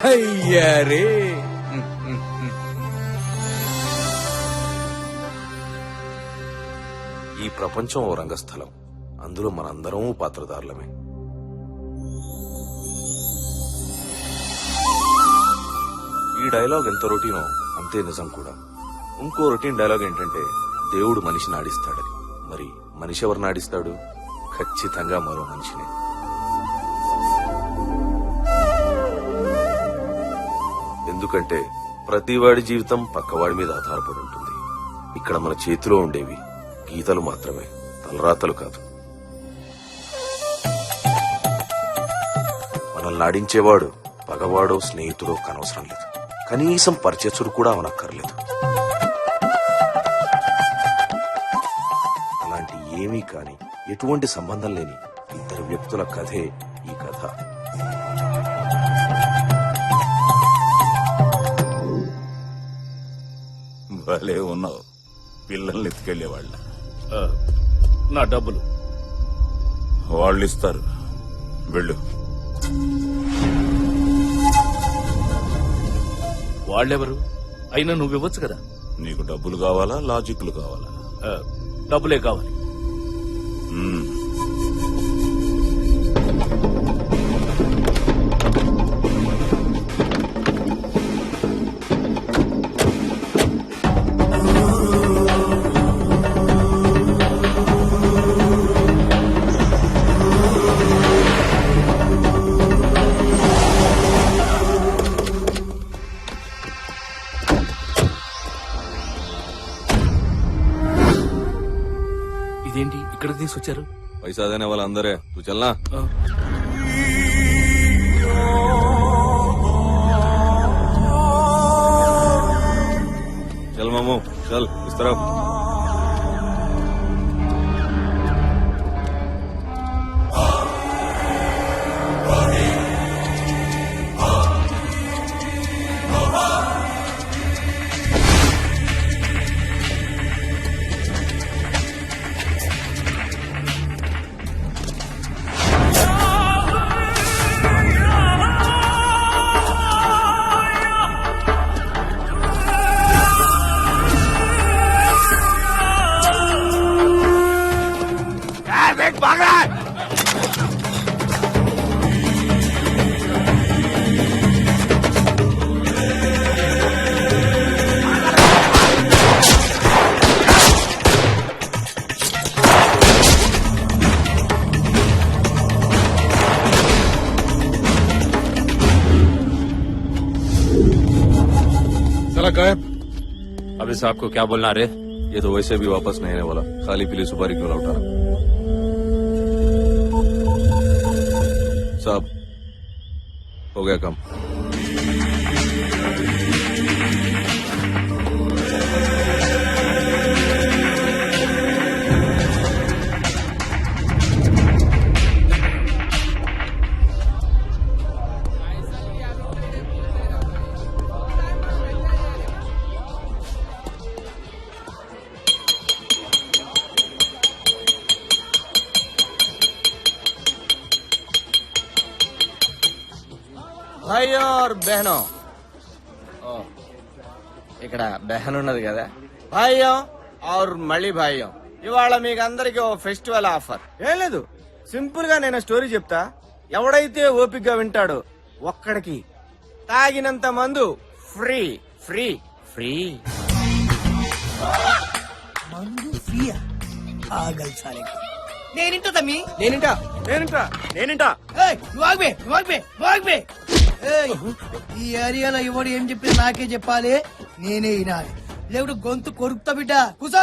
అయ్యారే ఈ ప్రపంచం ఓ రంగస్థలం, అందులో మనందరం పాత్రధారులమే. ఈ డైలాగ్ ఎంత రొటీనో అంతే నిజం కూడా. ఇంకో రొటీన్ డైలాగ్ ఏంటంటే దేవుడు మనిషిని ఆడిస్తాడని. మరి మనిషి ఎవరిని ఆడిస్తాడు? ఖచ్చితంగా మరో మనిషిని. ఎందుకంటే ప్రతివాడి జీవితం పక్కవాడి మీద ఆధారపడి ఉంటుంది. ఇక్కడ మన చేతిలో ఉండేవి గీతలు మాత్రమే, తలరాతలు కాదు. మనల్ని ఆడించేవాడు పగవాడో స్నేహితుడో కనవసరం లేదు, కనీసం పరిచయచుడు కూడా అవనక్కర్లేదు. అలాంటి ఏమీ కాని, ఎటువంటి సంబంధం లేని ఇద్దరు వ్యక్తుల కథే ఈ కథ. భలే ఉన్నావు, పిల్లల్ని ఎత్తుకెళ్లేవాళ్ళ. నా డబ్బులు వాళ్ళు ఇస్తారు, వెళ్ళు. వాళ్ళెవరు? అయినా నువ్వివ్వచ్చు కదా. నీకు డబ్బులు కావాలా, లాజిక్లు కావాలా? డబ్బులే కావాలి. ఇదేంటి ఇక్కడ తీసుకొచ్చారు? पैसा देने वाला अंदर है, तू चलना. चल मामू चल इस तरफ. अभी साहब को क्या बोलना रे? ये तो वैसे भी वापस नहीं आने वाला, खाली पीली सुपारी क्यों लौटाना. साहब हो गया काम. భాయ్ और బహనో, ఇక్కడ బహన్ ఉన్నది కదా. భాయ్యం और మళ్ళీ భాయ్యం, ఇవాళ మీకు అందరికి ఓ ఫెస్టివల్ ఆఫర్. ఏం లేదు, సింపుల్ గా నేను స్టోరీ చెప్తా. ఎవడైతే ఓపిక్ గా వింటాడో ఒక్కడికి తాగినంత మందు ఫ్రీ ఫ్రీ ఫ్రీ. నేనింటా తమ్మి, నేనింటా నేనింటా నేనింటా. ఈ ఏరియాలో ఎవడు ఏం చెప్పి నాకే చెప్పాలి, నేనే వినాలి, లేకుంటే గొంతు కొరుకుతా బిడ్డ. కూసో.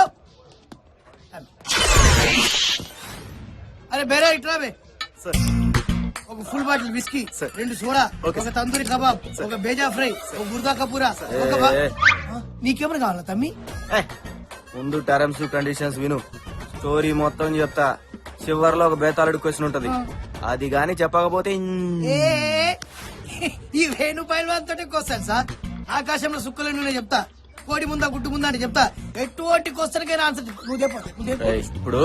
అరే బేరా ఇట్రా బే. ఒక ఫుల్ బాటిల్ విస్కీ, 2 సోడా, ఒక తందూరి కబాబ్, ఒక బేజా ఫ్రై, ఒక గుర్దా కపూరా, ఒక నీకేమైనా కావాలా తమ్మి? ముందు టర్మ్స్ కండిషన్స్ విను, స్టోరీ మొత్తం చెప్తా. చివరిలో ఒక బేతాళుడు క్వశ్చన్ ఉంటది, అది గాని చెప్పకపోతే ఈ వేణు పైల్వాన్ తోటే కోస్తాను సార్. ఆకాశంలో సుక్కలు చెప్తా, కోడి ముందా గుడ్డు ముందా అని చెప్తా. ఎటువంటి క్వశ్చన్ కైనా ఆన్సర్ ఇప్పుడు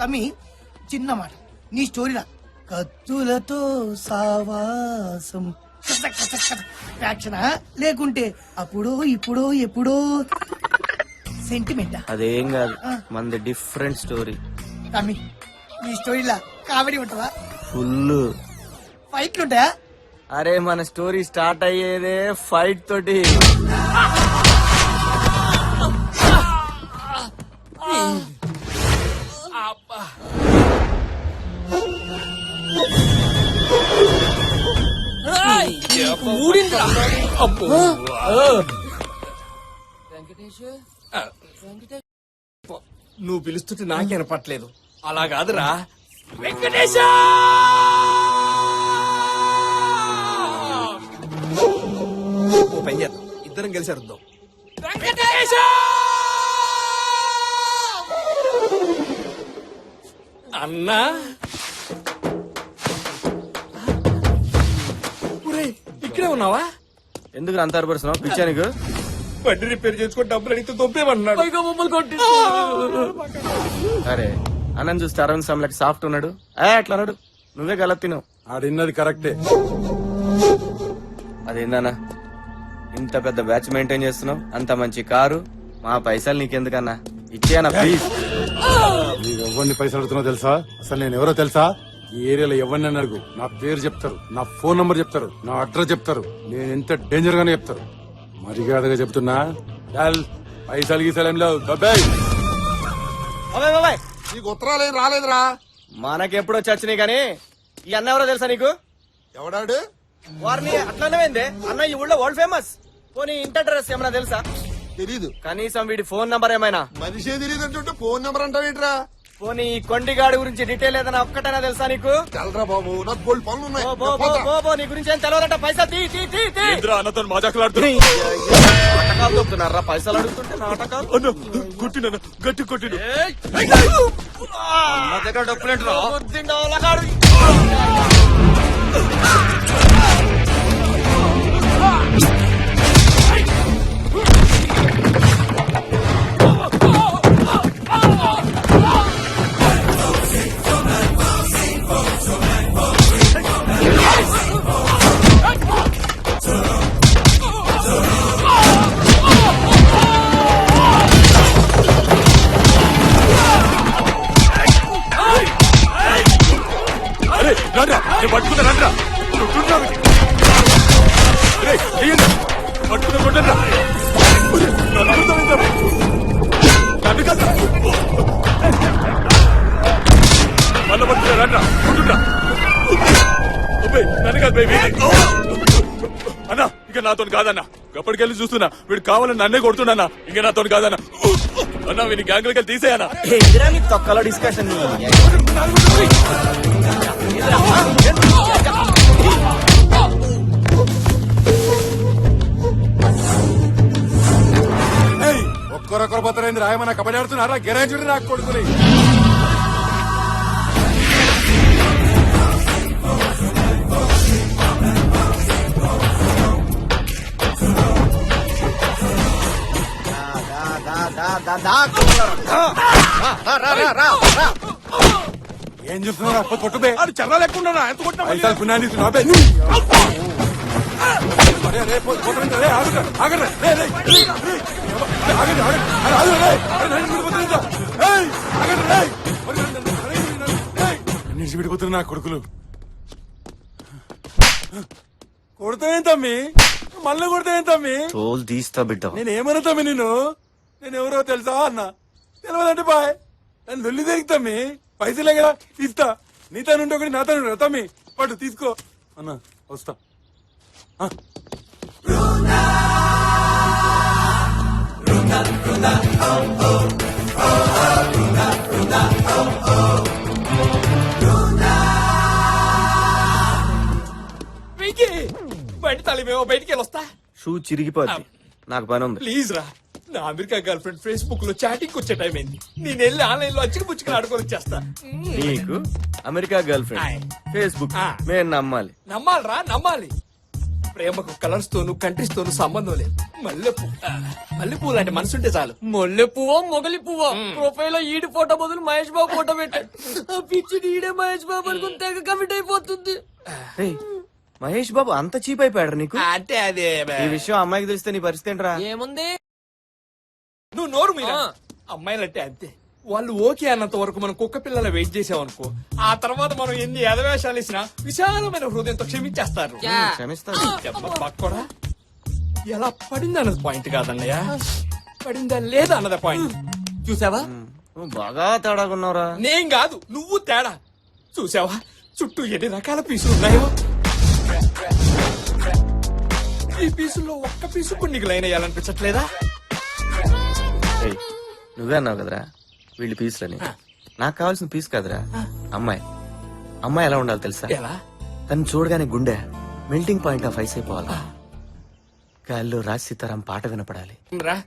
తమ్మి చిన్న మాట, నీ స్టోరీలా కత్తులతో సావాసం యాక్షన్ లేకుంటే అప్పుడు ఇప్పుడు ఎప్పుడో సెంటిమెంట్ అదేం కాదు మనది డిఫరెంట్ స్టోరీ. తమ్మి ఈ స్టోరీలా కామెడీ ఉంటుందా? ఫుల్. ఫైట్లు ఉంటాయా? అరే మన స్టోరీ స్టార్ట్ అయ్యేదే ఫైట్ తోటి. నువ్వు పిలుస్తుంటే నాకే వినపట్లేదు. అలా కాదురా వెంకటేశ. ఓ పని చేద్దాం, ఇద్దరం కలిసి అరుద్దాం. వెంకటేశ అన్నా. ఒరేయ్, ఇక్కడే ఉన్నావా? ఎందుకు అంత అరపరుస్తున్నావు పిచ్చా నీకు? బండి రిపేర్ చేసుకుని డబ్బులు అడిగితే దొబ్బేమన్నాడు. అరే అన్నం చూస్తే అరవింద్ సమలకి సాఫ్ట్ ఉన్నాడు. అట్లా అన్నాడు. నువ్వే గలత్ తిన్నావు. ఆడిన్నది కరెక్టే. అదేందన్నా ఇంత పెద్ద బ్యాచ్ మెయింటైన్ చేస్తున్నావు, అంత మంచి కారు, మా పైసలు నీకెందుకన్నా ఇచ్చేయనా ప్లీజ్. నీకు ఎవరిని పైసలు అడుగుతున్నావు తెలుసా? అసలు నేను ఎవరో తెలుసా? ఈ ఏరియాలో ఎవరిని అడుగు, నా పేరు చెప్తారు, నా ఫోన్ నంబర్ చెప్తారు, నా అడ్రస్ చెప్తారు, నేను ఎంత డేంజర్ గానే చెప్తారు. మర్యాదగా చెప్తున్నా, పైసలు గీసలేం లేవు. నీకు ఉత్తరాలు ఏం రాలేదురా? మనకెప్పుడో చచ్చినాయి కానీ ఈ అన్న ఎవరో తెలుసా నీకు? ఎవడాడు? వారిని అట్లానే అన్న ఈ ఊళ్ళో వరల్డ్ ఫేమస్. పోనీ ఇంటర్ అడ్రస్ ఏమైనా తెలుసా? తెలీదు. కనీసం వీడి ఫోన్ నంబర్ ఏమైనా? మనిషే తెలియదు అంటుంటే ఫోన్ నెంబర్ అంటావేంట్రా? పోనీ ఈ కొండిగాడి గురించి డీటెయిల్ ఏదైనా ఒక్కటైనా తెలుసా నీకు? తెలరా బాబు, నాకు బోల్డ్ పనులు ఉన్నాయి. బో, బో, బో, బో, బో, నీ గురించి ఏం తెలియదంట. పైసా తీ తీ తీ తీ. అన్నతో మాజాకులాడుతున్నా నాటకాలు దొక్కుతున్నారా? పైసలు అడుగుతుంటే నాటకాలు. కొట్టిన గట్టి కొట్టిన నా దగ్గర డబ్బులేంట్రా? బుద్ధిండా వాళ్ళగాడు. పట్టుకున్నా రండ్రా పట్టుకున్న కొట్టండ్రా మళ్ళా పట్టుకున్నా రండ్రా కొట్టుండ్రా. నన్ను కాదు బేబీ అన్నా, ఇక నాతో కాదన్నా. ఎప్పటికెళ్ళి చూస్తున్నా వీడు కావాలని నన్నే కొడుతున్నా. ఇక నాతో కాదన్నా. అన్నా వీని గ్యాంగ్లకి వెళ్ళి తీసేయనా. ఏందిరా నీ తొక్కలో డిస్కషన్? ఒక్కరొక్కరు పోతారైంది రాయమన్నా కబడ్డీ ఆడుతున్నారా? గెరాజుడు నాకు కొడుకుని. ఏం చూస్తున్నావు? కొట్టుబే చర్ర లేకుండా ఎంత కొట్టినా పైసలు పుణ్యాన్ని విడిపోతున్నా నా కొడుకులు. కొడతాయేం తమ్మి? మళ్ళీ కొడతాయేం తమ్మి? తోలు తీస్తా బిడ్డ. నేనేమన్నా తమ్మి నేను ఎవరో తెలుసా అన్న? తెలియదంటే బాయ్ నన్ను లొల్లి తిరిగితమ్మి. పైసలే కదా ఇస్తా. నీతో నుండి ఒకటి నాతో నుండి తమ్మి పట్టు తీసుకో అన్న. వస్తా. బయట తలిమేమో బయటికి వెళ్ళొస్తా. షూ చిరిగిపోద్ది. నాకు పని ఉంది. ప్లీజ్ రా. నా అమెరికా గర్ల్ ఫ్రెండ్ ఫేస్బుక్ లో చాటింగ్ వచ్చే టైం అయింది. నేను వెళ్ళి ఆన్లైన్ లో అచ్చికి పుచ్చుకుని ఆడుకొని వచ్చేస్తా. నీకు అమెరికా గర్ల్ ఫ్రెండ్, ఫేస్బుక్ మేము నమ్మాలి. నమ్మాలరా, నమ్మాలి. ప్రేమకు కలర్స్ తోను కంట్రీస్ తోను సంబంధం లేదు. మల్లెపూ లాంటి మనసుంటే చాలు. మొల్లె పువ్వో మొగలి పువ్వో ప్రొఫైల్ లో ఈడి ఫోటో బదులు మహేష్ బాబు ఫోటో పెట్టాడు. ఆ పిచ్చి ఈడే మహేష్ బాబు అనుకుని తెగ కమిట్ అయిపోతుంది. మహేష్ బాబు అంత చీప్ అయిపోయాడు నీకు అంటే అదే ఈ విషయం అమ్మాయికి తెలిస్తే నీ పరిస్థితి ఏంట్రా ఏముంది నువ్వు నోరు మీద అమ్మాయిలంటే అంతే వాళ్ళు ఓకే అన్నంత వరకు మనం కుక్క పిల్లల వెయిట్ చేసామనుకో ఆ తర్వాత మనం ఎన్ని ఎదవేషాలు ఇచ్చినా విశాలమైన హృదయంతో క్షమించేస్తారు క్షమిస్తాను పక్కడా ఎలా పడింది అన్నది పాయింట్ కాదన్నయ్య పడిందా లేదా అన్నది పాయింట్ చూసావా నువ్వు బాగా తేడాగా ఉన్నావురా నేను కాదు నువ్వు తేడా చూసావా చుట్టూ ఎన్ని రకాల పీసులు ఉన్నాయో ఈ పీసుల్లో ఒక్క పీసు కూడా నీకు లైన్ అయ్యాలనిపించట్లేదా ఏయ్, నువ్వే అన్నావు కదరా వీళ్ళు పీసులని నాకు కావాల్సిన పీస్ కాదురా అమ్మాయి అమ్మాయి ఎలా ఉండాలి తెలుసా ఎలా తను చూడగానే గుండె మెల్టింగ్ పాయింట్ ఆఫ్ ఐస్ అయిపోవాలి గాల్లో రాజ్ సీతారాం పాట వినపడాలి రా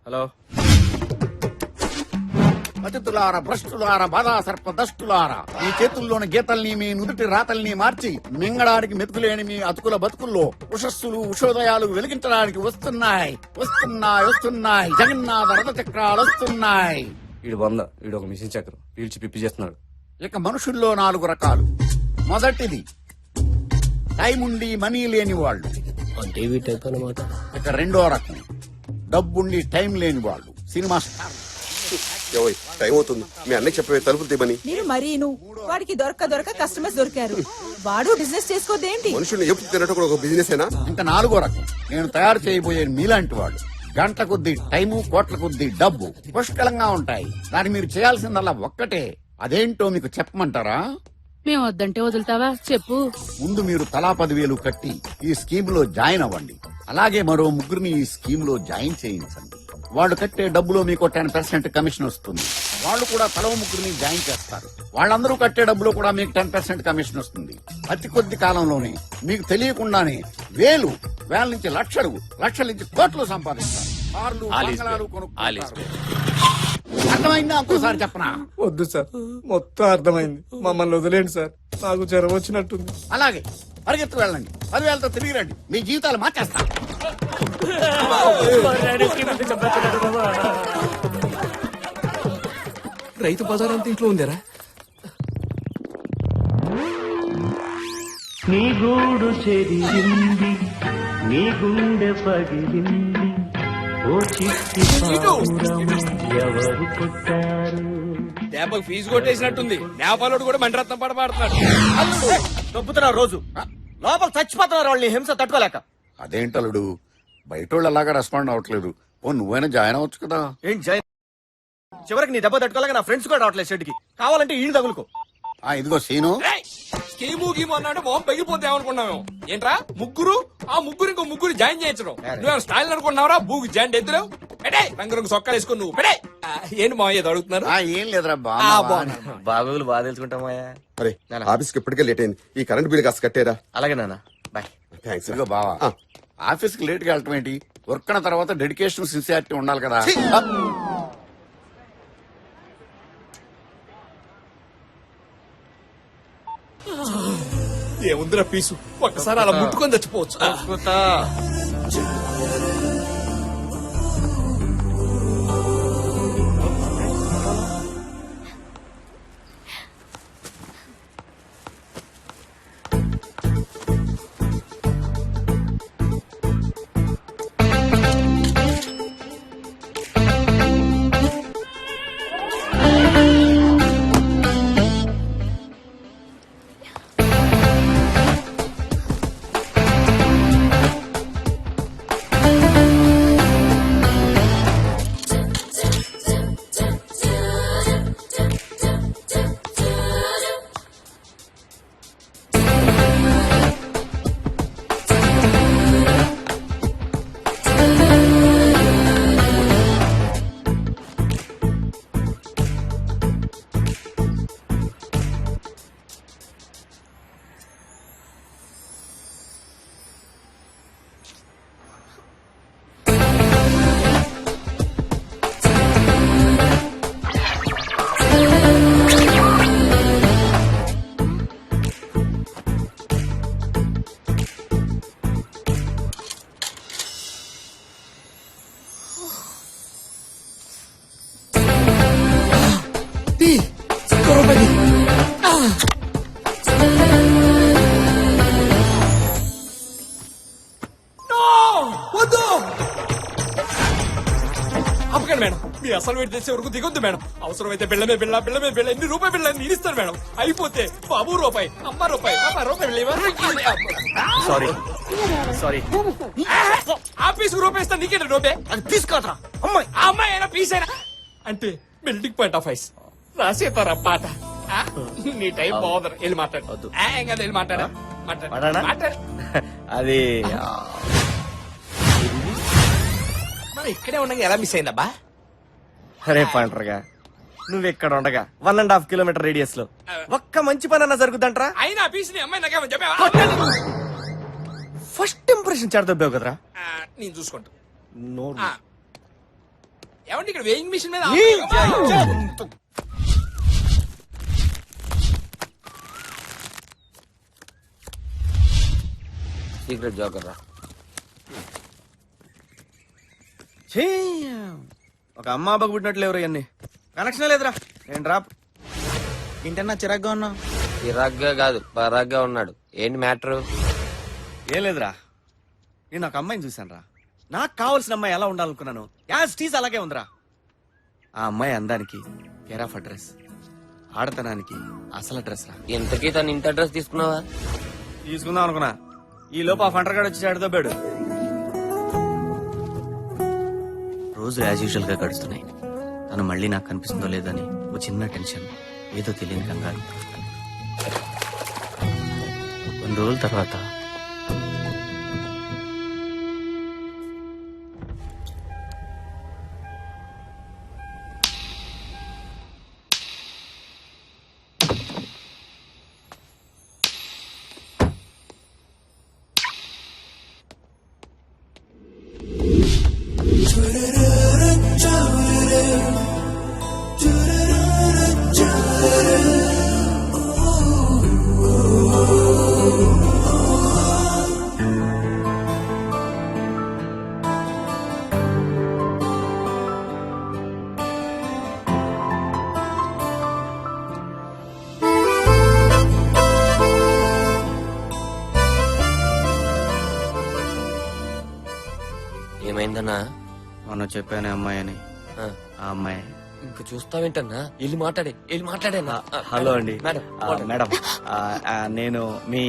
హలో అతిథులార భ్రష్టులార బాధా సర్ప దష్టులారా మీ చేతుల్లోని గీతల్ని మీ నుదుటి రాతల్ని మార్చి మింగడానికి మెతుకులేని మీ అతుకుల బతుకుల్లో ఉషస్సులు ఉషోదయాలు వెలిగించడానికి వస్తున్నాయి వస్తున్నాయి వస్తున్నాయి జగన్నాథ రథ చక్రాలు వస్తున్నాయి ఈడు ఒక మిషన్ చక్రం పీల్చి పిప్పి చేస్తున్నాడు. ఇక మనుషుల్లో 4 రకాలు. మొదటిది టైం ఉండి మనీ లేని వాళ్ళు. ఇక రెండో రకం డబ్బుండి టైం లేని వాళ్ళు. Cinema star. టైం అవుతుంది మీ అన్నకి చెప్పే తలుపులు తీమని. మీరు మరీను వాడికి దొరక కస్టమర్స్ దొరికారు. వాడు బిజినెస్ చేసుకోదేంటి? మనుషుల్ని ఎప్పుడు తినట్టు కూడా ఒక బిజినెస్ అయినా. ఇంకా 4వ రకం నేను తయారు చేయబోయే మీలాంటి వాళ్ళు. గంటల కొద్దీ టైము కోట్ల కొద్దీ డబ్బు పుష్కలంగా ఉంటాయి. దాన్ని మీరు చేయాల్సిందల్లా ఒక్కటే. అదేంటో మీకు చెప్పమంటారా? మేము వద్దంటే వదులుతావా చెప్పు. ముందు మీరు తలా 10,000 కట్టి ఈ స్కీమ్ లో జాయిన్ అవ్వండి. అలాగే మరో 3 ఈ స్కీమ్ లో జాయిన్ చేయించండి. వాళ్ళు కట్టే డబ్బులో మీకు 10% కమిషన్ వస్తుంది. వాళ్ళు కూడా తలో 3 జాయిన్ చేస్తారు. వాళ్ళందరూ కట్టే డబ్బులో కూడా మీకు 10% కమిషన్ వస్తుంది. అతి కొద్ది కాలంలోనే మీకు తెలియకుండానే వేల నుంచి లక్షల నుంచి కోట్లు సంపాదిస్తారు. కార్లు, బంగళాలు కొనుక్కుంటారు. అర్థమైందా? ఇంకోసారి చెప్పనా? వద్దు సార్ మొత్తం అర్థమైంది. మమ్మల్ని వదిలేండి సార్, నాకు జ్వరం వచ్చినట్టుంది. అలాగే పరిగెత్తు వెళ్ళండి. 10,000తో తిరిగి రండి. మీ జీవితాలు మార్చేస్తా. రైతు బజార్ అంతా ఇంట్లో ఉందేరా? నీ గూడు చెరిగింది, నీ గుండె పగిలింది, ఓ చిట్టి పావురము ఎవరు కొట్టారు? దెబ్బకు ఫీజు కొట్టేసినట్టుంది. నేపాలోడు కూడా మండరత్నం పాట పాడుతున్నాడు. దొబ్బుతున్నారు రోజు లోపల చచ్చిపోతున్నారు వాళ్ళని హింస తట్టుకోలేక. అదేంటలుడు బయటోళ్ళు అలాగా రెస్పాండ్ అవ్వట్లేదు. ఓ నువ్వైనా జాయిన్ అవ్వచ్చు కదా. ఏంటి జై చివరికి నీ దెబ్బ తట్టుకోలేక నా ఫ్రెండ్స్ కూడా రావట్లేదు షెడ్కి. కావాలంటే ఈయన తగులుకో. ఇదిగో సీను, స్కీము గీము అన్నాడు మొహం పగిలిపోతే ఏమనుకున్నావు? ఏంట్రా ఆ ముగ్గురు ఇంకో ముగ్గురు జాయిన్ చేయించడం నువ్వు స్టైల్ అనుకున్నావురా? బూకి జాయిన్ ఎత్తులేవు. పెడే రంగు సొక్కాలు వేసుకుని నువ్వు పెడే. ఏంటి మా ఏదో అడుగుతున్నారు? ఏం లేదురా బాగోగులు బాగా తెలుసుకుంటామయ్యా. అరే ఆఫీస్కి ఇప్పటికే లేట్ అయింది. ఈ కరెంట్ బిల్ కాస్త కట్టారా? అలాగే నాన్న బాయ్. థ్యాంక్స్. ఇదిగో బావా, ఆఫీస్ కి లేట్ గా వెళ్ళటం ఏంటి? వర్క్ అన్న తర్వాత డెడికేషన్ సిన్సియారిటీ ఉండాలి కదా. ఏముందిరా పీసు, ఒక్కసారి అలా ముట్టుకొని చచ్చిపోవచ్చు. మేడం మీ అసలు వెయిట్ తెచ్చే వరకు దిగొద్దు మేడం. అవసరమైతే బిళ్ళమే బిళ్ళ ఎన్ని రూపాయి బిళ్ళ నేను ఇస్తాను మేడం. అయిపోతే బాబు రూపాయి, అమ్మ రూపాయి, అమ్మ రూపాయి సారీ ఆఫీస్ రూపాయి ఇస్తాను, నీకేంటి రూపాయి? అది తీసుకోదరా అమ్మాయి. ఆ అమ్మాయి అయినా పీస్ అయినా అంటే బిల్డింగ్ పాయింట్ ఆఫ్ ఐస్ రాసేతారా పాట. ఆ? నీ టైం బాగుందరు వెళ్ళి మాట్లాడు. ఏం కదా వెళ్ళి మాట్లాడా మాట్లాడనా? మాట్లాడు. అది మరి ఇక్కడే ఉండగా ఎలా మిస్ అయిందబ్బా? అరే పంటరుగా నువ్వు ఇక్కడ ఉండగా 1.5 కిలోమీటర్ రేడియస్ లో ఒక్క మంచి పని అన్న జరుగుతుందంటరా. అయినా పీస్ ని అమ్మాయి నాకేమని చెప్పావా? ఫస్ట్ ఇంప్రెషన్ చెడదొబ్బావు కదరా. నేను చూసుకుంటా. నోరు. ఏమంటే ఇక్కడ వేయింగ్ మిషన్ మీద సీక్రెట్ జోకర్ రా. ఛీ! ఒక అమ్మా బాబు పుట్టినట్లు ఎవరు ఇవన్నీ కనెక్షన్ లేదురా. నేను రా ఇంటన్నా చిరాగ్గా ఉన్నావు. చిరాగ్గా కాదు పరాగ్గా ఉన్నాడు. ఏంటి మ్యాటర్? ఏం లేదురా, నేను ఒక అమ్మాయిని చూశాను రా. నాకు కావాల్సిన అమ్మాయి ఎలా ఉండాలనుకున్నాను యాజ్ టీజ్ అలాగే ఉందిరా. ఆ అమ్మాయి అందానికి కేర్ ఆఫ్ అడ్రస్, ఆడతనానికి అసలు అడ్రస్ రా. ఇంతకీ తన ఇంటి అడ్రస్ తీసుకున్నావా? తీసుకుందాం అనుకున్నా, ఈ లోపు ఆ ఫంటర్ గాడు వచ్చి ఆడుతోపాడు. రోజు యాజ్ యూజువల్ గా గడుస్తున్నాయి. తను మళ్ళీ నాకు కనిపిస్తుందో లేదని ఓ చిన్న టెన్షన్, ఏదో తెలియని కంగారు. కొన్ని రోజుల తర్వాత ఏమైందన్నా? మొన్న చెప్పానే అమ్మాయి అని, ఆ, ఆ అమ్మాయి. ఇంక చూస్తావేంటన్నా? వెళ్ళి మాట్లాడేనా? హలో అండి. మేడం, మేడం నేను మీ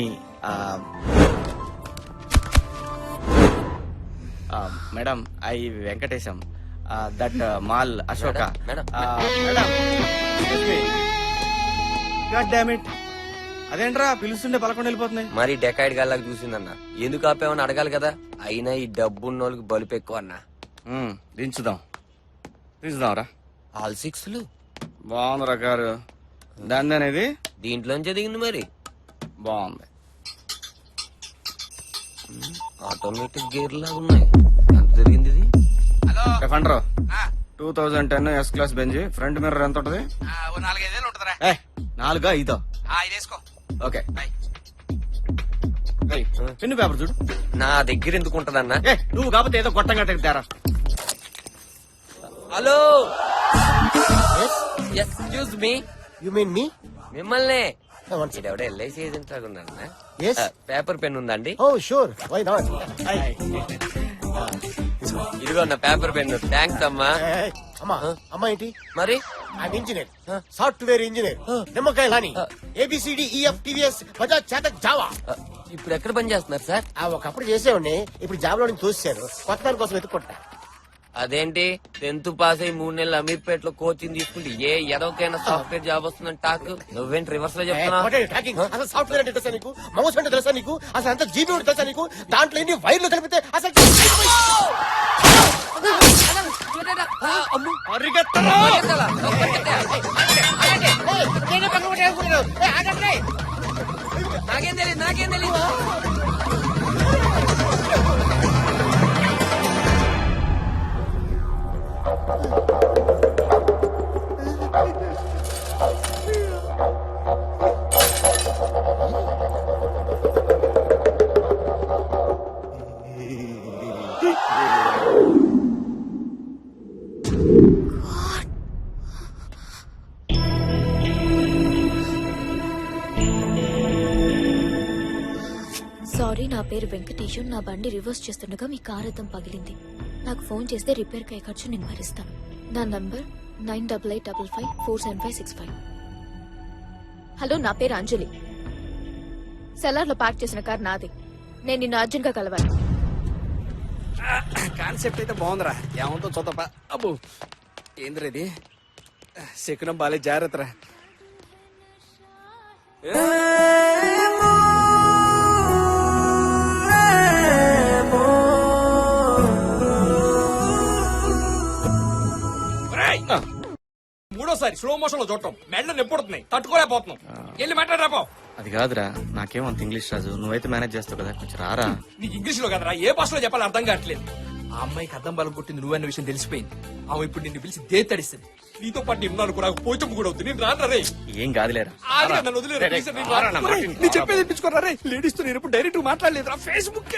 madam I Venkatesham that mall Ashoka. Madam, అదేంట్రా పిలుస్తుండే పలకొండ వెళ్ళిపోతున్నాయి. మరి డెకాయిడ్ గాల్లాగా చూసిందన్నా. ఎందుకు ఆపేమని అడగాలి కదా. అయినా ఈ డబ్బున్నోళ్ళకి బలుపు ఎక్కువ అన్నా. దించుదాం రా. ఆల్ సిక్స్లు బాగుందిరా కారు. దాని అనేది దీంట్లోంచే దిగింది మరి. బాగుంది. ఆటోమేటిక్ గేర్ లాగా ఉన్నాయి. ఎంత జరిగింది ఇది? ఫండ్రో 2010 S class Benz front mirror ఎంత ఉంటది? 4-5 ఉంటదరా. 4-5. ఇదేసుకో. ఓకే. పెన్ను పేపర్ చూడు. నా దగ్గర ఎందుకు ఉంటదన్నా? నువ్వు కాకపోతే ఏదో గొట్టంగా తెరా. Hello, excuse me. You mean me? మిమ్మల్ని ఎవడో ఎల్ఐసి ఏజెంట్ లాగా ఉన్నారన్నా. పేపర్ పెన్ ఉందండి? Oh sure, why not. ఇదిగో నా పేపర్ పెన్. థ్యాంక్స్ అమ్మా. అమ్మా అమ్మా ఏంటి? మరి ఐఎమ్ ఇంజనీర్, సాఫ్ట్వేర్ ఇంజనీర్. నిమ్మకాయ లాని ABCD EF TVS Bajaj Chetak Jawa. ఇప్పుడు ఎక్కడ పని చేస్తున్నారు సార్? ఒకప్పుడు చేసేవాడిని, ఇప్పుడు జాబ్ లో నుంచి తోసేశారు. కొత్త దాని కోసం వెతుక్కుంటా. అదేంటి 10th పాస్ అయ్యి 3 నెలలు అమీర్పేట్ లో కోచింగ్ తీసుకుంటే ఏ ఎదవకైనా సాఫ్ట్వేర్ జాబ్ వస్తుందని టాక్. నువ్వేంటి రివర్స్ లో చెప్తున్నావు? అసలు సాఫ్ట్వేర్ అంటే తెలుసా నీకు? మౌస్ అంటే తెలుసా నీకు? అసలు అంత జీబీ తెలుసా నీకు? దాంట్లో ఎన్ని వైర్లు కలిపితే అసలు నాకేం తెలియదు. సారీ, నా పేరు వెంకటేశం. నా బండి రివర్స్ చేస్తుండగా మీ కార్ అద్దం పగిలింది. నాకు ఫోన్ చేస్తే రిపేర్ కి ఖర్చు నేను భరిస్తాను. నా నంబర్ 9885547565. హలో, నా పేరు అంజలి. సెల్లార్ లో ప్యాక్ చేసిన కార్ నాది. నేను నిన్ను అర్జెంట్ గా కలవాలి. కాన్సెప్ట్ అయితే బాగుందిరా, ఏమంతో చూద్దాపా. అబ్బో ఏంద్రా ఇది, శకునం బాలే, జాగ్రత్తరా. మూడోసారి స్లో మోషన్ లో చూడటం మెడలు నొప్పుడుతున్నాయి, తట్టుకోలేకపోతున్నాం. వెళ్ళి మాట్లాడరాపో. అది కాదురా, నాకేం అంత ఇంగ్లీష్ రాజు, నువ్వైతే మేనేజ్ చేస్తావు కదా, కొంచెం రారా. నీకు ఇంగ్లీష్ లో కదరా, ఏ భాషలో చెప్పాలి అర్థం కావట్లేదు. ఆ అమ్మాయికి అద్దం బలం కొట్టింది నువ్వన్న విషయం తెలిసిపోయింది. ఆమె ఇప్పుడు నిన్ను పిలిచి తడిస్తుంది. నీతో పాటు నేను నాకు పోచమ్మ కూడా అవుతుంది. నేను రాను రే. ఏం కాదులేరా. నన్ను వదిలేరా, please, నేను రాను. ఒరేయ్, నీ చెప్పేది తెప్పించుకోరా రే. లేడీస్ తో నేను ఎప్పుడు డైరెక్ట్ మాట్లాడలేదురా, ఫేస్బుక్.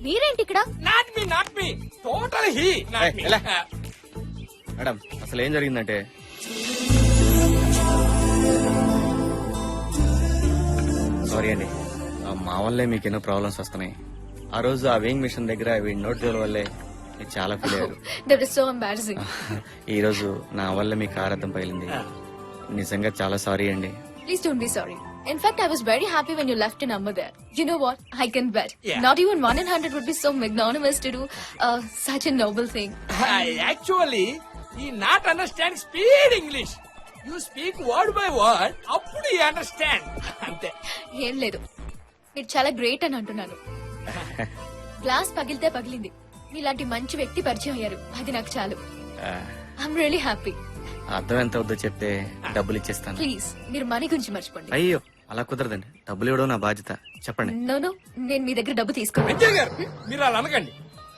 మీరేంటి ఇక్కడ? Not me total he. Madam, అసలు ఏం జరిగిందంటే, సారీ అండి, మా వల్లే మీకు ఎన్నో ప్రాబ్లమ్స్ వస్తున్నాయి. ఆ రోజు ఆ వేయింగ్ మిషన్ దగ్గర వీడి నోట్ జోల వల్లే మీరు చాలా ఫీల్ అయ్యారు. That is so embarrassing. ఈ రోజు నా వల్ల మీ కార్ అద్దం పగిలింది. నిజంగా చాలా సారీ అండి. Please don't be sorry. In fact, I was very happy when you left a number there. You know what? I can bet. Yeah. Not even 1 in 100 would be so magnanimous to do such a noble thing. Actually I not understand speed English. You speak word by word, అప్పుడు I understand. అంతే. ఏం లేదు, మీరు చాలా great అని అంటున్నాను. Glass పగిలితే పగిలింది, మీలాంటి మంచి వ్యక్తి పరిచయం అయ్యారు, అది నాకు చాలు. I'm really happy. అర్థం ఎంత అవుద్దో చెప్తే డబ్బులు ఇచ్చేస్తాను. ప్లీజ్, మీరు మనీ గురించి మర్చిపోండి. అయ్యో, అలా కుదరదండి, డబ్బులు ఇవ్వడం నా బాధ్యత. చెప్పండి. నో, నేను మీ దగ్గర డబ్బు తీసుకోను. వెంకయ్య గారు, మీరు అలా అనకండి.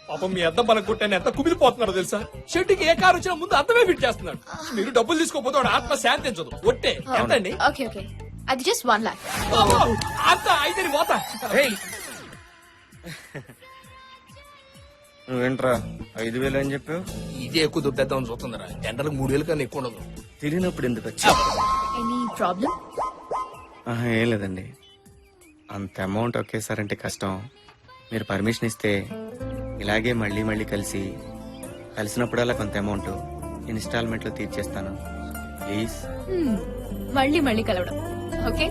పాపం మీ అద్దం బలం కొట్టాను, ఎంత కుమిలిపోతున్నారో తెలుసా. షెడ్యూకి ఏ కారు వచ్చినా ముందు అద్దమే ఫిట్ చేస్తున్నాడు. మీరు డబ్బులు తీసుకోకపోతే వాడు ఆత్మ శాంతించదు. ఒట్టే ఎంతండి? ఓకే, అది జస్ట్ 1 lakh. అంత ఐదని పోతా. నువ్వేంట్రా 5,000 అని చెప్పావు? ఇదే ఎక్కువ దుబ్బేద్దామని చూస్తుందరా. టెండర్లకు 3,000 కన్నా ఎక్కువ ఉండదు. తెలియనప్పుడు ఎందుకు వచ్చావు? Any problem? ఏం లేదండి, అంత అమౌంట్ ఒకేసారంటే కష్టం. మీరు పర్మిషన్ ఇస్తే ఇలాగే మళ్ళీ మళ్ళీ కలిసినప్పుడల్లా కొంత అమౌంట్ ఇన్స్టాల్మెంట్ లో తీర్చేస్తాను. ప్లీజ్. మళ్ళీ కలవడం. ఓకే,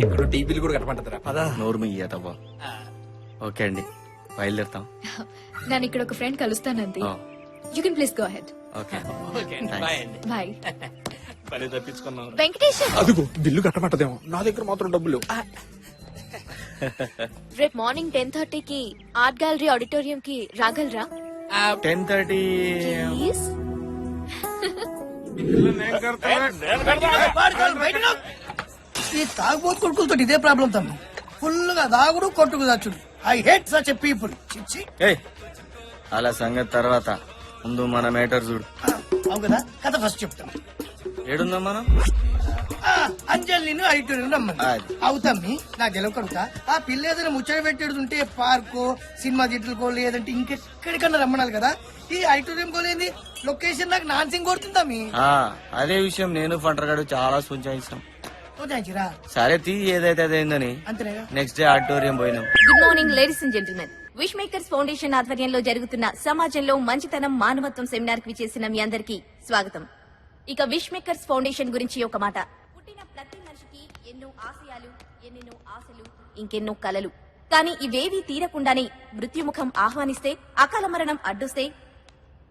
ఇప్పుడు టీవీలు కూడా కట్టమంటారా? పదా. నోరు ముయ్యదవ్వా. ఓకే అండి, బయలుదేరుతాం. నేను ఇక్కడ ఒక ఫ్రెండ్ కలుస్తానండి. You can please go ahead. Okay, bye అండి. బాయ్. పని తప్పించుకున్నాం. వెంకటేష్, అదిగో బిల్లు కట్టమంటదేమో, నా దగ్గర మాత్రం డబ్బులు. రేపు మార్నింగ్ 10:30కి ఆర్ట్ గ్యాలరీ ఆడిటోరియం కి రాగలరా? 10:30. ప్లీజ్. ఈ తాగుబోతు కొడుకులతో ఇదే ప్రాబ్లం తమ్మి. ఫుల్ గా దాగుడు కొట్టుకు దాచుడు. I hate such a people. అలా సంగతి తర్వాత, ముందు మన మేటర్ చూడు. అవు కదా, కథ ఫస్ట్ చెప్తాను. ఏడుందాం మనం? అంజలిని ఐటూరిని రమ్మని అవుతామ్మి. నాకు గెలవకడుగుతా, ఆ పిల్ల ఏదైనా ముచ్చట పెట్టేడుంటే పార్కో, సినిమా థియేటర్కో, లేదంటే ఇంకెక్కడికన్నా రమ్మనాలి కదా. ఈ ఐటూరియం కోలేంది లొకేషన్ నాకు నాన్సింగ్ కొడుతుందమ్మి. అదే విషయం నేను ఫంటర్గాడు చాలా సూచించాం. సరే తీ, ఏదైతే అదైందని. అంతేగా. నెక్స్ట్ డే ఆడిటోరియం పోయినాం. Good morning ladies and gentlemen. Wish Makers Foundation ఆధ్వర్యంలో జరుగుతున్న సమాజంలో మంచితనం మానవత్వం సెమినార్ కి విచ్చేసిన మీ అందరికీ స్వాగతం. ఇక విష్ మేకర్స్ ఫౌండేషన్ గురించి ఒక మాట. పుట్టిన ప్రతి మనిషికి ఎన్నో ఆశయాలు, ఎన్నెన్నో ఆశలు, ఇంకెన్నో కలలు. కానీ ఇవేవీ తీరకుండానే మృత్యుముఖం ఆహ్వానిస్తే, అకాల మరణం అడ్డొస్తే,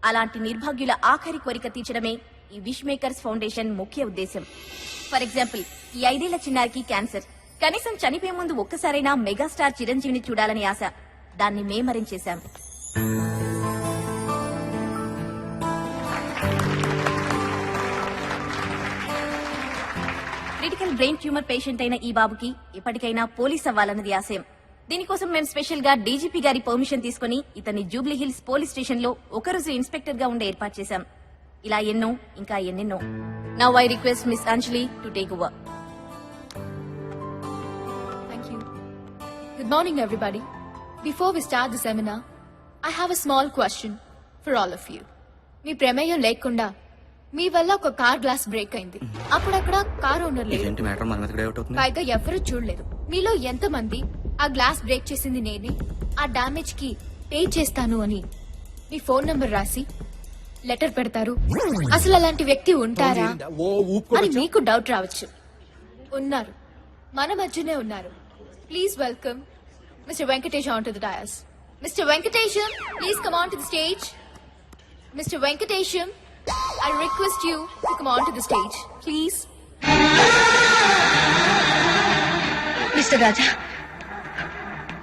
అలాంటి నిర్భాగ్యుల ఆఖరి కోరిక తీర్చడమే ఈ విష్ మేకర్స్ ఫౌండేషన్ ముఖ్య ఉద్దేశం. ఫర్ ఎగ్జాంపుల్, ఈ 5 ఏళ్ల చిన్నారికి క్యాన్సర్. కనీసం చనిపోయే ముందు ఒక్కసారైనా మెగాస్టార్ చిరంజీవిని చూడాలని ఆశ. దాన్ని మేమరించేశాం. క్రిటికల్ బ్రెయిన్ ట్యూమర్ పేషెంట్ అయిన ఈ బాబుకి ఎప్పటికైనా పోలీస్ అవ్వాలన్నది ఆశయం. దీనికోసం మేము స్పెషల్ గా డీజీపీ గారి పర్మిషన్ తీసుకుని ఇతన్ని జూబ్లీ హిల్స్ పోలీస్ స్టేషన్ లో ఒకరోజు ఇన్స్పెక్టర్ గా ఉండే ఏర్పాటు చేశాం. ఇలా ఎన్నో, ఇంకా ఎన్నెన్నో. Now I request miss Anjali to take over. Thank you. Good morning, everybody. Before we start the seminar, I have a small question for all of you. మీ ప్రమేయం లేకుండా మీ వల్ల ఒక కార్ గ్లాస్ బ్రేక్ అయింది. అప్పుడు అక్కడ కార్ ఓనర్ లేదు, matter మన మీద కూడా అవుతుంది. పైగా ఎవరూ చూడలేదు. మీలో ఎంతమంది ఆ గ్లాస్ బ్రేక్ చేసింది నేనే, ఆ డామేజ్ కి పే చేస్తాను అని మీ ఫోన్ నంబర్ రాసి లెటర్ పెడతారు. అసలు అలాంటి వ్యక్తి ఉంటారా అని మీకు డౌట్ రావచ్చు. ఉన్నారు, మన మధ్యనే ఉన్నారు. Please welcome mister Venkatesh on to the dais. Mister Venkatesham, please come on to the stage. Mister Venkatesham, I request you to come on to the stage, please. Mister Raja,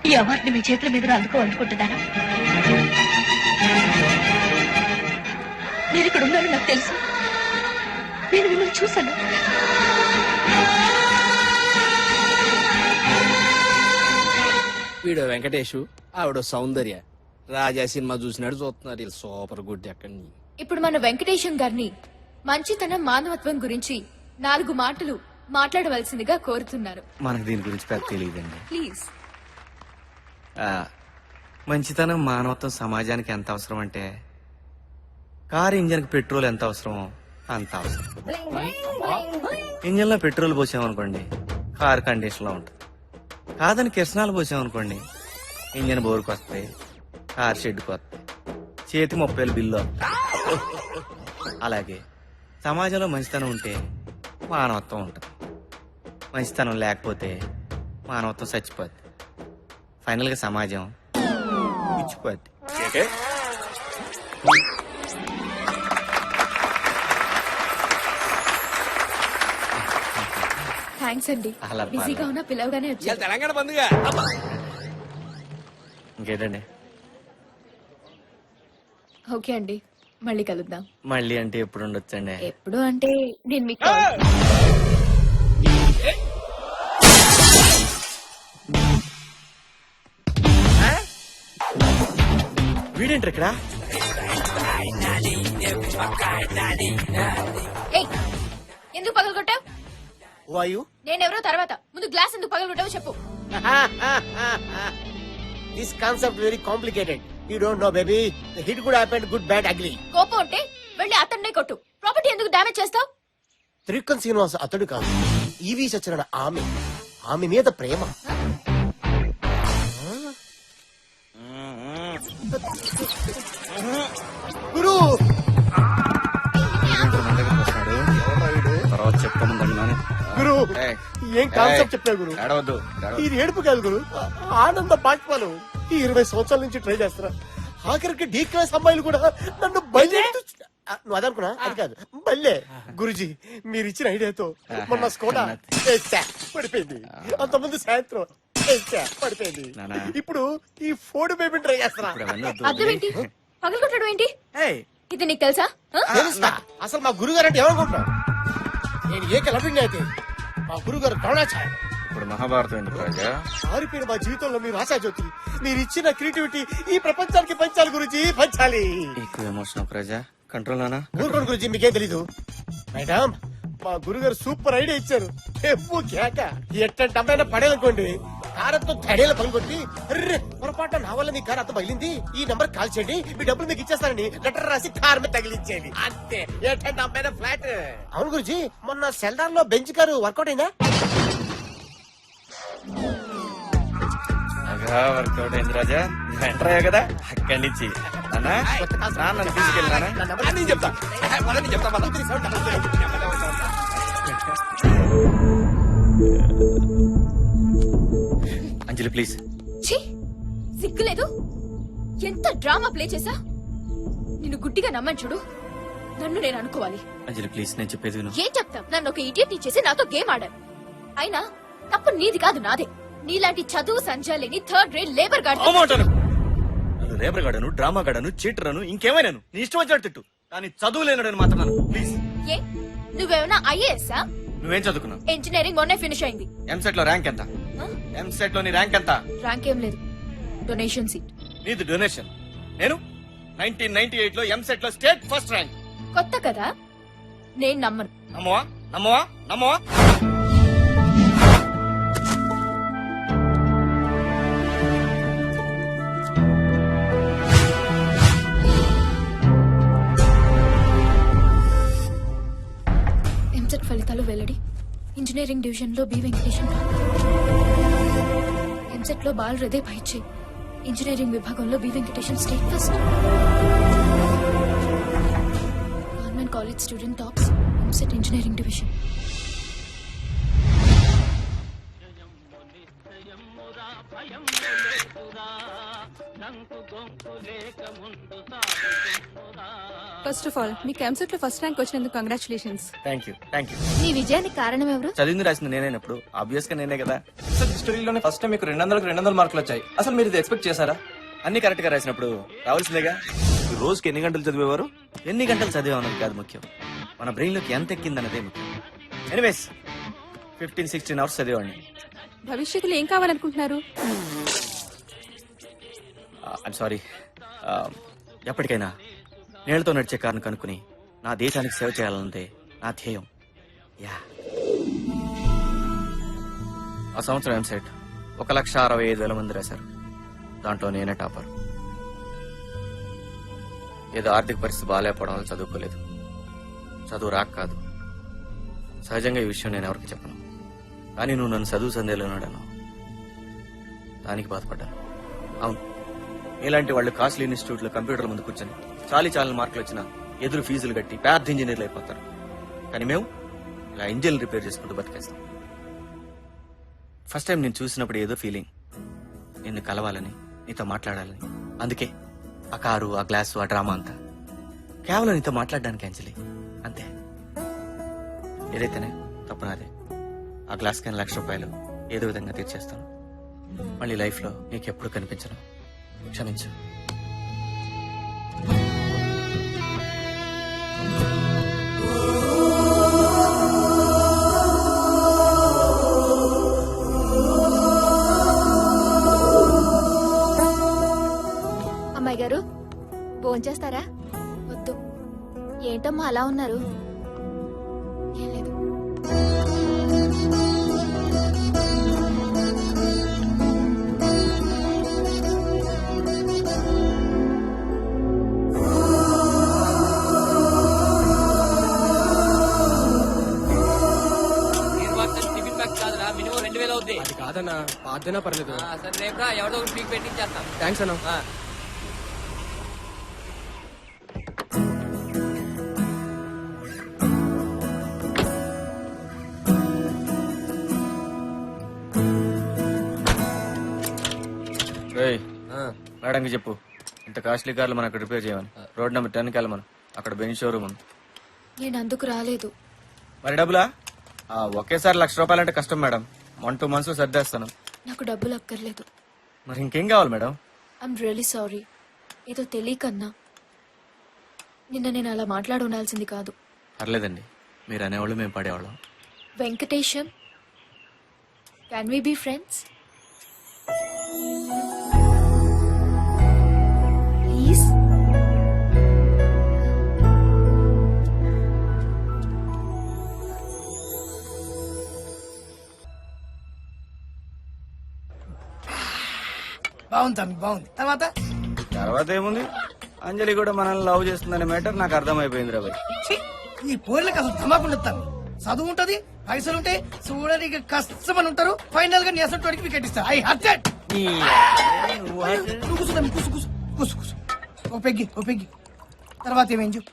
ఈ అవార్డుని మీ చేతుల మీద అందుకోవాలనుకుంటున్నారా? మీరు ఇక్కడ ఉన్నారని నాకు తెలుసు. నేను మిమ్మల్ని చూశాను. వీడు వెంకటేష్, ఆవిడ సౌందర్య. రాజా సినిమా చూసినాడు చూస్తున్నారు. వీళ్ళు సూపర్ గుడ్. ఎక్కడి ఇప్పుడు మన వెంకటేశం గారిని మంచితనం మానవత్వం గురించి 4 మాటలు మాట్లాడవలసిందిగా కోరుతున్నారు. మనకు దీని గురించి పెద్ద తెలియదండి. ప్లీజ్. మంచితనం మానవత్వం సమాజానికి ఎంత అవసరం అంటే కారు ఇంజన్ కి పెట్రోల్ ఎంత అవసరమో అంత అవసరం. ఇంజన్ లో పెట్రోల్ పోసామనుకోండి కారు కండిషన్ లో ఉంటుంది. కాదని కిరసనాలు పోసామనుకోండి ఇంజన్ బోరుకు వస్తాయి, కారు షెడ్కి వస్తాయి, చేతి 30,000 బిల్లు. అలాగే సమాజంలో మంచితనం ఉంటే మానవత్వం ఉంటుంది. మంచితనం లేకపోతే మానవత్వం చచ్చిపోద్ది. ఫైనల్ గా సమాజం ఇచ్చిపోద్ది. థ్యాంక్స్ అండి. అలా బిజీగా ఉన్నా పిలవగానే వచ్చారు. తెలంగాణ బంధుగా. ఇంకేంటండి? ఓకే అండి, మళ్ళీ కలుద్దాం. మళ్ళీ అంటే ఎప్పుడు ఉండొచ్చండి? ఎప్పుడు అంటే నేను మీకు వీడేంటి ఇక్కడ? ఏయ్, ఎందుకు పగలగొట్టావు? వాయు నేనెవరో తర్వాత, ముందు గ్లాస్ ఎందుకు పగలగొట్టావో చెప్పు. This concept very complicated. You don't know baby. Hit good happened, good bad ugly. కోపం ఉంటే వెళ్ళి అతన్నే కొట్టు. ప్రాపర్టీ ఎందుకు డ్యామేజ్ చేస్తావు? త్రికన్ శ్రీనివాస్ అతడు కాదు, ఈవి సచిన ఆమె. ఆమె మీద ప్రేమ. గురు తర్వాత చెప్తాను. గురు ఏం కాన్సెప్ట్ చెప్పావు గురు? ఏడవద్దు. ఇది ఏడుపు కాదు గురు, ఆనంద బాష్పాలు. ఈ 20 సంవత్సరాల నుంచి ట్రై చేస్తున్నా. ఆఖరికి డీ క్లాస్ అమ్మాయిలు కూడా నన్ను బయలుదేరి. నువ్వు అదనుకున్నా, అది కాదు బల్లే. గురుజీ మీరు ఇచ్చిన ఐడియాతో మొన్న స్కోడా వేసా, పడిపోయింది. అంతకుముందు సాయంత్రం వేసా, పడిపోయింది. ఇప్పుడు ఈ ఫోర్డ్ బేబీ ట్రై చేస్తున్నా. అర్థం ఏంటి? పగలగొట్టడం ఏంటి? ఇది నీకు తెలుసా? తెలుసా? అసలు మా గురుగారు అంటే ఏమనుకుంటున్నావు? నేను ఏకలవ్యుడిని అయితే మా గురుగారు ద్రోణాచార్య. ఇప్పుడు మహాభారతం ఎందుకు రాజా? మారిపోయిన మా జీవితంలో మీరు ఆశాజ్యోతి. మీరు ఇచ్చిన క్రియేటివిటీ ఈ ప్రపంచానికి పంచాలి గురుజీ, పంచాలి. ఎక్కువ ఎమోషన్ రాజా, కంట్రోల్ నానా. ఊరుకోండి గురుజీ, మీకేం తెలీదు. మేడం మా గురుగారు సూపర్ ఐడియా ఇచ్చారు. ఎప్పు కేక ఎట్టంటే అమ్మాయినా పడేయాలనుకోండి, కారంతో తడేలా పగలగొట్టి, అర్రే పొరపాటు నా వల్ల మీ కారు అంత పగిలింది, ఈ నెంబర్ కాల్ చేయండి, మీ డబ్బులు మీకు ఇచ్చేస్తానని లెటర్ రాసి కారు మీద తగిలించేయండి. అంతే. ఎట్టంటే అమ్మాయినా ఫ్లాట్. అవును గురుజీ, మొన్న సెల్దార్ లో బెంచ్ కారు వర్కౌట్ అయిందా? వర్కౌట్ అయింది రాజా. ఎంటర్ అయ్యా కదా అక్కడి నుంచి. అన్నా నన్ను తీసుకెళ్ళానా? నేను చెప్తా. నేను చెప్తా. అంజలి ప్లీజ్. ఛీ, సిగ్గులేదు? ఎంత డ్రామా ప్లే చేసా? నిన్ను గుడ్డిగా నమ్మని చూడు, నన్ను నేను అనుకోవాలి. అంజలి ప్లీజ్, నేను చెప్పేది విను. ఏం చెప్తాం? నన్ను ఒక ఇడియట్ చేసి నాతో గేమ్ ఆడారు. అయినా తప్పు నీది కాదు, నాదే. నీలాంటి చదువు సంజాలేని థర్డ్ రేట్ లేబర్ గార్డ్. నన్ను లేబర్ గాడను, డ్రామా గాడను, చీటరను, ఇంకేమైనాను నీ ఇష్టం వచ్చినట్టు తిట్టు, కానీ చదువు లేనడని మాత్రం ప్లీజ్. ఏ నువ్వేమైనా ఐఏఎస్ఆ? నువ్వేం చదువుకున్నావు? ఇంజనీరింగ్ మొన్నే ఫినిష్ అయింది. ఎంసెట్ లో ర్యాంక్ ఎంత? ఎంసెట్ లో నీ ర్యాంక్ ఎంత? ర్యాంక్ ఏం లేదు, డొనేషన్ సీట్. నీది డొనేషన్. నేను 1998 లో ఎంసెట్ లో స్టేట్ ఫస్ట్ ర్యాంక్. కొత్త కదా, నేను నమ్మను. నమ్మవా? నమ్మవా? నమ్మవా? ఎంసెట్ ఫలితాలు వెల్లడి. ఇంజనీరింగ్ డివిజన్ లో బి వెంకటేశం. ఎంసెట్ లో బాల్ హృదయ పైచి ఇంజనీరింగ్ విభాగంలో B Venkatesan state first. Government college student tops EAMCET engineering division. First of all మీకు ఎంసెట్ లో ఫస్ట్ ర్యాంక్ వచ్చినందుకు కంగ్రాచులేషన్స్. Thank you. నీ విజయానికి కారణం ఎవరు? చదివింది రాసింది నేనైనప్పుడు ఆబ్వియస్ గా నేనే కదా. సార్ హిస్టరీలోనే ఫస్ట్ టైం మీకు 200 మార్కులు వచ్చాయి. అసలు మీరు ఇది ఎక్స్పెక్ట్ చేశారా? అన్ని కరెక్ట్ గా రాసినప్పుడు రావాల్సిందేగా. రోజుకి ఎన్ని గంటలు చదివేవారు? ఎన్ని గంటలు చదివామన్నది కాదు ముఖ్యం, మన బ్రెయిన్ లోకి ఎంత ఎక్కిందన్నదే ముఖ్యం. ఎనీవేస్ 15-16 అవర్స్ చదివాడిని. భవిష్యత్తులో ఏం కావాలనుకుంటున్నారు? ఐమ్ సారీ, ఎప్పటికైనా నీళ్లతో నడిచే కారును కనుక్కుని నా దేశానికి సేవ చేయాలన్నదే నా ధ్యేయం. యా. ఆ సంవత్సరం ఎంసెట్ 1,65,000 మంది రాశారు. దాంట్లో నేనే టాపర్. ఏదో ఆర్థిక పరిస్థితి బాగాలేకపోవడం వల్ల చదువుకోలేదు. చదువు రాక కాదు, సహజంగా ఈ విషయం నేను ఎవరికి చెప్పను. కానీ నువ్వు నన్ను చదువు సందేలో ఉన్నాడను, దానికి బాధపడ్డాను. అవును, ఇలాంటి వాళ్ళు కాస్ట్లీ ఇన్స్టిట్యూట్ లో కంప్యూటర్ ముందు కూర్చొని చాలా మార్కులు వచ్చినా ఎదురు ఫీజులు కట్టి పెద్ద ఇంజనీర్లు అయిపోతారు. కానీ మేము ఇలా ఇంజిన్లు రిపేర్ చేసుకుంటూ బతికేస్తాం. ఫస్ట్ టైం నేను చూసినప్పుడు ఏదో ఫీలింగ్, నిన్ను కలవాలని, నీతో మాట్లాడాలని. అందుకే ఆ కారు, ఆ గ్లాసు, ఆ డ్రామా అంతా కేవలం నీతో మాట్లాడడానికి అంజలి, అంతే. ఏదైతేనే తప్పు నాదే. ఆ గ్లాస్ కైనా ₹1,00,000 ఏదో విధంగా తీర్చేస్తాను. మళ్ళీ లైఫ్ లో నీకెప్పుడు కనిపించను. క్షమించు. అమ్మాయి గారు భోంచేస్తారా? వద్దు. ఏంటమ్మా అలా ఉన్నారు? ఏం లేదు. టిఫిన్ బ్యాగ్ కాదురా, మినిమం 2,000 అవుద్ది. అది కాదన్నా, పాతైనా పర్లేదు. సరే రేపురా, ఎవరిదో ఒకటి పీక్ పెట్టించేస్తాం. థ్యాంక్స్ అన్నా. మేడంకి చెప్పు, ఇంత కాస్ట్లీ కార్లు మనం అక్కడ రిపేర్ చేయమని. రోడ్ నెంబర్ 10కి వెళ్ళమను, అక్కడ బెంచ్ షోరూమ్ ఉంది. నేను అందుకు రాలేదు. మరి డబ్బులా? ఒకేసారి ₹1,00,000 అంటే కష్టం మేడం. 1-2 months లో సర్దేస్తాను. నాకు డబ్బులు అక్కర్లేదు. మరి ఇంకేం కావాలి మేడం? I'm really sorry. ఏదో తెలియకన్నా. నిన్న నేను అలా మాట్లాడి ఉండాల్సింది కాదు. పర్లేదండి, మీరు అనేవాళ్ళు మేము పడేవాళ్ళం. Venkatesham, can we be friends please? బాగుంది తమ్మి, బాగుంది. తర్వాత ఏముంది, అంజలి కూడా మనల్ని లవ్ చేస్తుందనే మ్యాటర్ నాకు అర్థమైపోయింది రా భయ్. ఛీ, ఈ పోర్లకు అసలు ధమాకుండా తమ్మి. చదువు ఉంటది, పైసలు ఉంటాయి, చూడడానికి కష్టమని ఉంటారు. ఫైనల్ గా నీ అసలు వికెట్ ఇస్తా. I hurt. కూసు తమ్మి, కూసు కూసు కూసు కూసు. ఓ పెగ్గి. తర్వాత ఏమేం చెప్పు.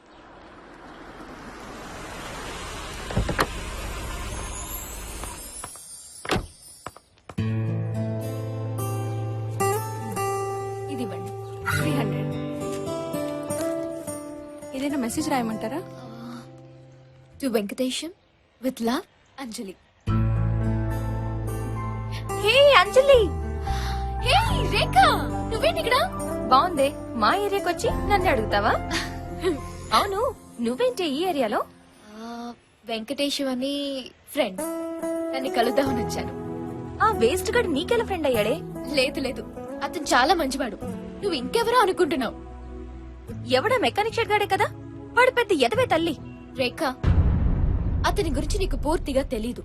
ఇది ఇవ్వండి, 300. ఏదైనా మెసేజ్ రాయమంటారా? To Venkatesham with love, Anjali. Hey Anjali, hey Rekha, నువ్వేంటి ఇక్కడ? బాగుంది. మా ఏరియాకి వచ్చి నన్ను అడుగుతావా? అవును, నువ్వేంటి ఈ ఏరియాలో? వెంకటేశం అని ఫ్రెండ్, నన్ను కలుద్దామని వచ్చాను. ఆ వేస్ట్ గడు నీకెలా ఫ్రెండ్ అయ్యాడే? లేదు, అతను చాలా మంచివాడు. నువ్వు ఇంకెవరో అనుకుంటున్నావు. ఎవడా మెకానిక్ షెడ్ గాడే కదా, వాడు పెద్ద ఎదవే తల్లి. రేఖ, అతని గురించి నీకు పూర్తిగా తెలీదు.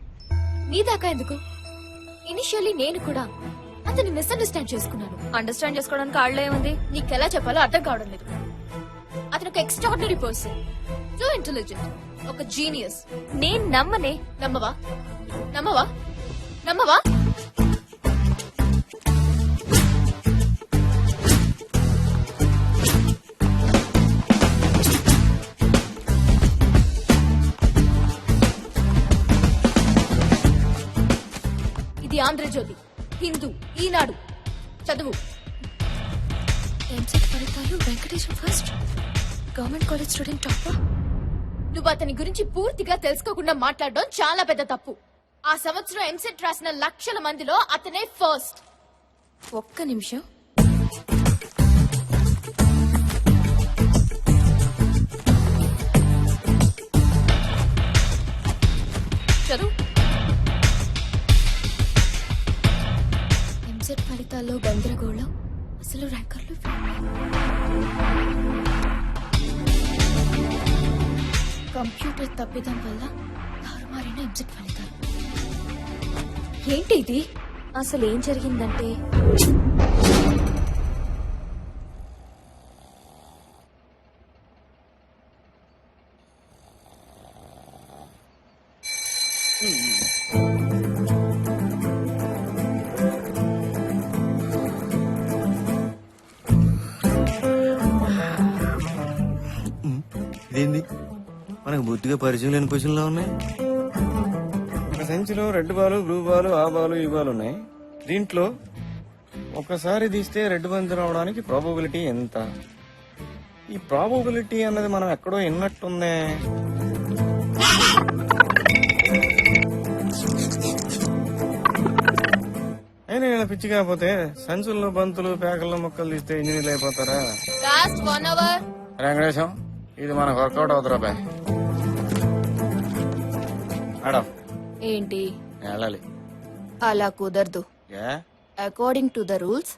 నీ దాకా ఎందుకు? ఇనిషియల్లీ నేను కూడా అతన్ని మిస్అండర్స్టాండ్ చేసుకున్నాను. అండర్స్టాండ్ చేసుకోవడానికి ఆడలే ఉంది. నీకెలా చెప్పాలో అర్థం కావడం లేదు. అతను ఒక ఎక్స్ట్రాడినరీ పర్సన్, సో ఇంటెలిజెంట్, ఒక జీనియస్. నేను నమ్మనే. నమ్మవా? ది ఆంధ్రజ్యోతి, హిందూ, ఈనాడు చదువు. ఎంసెట్ ఫలితాలు Venkateswara first, government college student topper. నువ్వు అతని గురించి పూర్తిగా తెలుసుకోకుండా మాట్లాడడం చాలా పెద్ద తప్పు. ఆ సంవత్సరం ఎంసెట్ రాసిన లక్షల మందిలో అతనే ఫస్ట్. ఒక్క నిమిషం. చదువు. ఎంసెట్ ఫలితాల్లో గందరగోళం, అసలు ర్యాంకర్లు కంప్యూటర్ తప్పిదం వల్ల తారుమారిన ఎంసెట్ ఫలితాలు. ఏంటి ఇది? అసలు ఏం జరిగిందంటే ఇదేంది మనకు బొత్తిగా పరిచయం లేని పొజిషన్లో ఉన్నాయి. ఒక సంచిలో రెడ్ బాలు, బ్లూ బాలు, ఆ బాలు, ఈ బాలు ఉన్నాయి. దీంట్లో ఒకసారి తీస్తే రెడ్ బంతి రావడానికి ప్రాబబిలిటీ ఎంత? ఈ ప్రాబబిలిటీ అన్నది మనం ఎక్కడో విన్నట్టుందే. అయినా ఇలా పిచ్చి కాకపోతే సంచుల్లో బంతులు, పేకల్లో మొక్కలు తీస్తే ఇంజనీర్లు అయిపోతారా? Last 1 hour. వెంకటేశం, ఇది మనకు వర్కౌట్ అవుతారా బాయ్? మేడం ఏంటి? వెళ్ళాలి. అలా కుదరదు. ఏ? According to the rules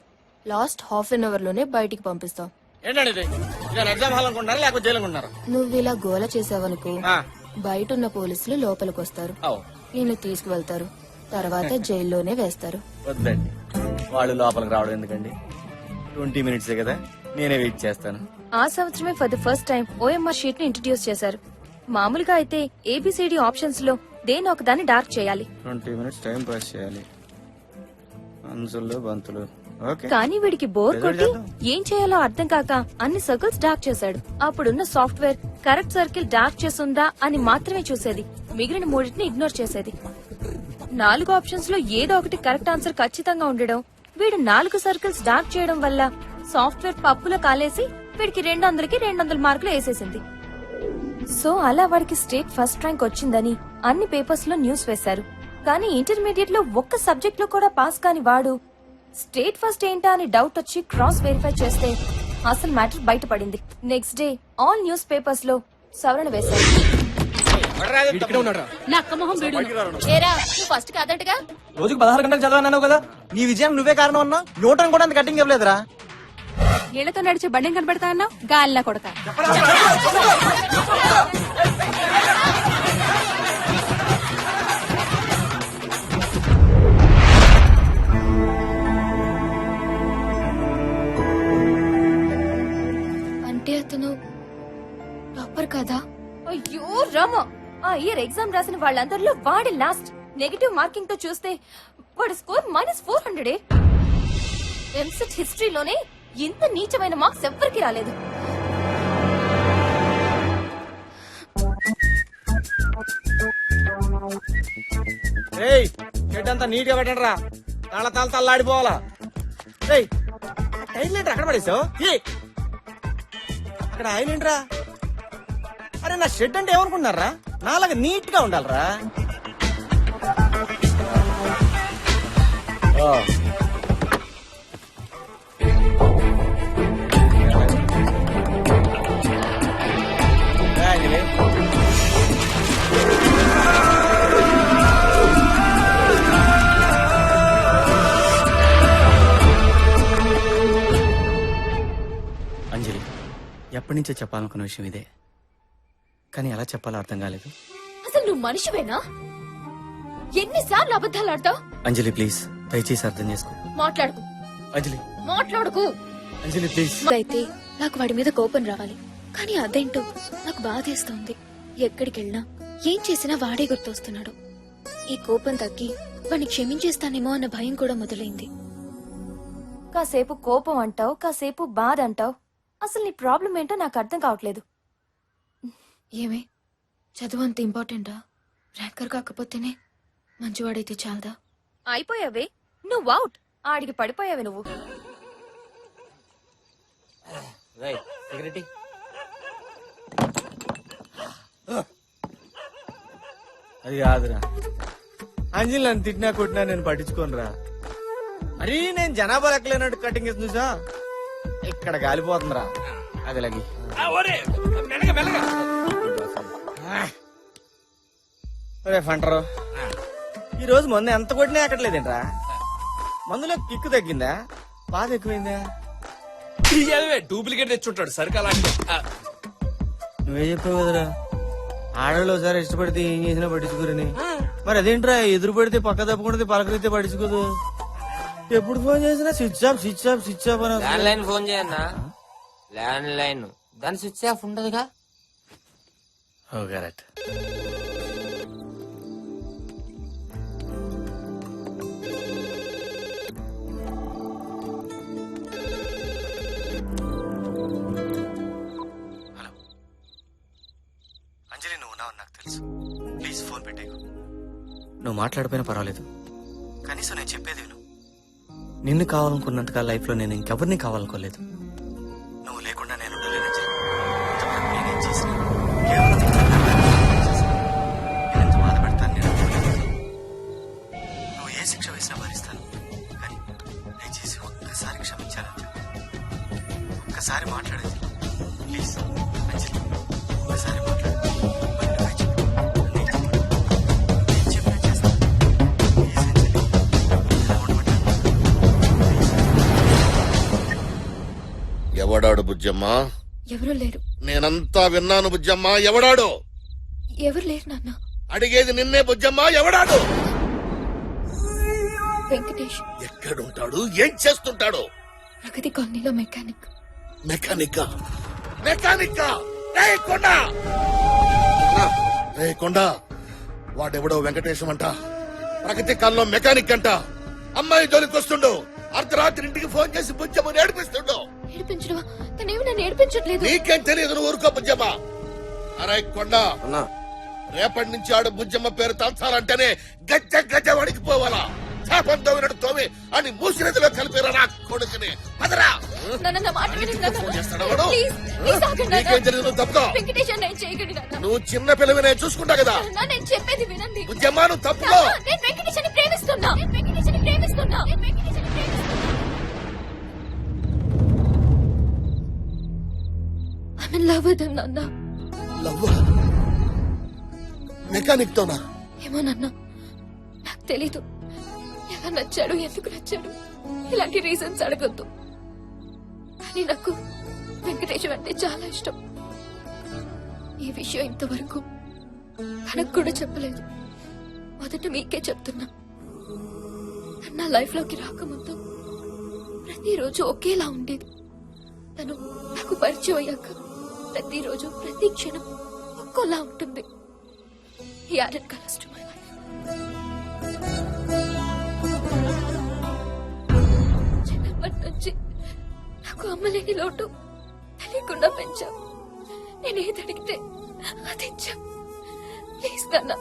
last half an hour లోనే బయటికి పంపిస్తాం. ఏంటండి ఇది? ఇక ఎగ్జామ్ హాల్ అనుకుంటారా లేకపోతే జైలు అనుకుంటారా? నువ్వు ఇలా గోల చేసావనుకో, ఆ, బయట ఉన్న పోలీసులు లోపలికి వస్తారు, అవు. నిన్ను తీసుకువెళ్తారు, తర్వాత జైల్లోనే వేస్తారు. వద్దండి, వాళ్ళు లోపలికి రావడం ఎందుకండి? 20 మినిట్సే కదా, నేనే వెయిట్ చేస్తాను. ఆ సంవత్సరమే for the first time OMR sheet ని ఇంట్రడ్యూస్ చేశారు. మామూలుగా అయితే ఏబిసిడి ఆప్షన్స్ లో దేని ఒకదాన్ని డార్క్ చేయాలి. 20 మినిట్స్ టైం పాస్ చేయాలి. అంచుల్లో బంతులు. ఓకే. కానీ వీడికి బోర్ కొట్టి ఏం చేయాలో అర్థం కాక అన్ని సర్కిల్స్ డార్క్ చేశాడు. అప్పుడున్న సాఫ్ట్వేర్ కరెక్ట్ సర్కిల్ డార్క్ చేస్తుందా అని మాత్రమే చూసేది, మిగిలిన మూడింటిని ఇగ్నోర్ చేసేది. 4 ఆప్షన్స్ లో ఏదో ఒకటి కరెక్ట్ ఆన్సర్ ఖచ్చితంగా ఉండడం, వీడు 4 సర్కిల్స్ డార్క్ చేయడం వల్ల సాఫ్ట్వేర్ పప్పులో కాలేసి వీడికి 200కి 200 మార్కులు వేసేసింది. సో అలా వాడికి స్టేట్ ఫస్ట్ ర్యాంక్ వచ్చిందని అన్ని పేపర్స్ లో న్యూస్ వేశారు. కానీ ఇంటర్మీడియట్ లో ఒక్క సబ్జెక్ట్ లో కూడా పాస్ కాని వాడు స్టేట్ ఫస్ట్ ఏంటా అని డౌట్ వచ్చి క్రాస్ వెరిఫై చేస్తే అసలు మ్యాటర్ బయటపడింది. Next day all news papers లో సవరణ వేశారు. ఏరా, నువ్వు ఫస్ట్ కాదటగా? రోజుకు 16 గంటలు చదవన్నావు కదా, నీ విజయం నువ్వే కారణం అన్నా. న్యూటన్ కూడా అంత కటింగ్ ఇవ్వలేదురా. నీళ్లతో నడిచే బండి కనబడతా అన్నావు, గాలిలా కొడతా. అంటే అతను టాపర్ కదా? అయ్యో రామ, ఆ ఇయర్ ఎగ్జామ్ రాసిన వాళ్ళందరిలో వాడి లాస్ట్. నెగటివ్ మార్కింగ్ తో చూస్తే వాడి స్కోర్ -400. ఎంసెట్ హిస్టరీలోనే ఇంత నీచమైన మార్క్స్ ఎవ్వరికి రాలేదు. అంతా నీట్ గా పెట్టండి రా, తల తల్లాడిపోవాలా. టైం ఏంటి అక్కడ పడేసావు? అక్కడ ఆయన ఏంట్రా? అరే నా షెడ్ అంటే ఏమనుకుంటున్నారా? నాలాగా నీట్ గా ఉండాలరా. అంజలి, ఎప్పటి నుంచో చెప్పాలనుకున్న విషయం ఇదే, కానీ ఎలా చెప్పాలో అర్థం కాలేదు. అసలు నువ్వు మనిషివేనా? ఎన్నిసార్లు అబద్ధాలు ఆడతావు? అంజలి ప్లీజ్, దయచేసి అర్థం చేసుకో. మాట్లాడుకు. అంజలి మాట్లాడుకు. అంజలి ప్లీజ్. అయితే నాకు వాడి మీద కోపం రావాలి, కానీ అదేంటో నాకు బాధేస్తోంది. ఎక్కడికి వెళ్ళినా ఏం చేసినా వాడే గుర్తొస్తున్నాడు. ఈ కోపం తగ్గి వాడిని క్షమించేస్తానేమో అన్న భయం కూడా మొదలైంది. కాసేపు కోపం అంటావు, కాసేపు బాధ అంటావు. అసలు నీ ప్రాబ్లం ఏంటో నాకు అర్థం కావట్లేదు. ఏమే, చదువు అంత ఇంపార్టెంటా? ర్యాంకర్ కాకపోతేనే మంచివాడైతే చాలదా? అయిపోయావే నువ్వు అవుట్. ఆడికి పడిపోయావే నువ్వు. సెక్యూరిటీ అది కాదురా, అంజలి నన్ను తిట్టినా కొట్టినా నేను పట్టించుకోనురా. మరీ నేను జనాభా లెక్కలేనట్టు కటింగ్ ఇస్తుంది చూసా, ఇక్కడ గాలిపోతుందిరా. అది లగి ఫంటరు ఈ రోజు మందు ఎంత కొట్టినా ఎక్కట్లేదేంట్రా. మందులో కిక్కు తగ్గిందా, బాధ ఎక్కువైందా? డూప్లికేట్ తెచ్చుంటాడు సరికా అలాంటి నువ్వే చెప్పావు కదరా, ఆడవాళ్ళు ఒకసారి ఇష్టపడితే ఏం చేసినా పట్టించుకోరని. మరి అదేంట్రా, ఎదురు పడితే పక్క తప్పకుండా పలకరితే పట్టించుకోదు. ఎప్పుడు ఫోన్ చేసినా switch off switch off switch off అని ల్యాండ్ లైన్ ఫోన్ చేయన్నా. ల్యాండ్ లైన్ దాని స్విచ్ ఆఫ్ ఉండదుగా. కరెక్ట్. అంజలి, నువ్వు ఉన్నావు నాకు తెలుసు. ప్లీజ్ ఫోన్ పెట్టేకు. నువ్వు మాట్లాడిపోయినా పర్వాలేదు, కనీసం నేను చెప్పేది విను. నిన్ను కావాలనుకున్నంతగా లైఫ్ లో నేను ఇంకెవరిని కావాలనుకోలేదు. నువ్వు లేకుండా నేను ఉండలేను అంజలి. ఇంతవరకు నేనేం చేసినా కేవలం నేను ఎంత బాధ పెడతాను నేను అనుకోలేదు. నువ్వు ఏ శిక్ష వేసినా భరిస్తాను, కానీ దయచేసి ఒక్కసారి క్షమించాలని ఒక్కసారి మాట్లాడేది ప్లీజ్. అంజలి, ఒక్కసారి మాట్లాడేది. ఎవడాడు బుజ్జమ్మా? ఎవరు లేరు. నేనంతా విన్నాను బుజ్జమ్మా. ఎవడాడు? ఎవరు లేరు నాన్న. అడిగేది నిన్నే బుజ్జమ్మా. ఎవడాడు? వెంకటేష్. ఎక్కడుంటాడు? ఏం చేస్తుంటాడు? ప్రగతి కాలనీలో మెకానిక్. మెకానిక్ మెకానిక్ రే కొండ, వాడెవడో వెంకటేశం అంట, ప్రగతి కాలంలో మెకానిక్ అంట. అమ్మాయి జోలికి వస్తుండు, అర్ధరాత్రి ఇంటికి ఫోన్ చేసి బుజ్జమ్మని ఏడిపిస్తుండు. ఏడిపించడమా? తనేమి నన్ను ఏడిపించట్లేదు. నీకేం తెలియదు, నువ్వు ఊరుకో బుజ్జమ్మ. అరే కొండ, రేపటి నుంచి ఆడు బుజ్జమ్మ పేరు తలచాలంటేనే గజ్జ గజ్జ వణికిపోవాలా. శాపంతో వినడు తోమి అని మూసినదిలో కలిపిరా నా కొడుకుని. అదరా నీకేం తెలియదు, నువ్వు తప్పుకో. నువ్వు చిన్న పిల్లవి, నేను చూసుకుంటా కదా. నేను చెప్పేది వినండి. బుజ్జమ్మ, నువ్వు తప్పుకో. నేను వెంకటేశ్వరిని ప్రేమిస్తున్నా. I'm in love with him, నాన్న. లవ్వా? మెకానిక్ తోనా? ఏమో నాన్న, నాకు తెలీదు. ఎలా నచ్చాడు, ఎందుకు నచ్చాడు, ఇలాంటి రీజన్స్ అడగొద్దు. కానీ నాకు వెంకటేశ్వర అంటే చాలా ఇష్టం. ఈ విషయం ఇంతవరకు తనకు కూడా చెప్పలేదు. మొదట మీకే చెప్తున్నా. నా లైఫ్ లోకి రాకముందు ప్రతిరోజు ఒకేలా ఉండేది. తను నాకు పరిచయం అయ్యాక ప్రతిరోజు ప్రతి క్షణం ఒక్కోలా ఉంటుంది. He added colors to my life. చిన్నప్పటి నుంచి నాకు అమ్మలేని లోటు తెలియకుండా పెంచాం. నేనేది అడిగితే అది ఇచ్చాం. ప్లీజ్ నాన్న,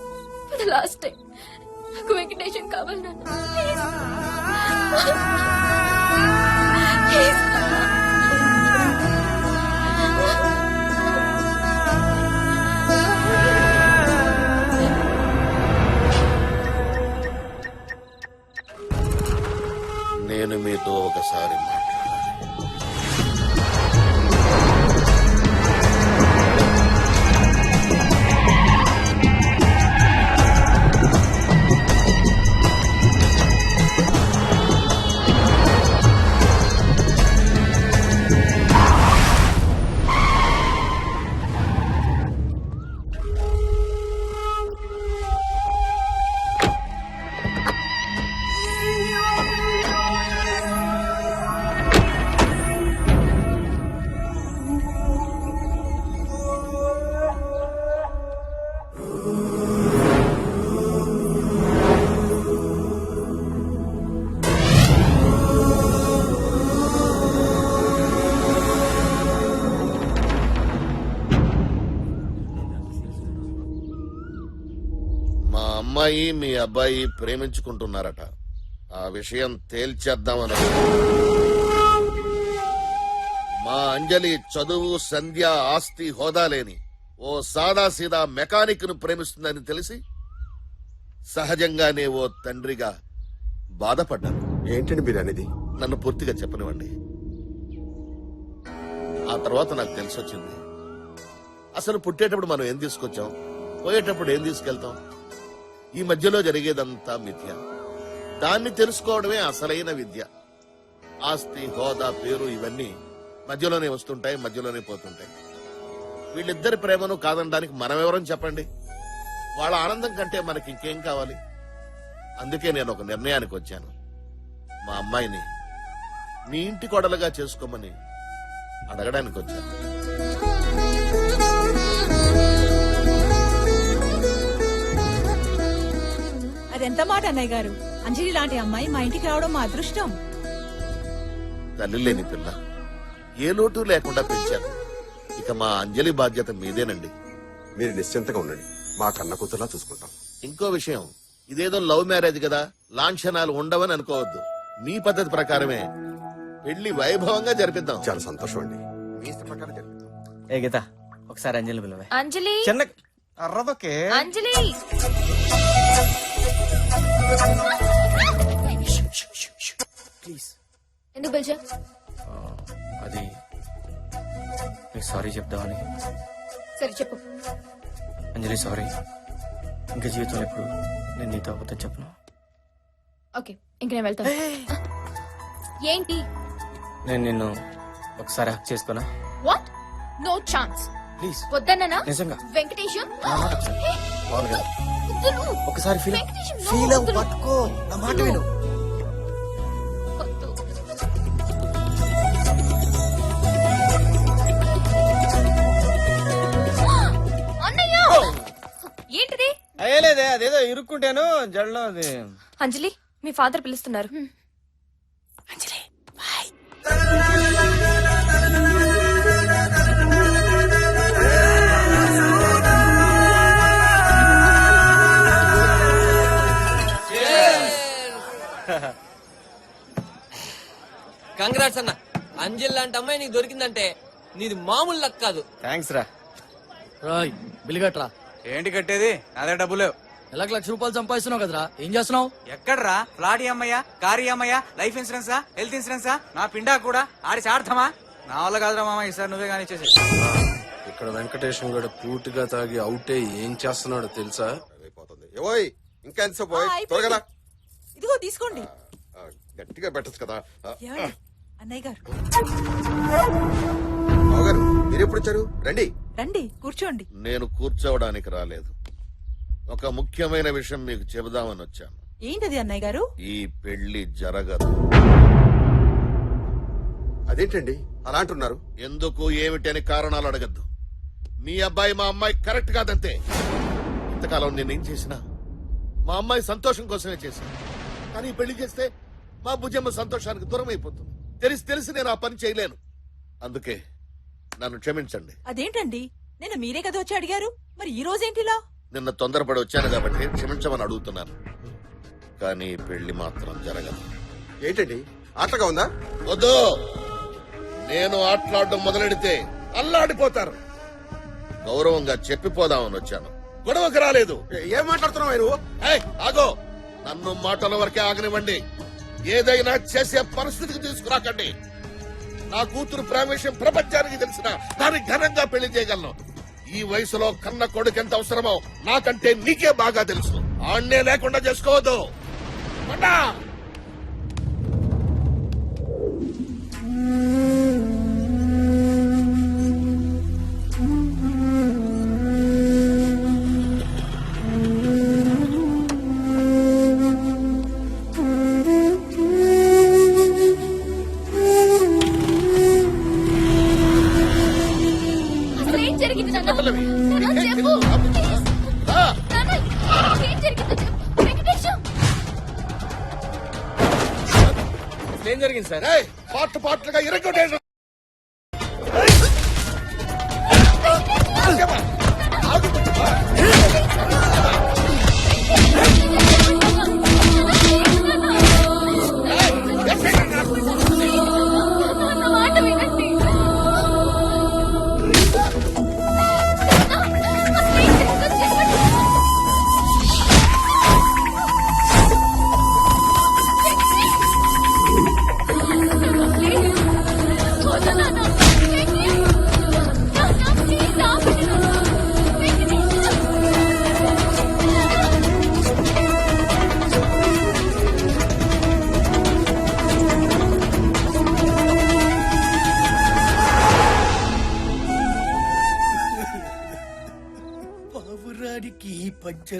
ఫర్ ద లాస్ట్ టైం నాకు వెంకటేశం కావాలి నాన్న. ప్లీజ్. నేను మీతో ఒకసారి మాట్లాడాలి. మా అమ్మాయి మీ అబ్బాయి ప్రేమించుకుంటున్నారట. ఆ విషయం తేల్చేద్దామని మా అంజలి చదువు సంధ్య ఆస్తి హోదా లేని ఓ సాదాసీదా మెకానిక్ ను ప్రేమిస్తుందని తెలిసి సహజంగానే ఓ తండ్రిగా బాధపడ్డాను. ఏంటండి మీరు అనేది? నన్ను పూర్తిగా చెప్పనివ్వండి. ఆ తర్వాత నాకు తెలిసొచ్చింది, అసలు పుట్టేటప్పుడు మనం ఏం తీసుకొచ్చాం, పోయేటప్పుడు ఏం తీసుకెళ్తాం, ఈ మధ్యలో జరిగేదంతా మిథ్య. దాన్ని తెలుసుకోవడమే అసలైన విద్య. ఆస్తి హోదా పేరు ఇవన్నీ మధ్యలోనే వస్తుంటాయి, మధ్యలోనే పోతుంటాయి. వీళ్ళిద్దరి ప్రేమను కాదనడానికి మనమెవరం చెప్పండి? వాళ్ళ ఆనందం కంటే మనకి ఇంకేం కావాలి? అందుకే నేను ఒక నిర్ణయానికి వచ్చాను. మా అమ్మాయిని మీ ఇంటి కోడలుగా చేసుకోమని అడగడానికి వచ్చాను. అదెంత మాట అన్నయ్య గారు, అంజలి లాంటి అమ్మాయి మా ఇంటికి రావడం మా అదృష్టం. తల్లి లేని పిల్ల, ఏ లోటు లేకుండా పెంచాను. ఇక మా అంజలి బాధ్యత మీదేనండి. మీరు నిశ్చింతగా ఉండండి, మా కన్న కూతురులా చూసుకుంటాం. ఇంకో విషయం, ఇదేదో లవ్ మ్యారేజ్ కదా, లాంఛనాలు ఉండవని అనుకోవద్దు. మీ పద్ధతి ప్రకారమే పెళ్లి వైభవంగా జరిపిద్దాం. చాలా సంతోషం అండి. మీ ఇష్ట ప్రకారం జరిపిద్దాం. ఏ గీత, ఒకసారి అంజలి పిలువే. అంజలి, చిన్న అర్రదొకే. అంజలి, ప్లీజ్. ఎందుకు పిలిచా? అది సారీ చెప్దామని. సరే చెప్పు. అంజలి సారీ, ఇంకా జీవితంలో ఎప్పుడు నేను నీతో అబద్ధం చెప్పను. ఓకే, ఇంక నేను వెళ్తాను. ఏంటి? నేను నిన్ను ఒకసారి హక్ చేసుకోనా? వాట్? No chance. ప్లీజ్. వద్దన్నా? నిజంగా. వెంకటేశం, బాగుంది. వద్దు. ఒకసారి ఫీల్ వెంకటేశం, no, ఫీల్ వద్దు. పట్టుకో, నా మాట విను. వద్దు. అన్నయ్య, ఏంటిది? అయ్యలేదే, అదేదో ఇరుక్కుంటాను జడలో. అది అంజలి, మీ ఫాదర్ పిలుస్తున్నారు. అంజలి, బాయ్. కంగ్రాట్స్ అన్న. అంజలి లాంటి అమ్మాయి నీకు దొరికిందంటే నీది మామూలు లక్ కాదు. థ్యాంక్స్ రా. రాయ్ బిల్లు కట్టరా. ఏంటి కట్టేది? అదే డబ్బు లేవు. నెలకు ₹1,00,000 సంపాదిస్తున్నావు కదరా, ఏం చేస్తున్నావు? ఎక్కడ్రా? ఫ్లాట్ అమ్మయ్యా, కారు అమ్మయ్యా, లైఫ్ ఇన్సూరెన్సా, హెల్త్ ఇన్సూరెన్సా, నా పిండా కూడా ఆడి సార్థమా? నా వల్ల కాదురా మామ, ఈసారి నువ్వే కానీ చేసే. ఇక్కడ వెంకటేశం గడు పూర్తిగా తాగి అవుటే ఏం చేస్తున్నాడో తెలుసా? ఏవోయ్, ఇంకా ఎంతసేపు త్వరగా రా. ఇదిగో తీసుకోండి. గట్టిగా పెట్టచ్చు కదా. అన్నయ్య గారు, బావగారు, మీరు ఎప్పుడు వచ్చారు? రండి. రండి కూర్చోండి. నేను కూర్చోవడానికి రాలేదు, ఒక ముఖ్యమైన విషయం మీకు చెబుదామని వచ్చాను. ఏంటది అన్నయ్య గారు? ఈ పెళ్లి జరగదు. అదేంటండి అలా అంటున్నారు? ఎందుకు ఏమిటని కారణాలు అడగద్దు. మీ అబ్బాయి మా అమ్మాయి కరెక్ట్ కాదంతే. ఇంతకాలం నేనేం చేసినా మా అమ్మాయి సంతోషం కోసమే చేశాను. కానీ ఈ పెళ్లి చేస్తే మా భుజమ్మ సంతోషానికి దూరం అయిపోతుంది. తెలిసి నేను ఆ పని చేయలేను. అందుకే నన్ను క్షమించండి. అదేంటండి, నిన్న మీరే కదా వచ్చి అడిగారు, మరి ఈ రోజేంటిలా? నిన్న తొందరపడి వచ్చాను కాబట్టి క్షమించమని అడుగుతున్నాను. కానీ ఈ పెళ్లి మాత్రం జరగదు. ఏంటండి ఆటగా ఉందా? వద్దు, నేను ఆటలాడడం మొదలెడితే అల్లాడిపోతారు. గౌరవంగా చెప్పిపోదామని వచ్చాను, గొడవకు రాలేదు. ఏం మాట్లాడుతున్నావు నువ్వు? ఏయ్, ఆగో, నన్ను మాటల వరకే ఆగనివ్వండి. ఏదైనా చేసే పరిస్థితికి తీసుకురాకండి. నా కూతురు ప్రేమ విషయం ప్రపంచానికి తెలిసిన దాన్ని ఘనంగా పెళ్లి చేయగలను. ఈ వయసులో కన్న కొడుకు ఎంత అవసరమో నాకంటే నీకే బాగా తెలుసు. ఆన్నే లేకుండా చేసుకోవద్దు. కొండా! అసలు ఏం జరిగింది నాన్న? పల్లవి, నాన్న, నీకేం చెప్పు. తెలియదు? ఆ, నాన్న, ఏం జరిగిందో చెప్పు. వెంకటేశం, ఏం జరిగింది సార్? ఏయ్, పార్ట్లుగా ఇరగొట్టేసి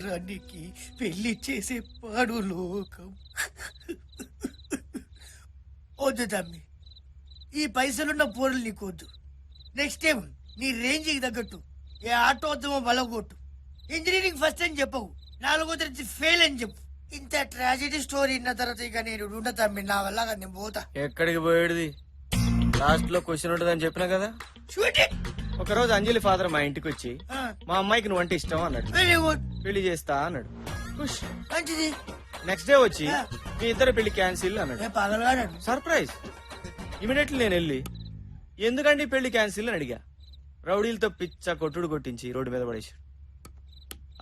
ప్రియరానికి పెళ్లి చేసే పాడు లోకం. వద్దు తమ్మి, ఈ పైసలున్న పోరులు నీకొద్దు. నెక్స్ట్ టైం నీ రేంజ్కి తగ్గట్టు ఏ ఆటో వద్దామో బలగొట్టు. ఇంజనీరింగ్ ఫస్ట్ అని చెప్పవు, 4వ తరగతి ఫెయిల్ అని చెప్పు. ఇంత ట్రాజెడీ స్టోరీ ఇన్న తర్వాత ఇక నేను ఉండ తమ్మి, నా వల్ల కాదు, నేను పోతా. ఎక్కడికి పోయేది? లాస్ట్ లో క్వశ్చన్ ఉంటుందని చెప్పినా కదా. Shoot it. ఒక రోజు అంజలి ఫాదర్ మా ఇంటికి వచ్చి ఆ, మా అమ్మాయికి నువ్వు అంటే ఇష్టం అన్నాడు. very good. పెళ్లి చేస్తా అన్నాడు. ఖుష్. మంచిది. నెక్స్ట్ డే వచ్చి మీ ఇద్దరు పెళ్లి క్యాన్సిల్ అన్నాడు. ఏ పగలగాడు. సర్ప్రైజ్. ఇమీడియట్లీ నేను వెళ్ళి ఎందుకండి పెళ్లి క్యాన్సిల్ అని అడిగా. రౌడీలతో పిచ్చ కొట్టుడు కొట్టించి రోడ్డు మీద పడేశాడు.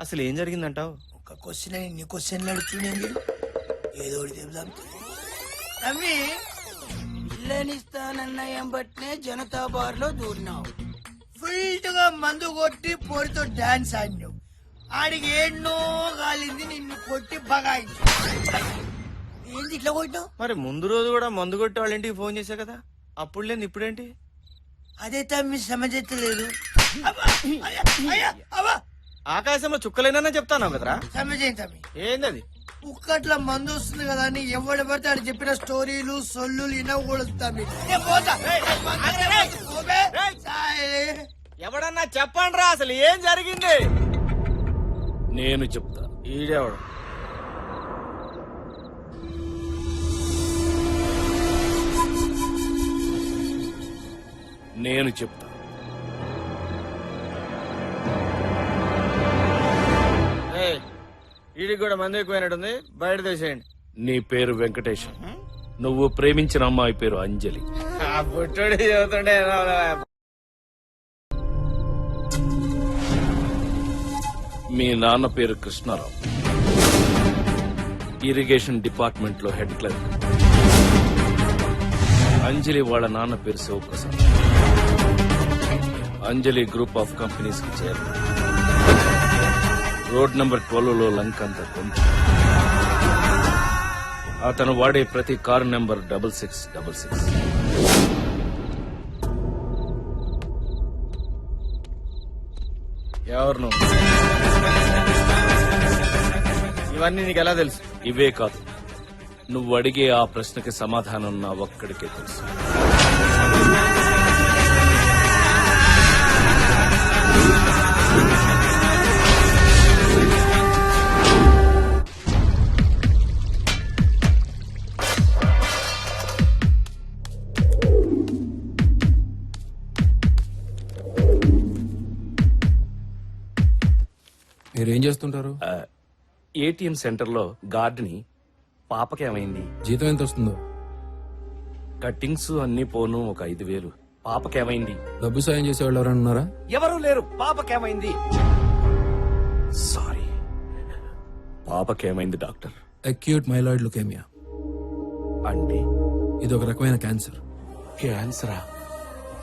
అసలు ఏం జరిగిందంటావు? ఒక క్వశ్చన్ అని నీ క్వశ్చన్లు అడుగుతున్నాను, ఏదో ఒకటి చెప్దాం. తమ్మి, ఇల్లనిస్తానన్న ఎంబట్నే జనతా బార్ లో దూరినావు. ఫుల్ గా మందు కొట్టి పొడితో డాన్స్ ఆడినావు. ఆడికి ఎన్నో కాలింది, నిన్ను కొట్టి బగాయించు. ఏంది ఇట్లా కొట్టినావు? మరి ముందు రోజు కూడా మందు కొట్టి వాళ్ళ ఇంటికి ఫోన్ చేశా కదా, అప్పుడు లేదు ఇప్పుడేంటి? అదే తమ్మి సమజెత్తలేదు. ఆకాశంలో చుక్కలేనన్నా చెప్తాను కదరా. సమజేయండి తమ్మి. ఏంది అది? కుక్కట్ల మందు వస్తుంది కదా అని ఎవడు పడితే ఆడు చెప్పిన స్టోరీలు సొల్లు వినకూడదు తమ్మి. నేను పోతా. పోబే. సాయలే. ఎవడన్నా చెప్పండి రా, అసలు ఏం జరిగింది? నేను చెప్తా. ఈడేవాడు నేను చెప్తా. ఈడికి కూడా మంది ఎక్కువైనట్టుంది, బయట తీసేయండి. నీ పేరు వెంకటేశం, నువ్వు ప్రేమించిన అమ్మాయి పేరు అంజలి. బుట్టోడి చదువుతుండే మీ నాన్న పేరు కృష్ణారావు, ఇరిగేషన్ డిపార్ట్మెంట్ లో హెడ్ క్లర్క్. అంజలి వాళ్ళ నాన్న పేరు శివప్రసాద్, అంజలి గ్రూప్ ఆఫ్ కంపెనీస్ కి చేరారు. రోడ్ నంబర్ 12 లో లంక అంతా కొంచెం. అతను వాడే ప్రతి కారు నెంబర్ 6666. ఎవరు నువ్వు? ఇవన్నీ నీకు ఎలా తెలుసు? ఇవే కాదు, నువ్వు అడిగే ఆ ప్రశ్నకి సమాధానం నా ఒక్కడికే తెలుసు. మీరేం చేస్తుంటారు? ఏటీఎం సెంటర్ లో గార్డ్ని. పాపకేమైంది? జీతం ఎంత వస్తుందో? కట్టింగ్స్ అన్ని పోను ఒక 5,000. పాపకేమైంది? డబ్బు సాయం చేసేవాళ్ళు ఎవరైనా ఉన్నారా? ఎవరు లేరు. పాపకేమైంది? సారీ, పాపకేమైంది డాక్టర్? అక్యూట్ మైలాయిడ్ లుకేమియా అంటే ఇది ఒక రకమైన క్యాన్సర్. క్యాన్సరా?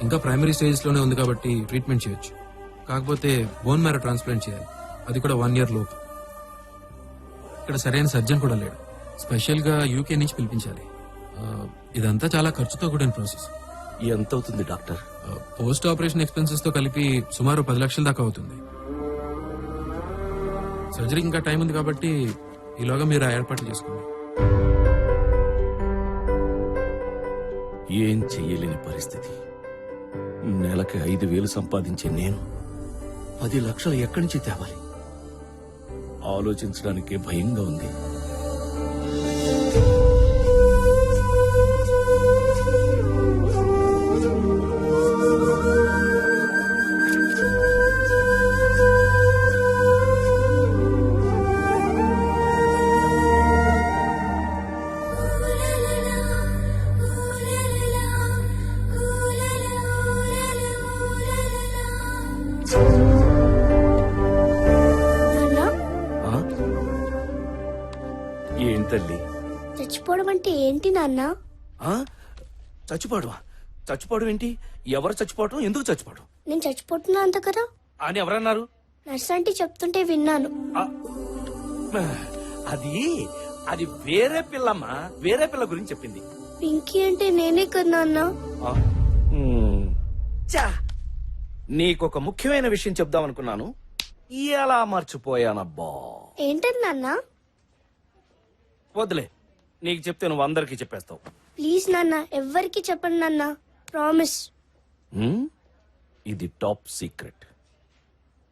ఇంకా ప్రైమరీ స్టేజెస్ లోనే ఉంది కాబట్టి ట్రీట్మెంట్ చేయొచ్చు. కాకపోతే బోన్ మ్యారో ట్రాన్స్ప్లాంట్ చేయాలి, అది కూడా 1 year లోపు. ఇక్కడ సరైన సర్జన్ కూడా లేడు, స్పెషల్ గా యూకే నుంచి పిలిపించాలి. ఇదంతా చాలా ఖర్చుతో కూడిన ప్రాసెస్. ఎంత అవుతుంది డాక్టర్? పోస్ట్ ఆపరేషన్ ఎక్స్పెన్సెస్ తో కలిపి సుమారు 10 లక్షల దాకా అవుతుంది. సర్జరీకి ఇంకా టైం ఉంది కాబట్టి ఈలోగా మీరు ఆ ఏర్పాట్లు చేసుకోండి. ఏం చెయ్యలేని పరిస్థితి. నెలకి 5,000 సంపాదించే నేను 10 లక్షలు ఎక్కడి నుంచి తేవాలి? ఆలోచించడానికే భయంగా ఉంది. ఏం తల్లి? చచ్చిపోవడం అంటే ఏంటి నాన్న? చచ్చిపోవడం? చచ్చిపోవడం ఏంటి? ఎవరు చచ్చిపోవడం? ఎందుకు చచ్చిపోవడం? నేను చచ్చిపోతున్నా అంత కదా అని ఎవరన్నారు? నర్స్ అంటే చెప్తుంటే విన్నాను. అది వేరే పిల్లమ్మా, వేరే పిల్ల గురించి చెప్పింది. పింకీ అంటే నేనే కదా నాన్న. నీకొక ముఖ్యమైన విషయం చెప్దాం అనుకున్నాను, ఎలా మర్చిపోయానబ్బా. ఏంటది నాన్న? వదిలే, నీకు చెప్తే నువ్వు అందరికీ చెప్పేస్తావు. ప్లీజ్ నాన్న, ఎవ్వరికి చెప్పండి నాన్న, ప్రామిస్. ఇది టాప్ సీక్రెట్.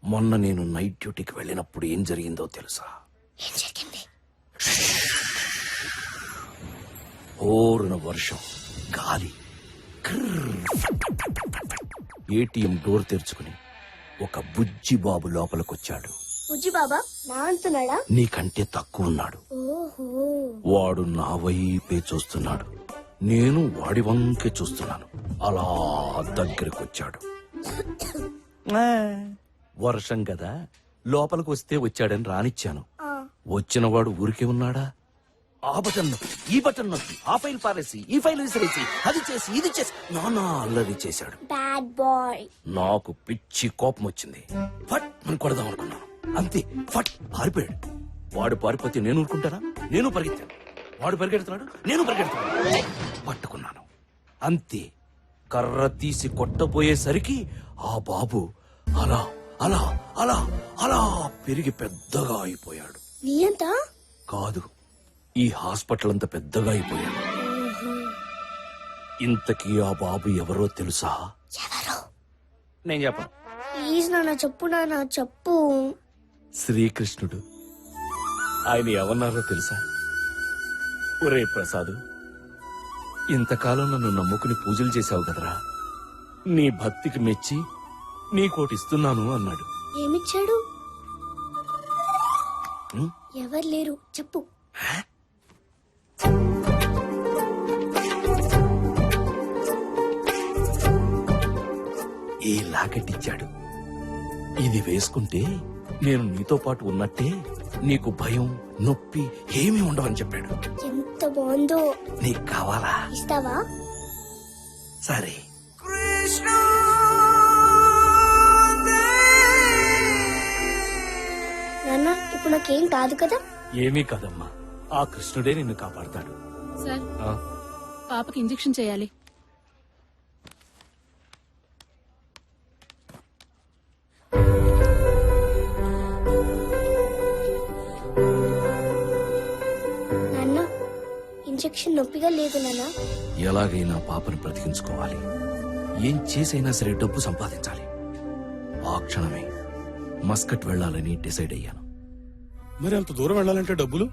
మొన్న నేను నైట్ డ్యూటీకి వెళ్ళినప్పుడు ఏం జరిగిందో తెలుసా? ఏం జరిగింది? ఓరున వర్షం, గాలి, ఏటీఎం డోర్ తెరుచుకుని ఒక బుజ్జి బాబు లోపలికొచ్చాడు. బుజ్జి బాబా నా అంటున్నాడా? నీకంటే తక్కువ ఉన్నాడు. ఓహో. వాడు నా వైపే చూస్తున్నాడు, నేను వాడి వంకే చూస్తున్నాను. అలా దగ్గరకొచ్చాడు. వర్షం కదా, లోపలికి వస్తే వచ్చాడని రానిచ్చాను. వచ్చినవాడు ఊరికే ఉన్నాడా? ఆ బటన్ నొక్కి, ఈ బటన్ నొక్కి, ఆ ఫైల్ పారేసి, ఈ ఫైల్ విసిరేసి, అది చేసి, ఇది చేసి నానా అల్లరి చేశాడు. Bad boy. నాకు పిచ్చి కోపం వచ్చింది. ఫట్ అని కొడదాం అనుకున్నాను. అంతే, ఫట్ పారిపోయాడు. వాడు పారిపోతే నేను ఊరుకుంటానా? నేను పరిగెత్తాను. వాడు పరిగెడుతున్నాడు, నేను పరిగెడుతున్నాను. పట్టుకున్నాను. అంతే, కర్ర తీసి కొట్టబోయేసరికి ఆ బాబు అలా అలా అలా అలా పెరిగి పెద్దగా అయిపోయాడు. నీ అంతా కాదు, ఈ హాస్పిటల్ అంత పెద్దగా అయిపోయాడు. ఇంతకీ ఆ బాబు ఎవరో తెలుసా? ఎవరు? నేను చెప్పను. ప్లీజ్ నాన్న చెప్పు, నాన్న చెప్పు. శ్రీకృష్ణుడు. ఆయన ఎవరన్నారో తెలుసా? ఒరే ప్రసాదు, ఇంతకాలం నన్ను నమ్ముకుని పూజలు చేశావు కదరా, నీ భక్తికి మెచ్చి నీకోటిస్తున్నాను అన్నాడు. ఏమిచ్చాడు? ఉం? ఎవరు లేరు, చెప్పు. ఈ లాకెట్ ఇచ్చాడు. ఇది వేసుకుంటే నేను నీతో పాటు ఉన్నట్టే, నీకు భయం నొప్పి ఏమీ ఉండవని చెప్పాడు. ఎంత బాగుందో. నీకు కావాలా? ఇస్తావా? సరే. నాన్న, ఇప్పుడు నాకేం కాదు కదా? ఏమీ కాదమ్మా, ఆ కృష్ణుడే నిన్ను కాపాడతాడు. సార్, ఆ, పాపకి ఇంజెక్షన్ చేయాలి. నాన్న, ఇంజెక్షన్ నొప్పిగా లేదు నాన్న. ఎలాగైనా పాపను బ్రతికించుకోవాలి. ఏం చేసైనా సరే డబ్బు సంపాదించాలి. ఆ క్షణమే మస్కట్ వెళ్ళాలని డిసైడ్ అయ్యాను. మరి అంత దూరం వెళ్ళాలంటే డబ్బులు?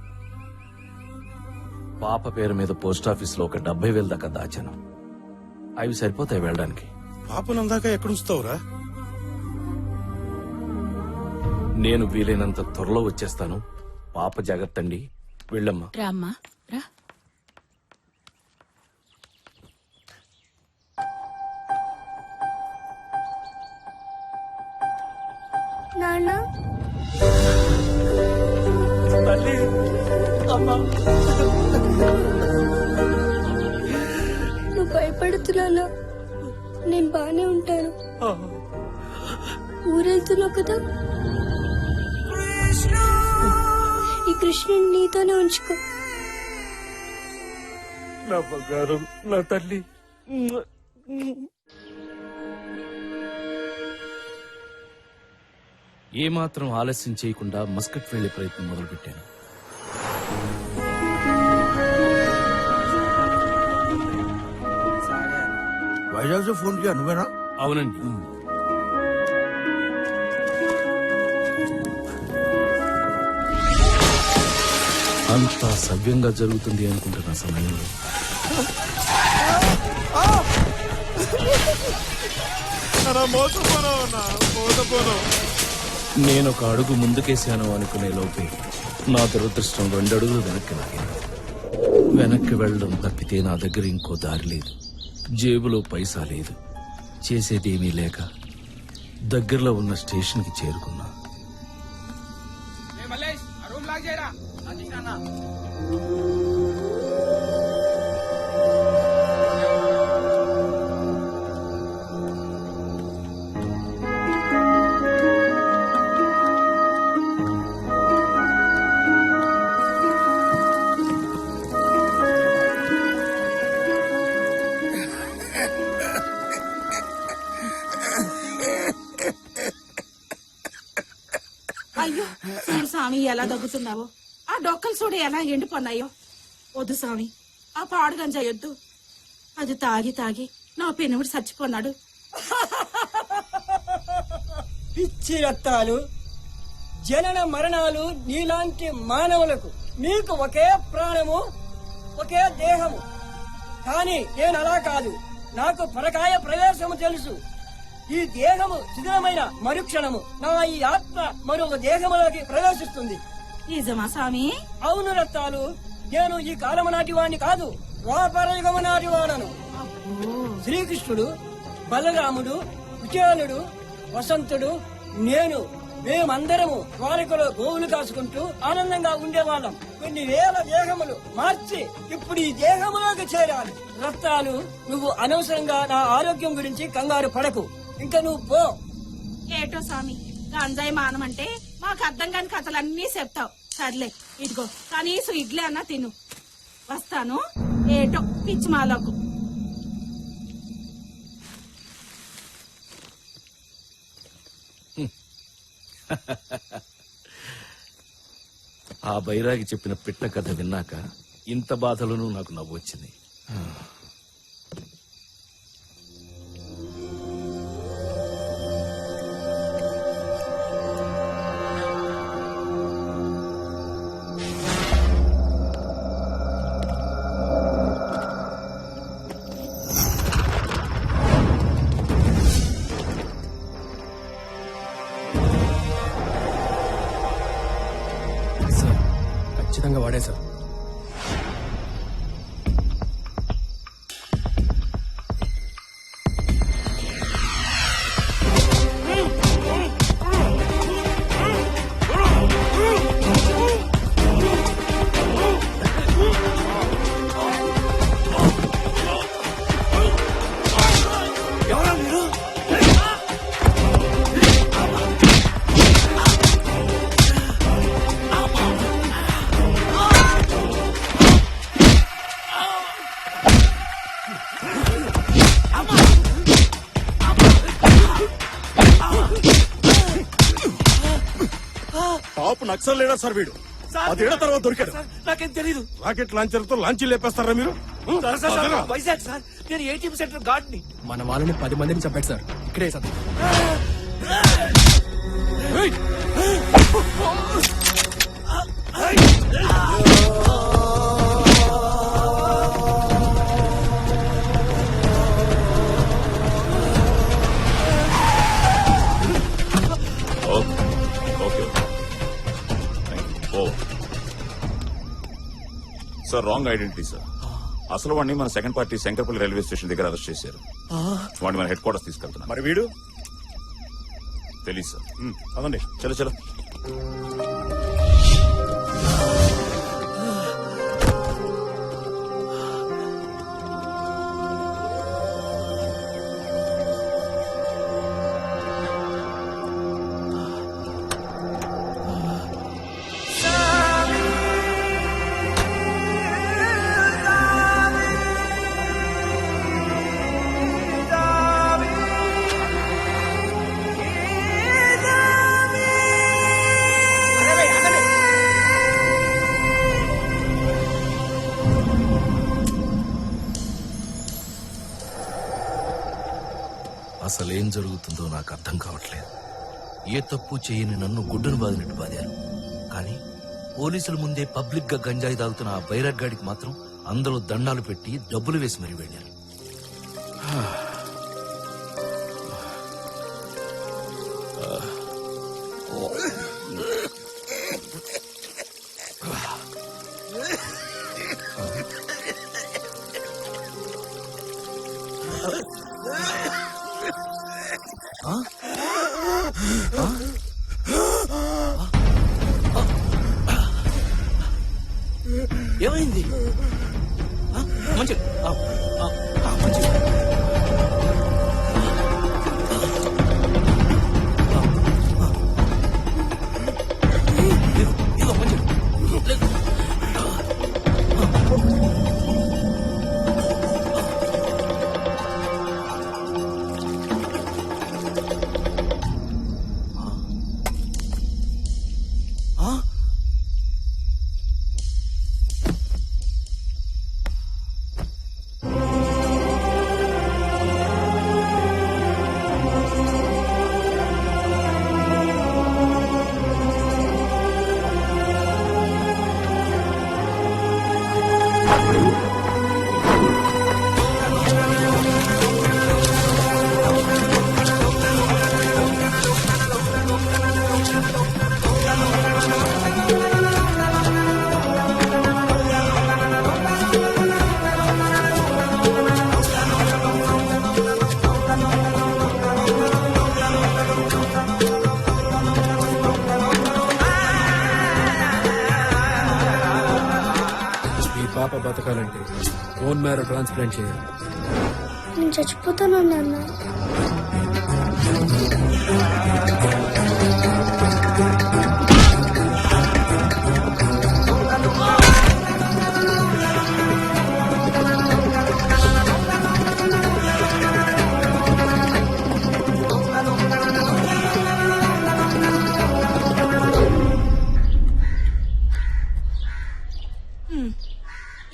పాప పేరు మీద పోస్టాఫీస్ లో ఒక 70,000 దాకా దాచాను. అవి సరిపోతాయి వెళ్ళడానికి. పాపనందాక ఎక్కడుస్తావురా? నేను వీలైనంత త్వరలో వచ్చేస్తాను. పాప జాగ్రత్త అండి. వెళ్ళమ్మా. రామ్మా, రా. నాన్న, నువ్వు భయపడుతున్నానా? నేను బానే ఉంటాను. ఊరెళ్తున్నావు కదా, ఈ కృష్ణుని నీతోనే ఉంచుకో. నా బంగారం, నా తల్లి. ఏమాత్రం ఆలస్యం చేయకుండా మస్కట్ వెళ్లే ప్రయత్నం మొదలుపెట్టాను. వైజాగ్ से फोन किया నువ్వేనా? అవునండి. అంతా సవ్యంగా జరుగుతుంది అనుకుంటున్న సమయంలో నేను ఒక అడుగు ముందుకేశాను అనుకునే లోపే నా దురదృష్టం 2 అడుగులు వెనక్కి లాగాను. వెనక్కి వెళ్ళడం తప్పితే నా దగ్గర ఇంకో దారి లేదు. జేబులో పైసా లేదు. చేసేదేమీ లేక దగ్గరలో ఉన్న స్టేషన్కి చేరుకున్నా. ఎలా దగ్గుతున్నావో, ఆ డొక్కలు చూడు ఎలా ఎండిపోన్నాయో. వద్దు స్వామి, ఆ పాడు గంజాయొద్దు. అది తాగి తాగి నా పెనుముడు చచ్చిపోన్నాడు. పిచ్చి రక్తాలు, జనన మరణాలు నీలాంటి మానవులకు. నీకు ఒకే ప్రాణము, ఒకే దేహము. కానీ నేను అలా కాదు. నాకు పరకాయ ప్రవేశము తెలుసు. ఈ దేహము శిథిలమైన మరుక్షణము నా ఈ ఆత్మ మరొక దేహములోకి ప్రవేశిస్తుంది. నిజమా స్వామి? అవును రక్తాలు, నేను ఈ కాలము నాటి వాణ్ణి కాదు, ద్వాపరయుగము నాటి వాడను. శ్రీకృష్ణుడు, బలరాముడు, విజయనుడు, వసంతుడు, నేను, మేమందరము ద్వారకలో గోవులు కాసుకుంటూ ఆనందంగా ఉండేవాళ్ళం. కొన్ని వేల దేహములు మార్చి ఇప్పుడు ఈ దేహములోకి చేరాలి. రక్తాలు, నువ్వు అనవసరంగా నా ఆరోగ్యం గురించి కంగారు పడకు. ఇంకా నువ్వు పో. ఏటో స్వామి, గంజాయి మానమంటే మాకు అర్థం కాని కథలన్నీ చెప్తావు. సర్లే, ఇదిగో కనీసం ఇడ్లీ అన్నా తిను. వస్తాను. ఏటో పిచ్చి మాలకు. ఆ బైరాగి చెప్పిన పిట్ట కథ విన్నాక ఇంత బాధలను నాకు నవ్వు వచ్చింది. ఖచ్చితంగా వాడే సార్. టాప్ నక్సల్ లేడా సార్ వీడు? అదేళ్ల తర్వాత దొరికాడు. నాకేం తెలీదు. రాకెట్ లాంచర్ తో లాంచీ లేపేస్తారా మీరు? వైజాగ్ సార్, నేను ఏటీఎం సెంటర్ గార్డ్ ని. మన వాళ్ళని 10 మందిని చంపాడు సార్. ఇక్కడే sir. Sir wrong identity sir. అసలు వాడిని మన second party Shankarpalli railway station దగ్గర అరెస్ట్ చేశారు. వాడిని మన హెడ్ క్వార్టర్స్ తీసుకెళ్తున్నాం. మరి వీడు తెలీదు సార్. అదండి, చలో చలో. అసలేం జరుగుతుందో నాకు అర్థం కావట్లేదు. ఏ తప్పు చేయని నన్ను గుడ్డను బాదినట్టు బాదారు. కానీ పోలీసుల ముందే పబ్లిక్ గా గంజాయి తాగుతున్న ఆ బైరగ్గాడికి మాత్రం అందరూ దండాలు పెట్టి డబ్బులు వేసి మరీ వెళ్ళారు. ఏమైంది? మంచి మంచి పాప బతకాలంటే బోన్ మ్యారో ట్రాన్స్ప్లాంట్ చేయాలి. నేను చచ్చిపోతాను నాన్న.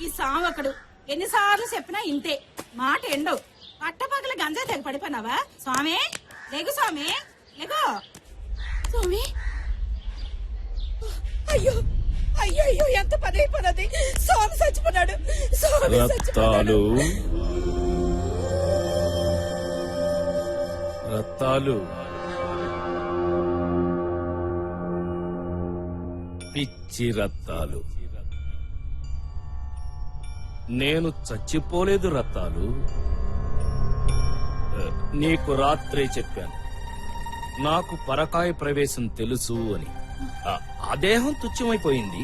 ఈ సావకుడు ఎన్నిసార్లు చెప్పినా ఇంతే మాట ఎండు. పట్టపగల గంజా తెగ పడిపోయినావా? స్వామి లేగు, స్వామి లేగో. స్వామి అయ్యో అయ్యో అయ్యో, ఎంత పని అయిపోయినది. స్వామి చచ్చిపోన్నాడు. స్వామి రత్తాలు రత్తాలు పిచ్చి రత్తాలు, నేను చచ్చిపోలేదు రత్తాలు. నీకు రాత్రే చెప్పాను నాకు పరకాయ ప్రవేశం తెలుసు అని. ఆ దేహం తుచ్చమైపోయింది,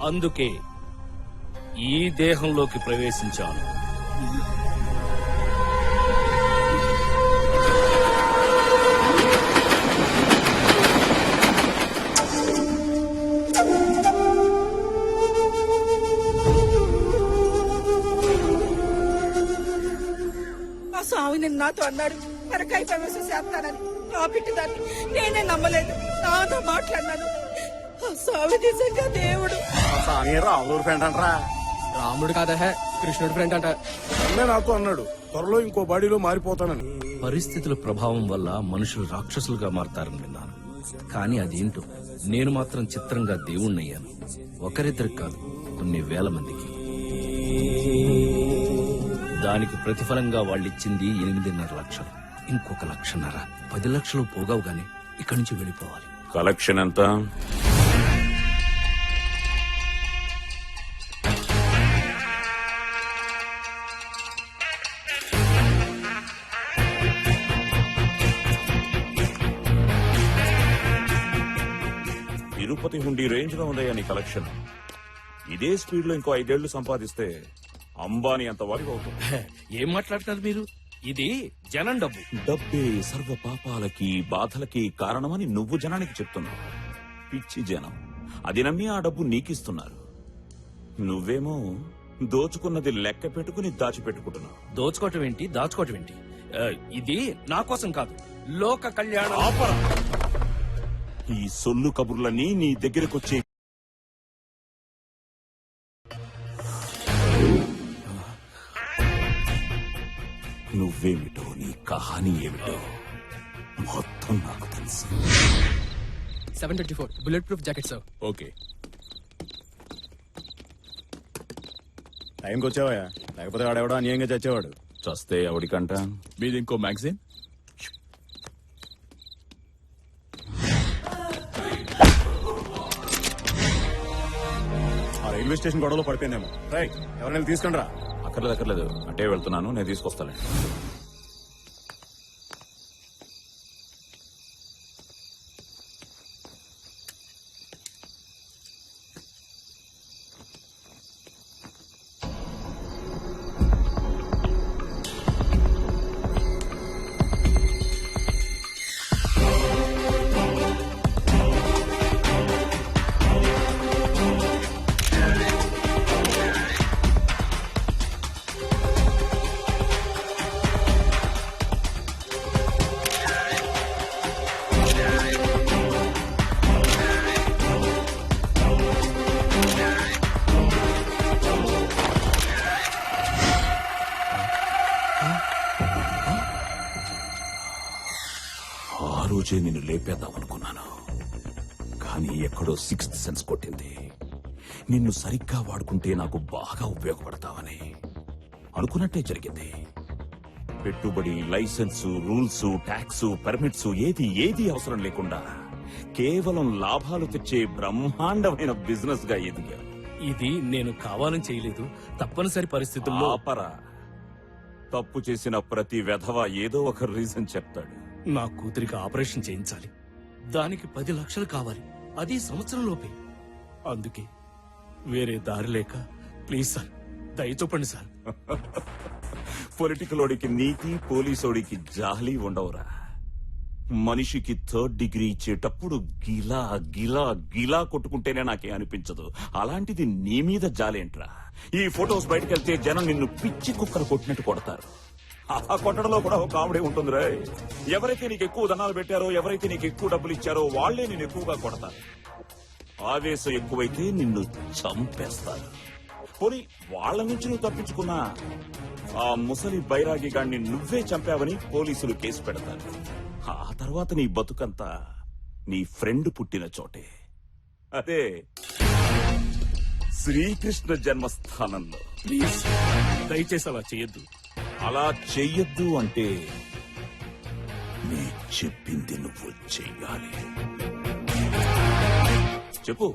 అందుకే ఈ దేహంలోకి ప్రవేశించాను. ఆ స్వామి నిన్న నాతో అన్నాడు పరకాయ ప్రవేశం చేస్తానని. ఆ పిట్టిదాన్ని నేనే నమ్మలేదు. నాతో మాట్లాడినాను. ఆ స్వామి నిజంగా దేవుడు. రాముడు ఫ్రెండ్ అంటరా? రాముడు కాదా, కృష్ణుడు ఫ్రెండ్ అంట. నాతో అన్నాడు త్వరలో ఇంకో బాడీలో మారిపోతానని. పరిస్థితుల ప్రభావం వల్ల మనుషులు రాక్షసులుగా మారతారని విన్నాను, కానీ అదేంటో నేను మాత్రం చిత్రంగా దేవుణ్ణయ్యాను. ఒకరిద్దరికి కాదు, కొన్ని వేల మందికి. దానికి ప్రతిఫలంగా వాళ్ళిచ్చింది 8.5 లక్షలు. ఇంకొక 1.5 లక్షలు, 10 లక్షలు పోగావుగానే ఇక్కడి నుంచి వెళ్ళిపోవాలి. కలెక్షన్ ఎంత? తిరుపతి హుండీ రేంజ్ లో ఉందయ్యా నీ కలెక్షన్. ఇదే స్పీడ్ లో ఇంకో 5 ఏళ్లు సంపాదిస్తే అంబానీ అంత వాడికి అవుతుంది. ఏం మాట్లాడుతున్నారు మీరు? ఇది జనం డబ్బు. డబ్బే సర్వ పాపాలకి బాధలకి కారణమని నువ్వు జనానికి చెప్తున్నావు. పిచ్చి జనం అది నమ్మి ఆ డబ్బు నీకిస్తున్నారు. నువ్వేమో దోచుకున్నది లెక్క పెట్టుకుని దాచిపెట్టుకుంటున్నావు. దోచుకోవటం ఏంటి, దాచుకోవటం ఏంటి? ఇది నా కోసం కాదు, లోక కళ్యాణం. ఈ సొల్లు కబుర్లన్నీ నీ దగ్గరకొచ్చే నువ్వేమిటో, నీ కహానీ ఏమిటో మొత్తం నాకు తెలుసు. 724 bullet proof jacket sir. Okay, టైంకి వచ్చావా? లేకపోతే వాడెవడో అన్యాయంగా చచ్చేవాడు. చస్తే ఎవడికంట? మీది ఇంకో మ్యాగజైన్. ఆ రైల్వే స్టేషన్ గొడవలో పడిపోయిందేమో. రైట్, ఎవరైనా తీసుకుని రా. అక్కర్లేదు, అటే వెళ్తున్నాను, నేను తీసుకొస్తాను. రోజే నిన్ను లేపేద్దామనుకున్నాను, కానీ ఎక్కడో 6th సెన్స్ కొట్టింది. నిన్ను సరిగ్గా వాడుకుంటే నాకు బాగా ఉపయోగపడతావని. అనుకున్నట్టే జరిగింది. పెట్టుబడి, లైసెన్సు, రూల్స్, ట్యాక్స్, పర్మిట్స్ ఏది అవసరం లేకుండా కేవలం లాభాలు తెచ్చే బ్రహ్మాండమైన బిజినెస్ గా ఎదిగా. ఇది నేను కావాలని చేయలేదు, తప్పనిసరి పరిస్థితుల్లో. ఆపరా. తప్పు చేసిన ప్రతి వెధవ ఏదో ఒక రీజన్ చెప్తాడు. నా కూతురికి ఆపరేషన్ చేయించాలి, దానికి 10 లక్షలు కావాలి, అది సంవత్సరం లోపే. అందుకే వేరే దారి లేక ప్లీజ్ సార్ దయ చూపండి సార్. పొలిటికల్ ఓడికి నీతి, పోలీసోడికి జాలి ఉండవురా. మనిషికి 3rd డిగ్రీ ఇచ్చేటప్పుడు గిలా గిలా గిలా కొట్టుకుంటేనే నాకే అనిపించదు. అలాంటిది నీ మీద జాలేంట్రా? ఈ ఫొటోస్ బయటకెళ్తే జనం నిన్ను పిచ్చి కుక్కలు కొట్టినట్టు కొడతారు. ఆ కొట్టడంలో కూడా ఒక కామెడీ ఉంటుంది రే. ఎవరైతే నీకు ఎక్కువ ధనాలు పెట్టారో, ఎవరైతే నీకు ఎక్కువ డబ్బులు ఇచ్చారో వాళ్లే నిన్ను ఎక్కువగా కొడతారు. ఆవేశం ఎక్కువైతే నిన్ను చంపేస్తారు. పోనీ వాళ్ల నుంచి నువ్వు తప్పించుకున్నా ఆ ముసలి బైరాగి గాడిని నువ్వే చంపావని పోలీసులు కేసు పెడతారు. ఆ తర్వాత నీ బతుకంతా నీ ఫ్రెండ్ పుట్టిన చోటే, అదే శ్రీకృష్ణ జన్మస్థానంలో. ప్లీజ్ దయచేసి అలా చేయొద్దు. అలా చెయ్యొద్దు అంటే నీ చెప్పింది నువ్వు చెయ్యాలి. చెప్పు.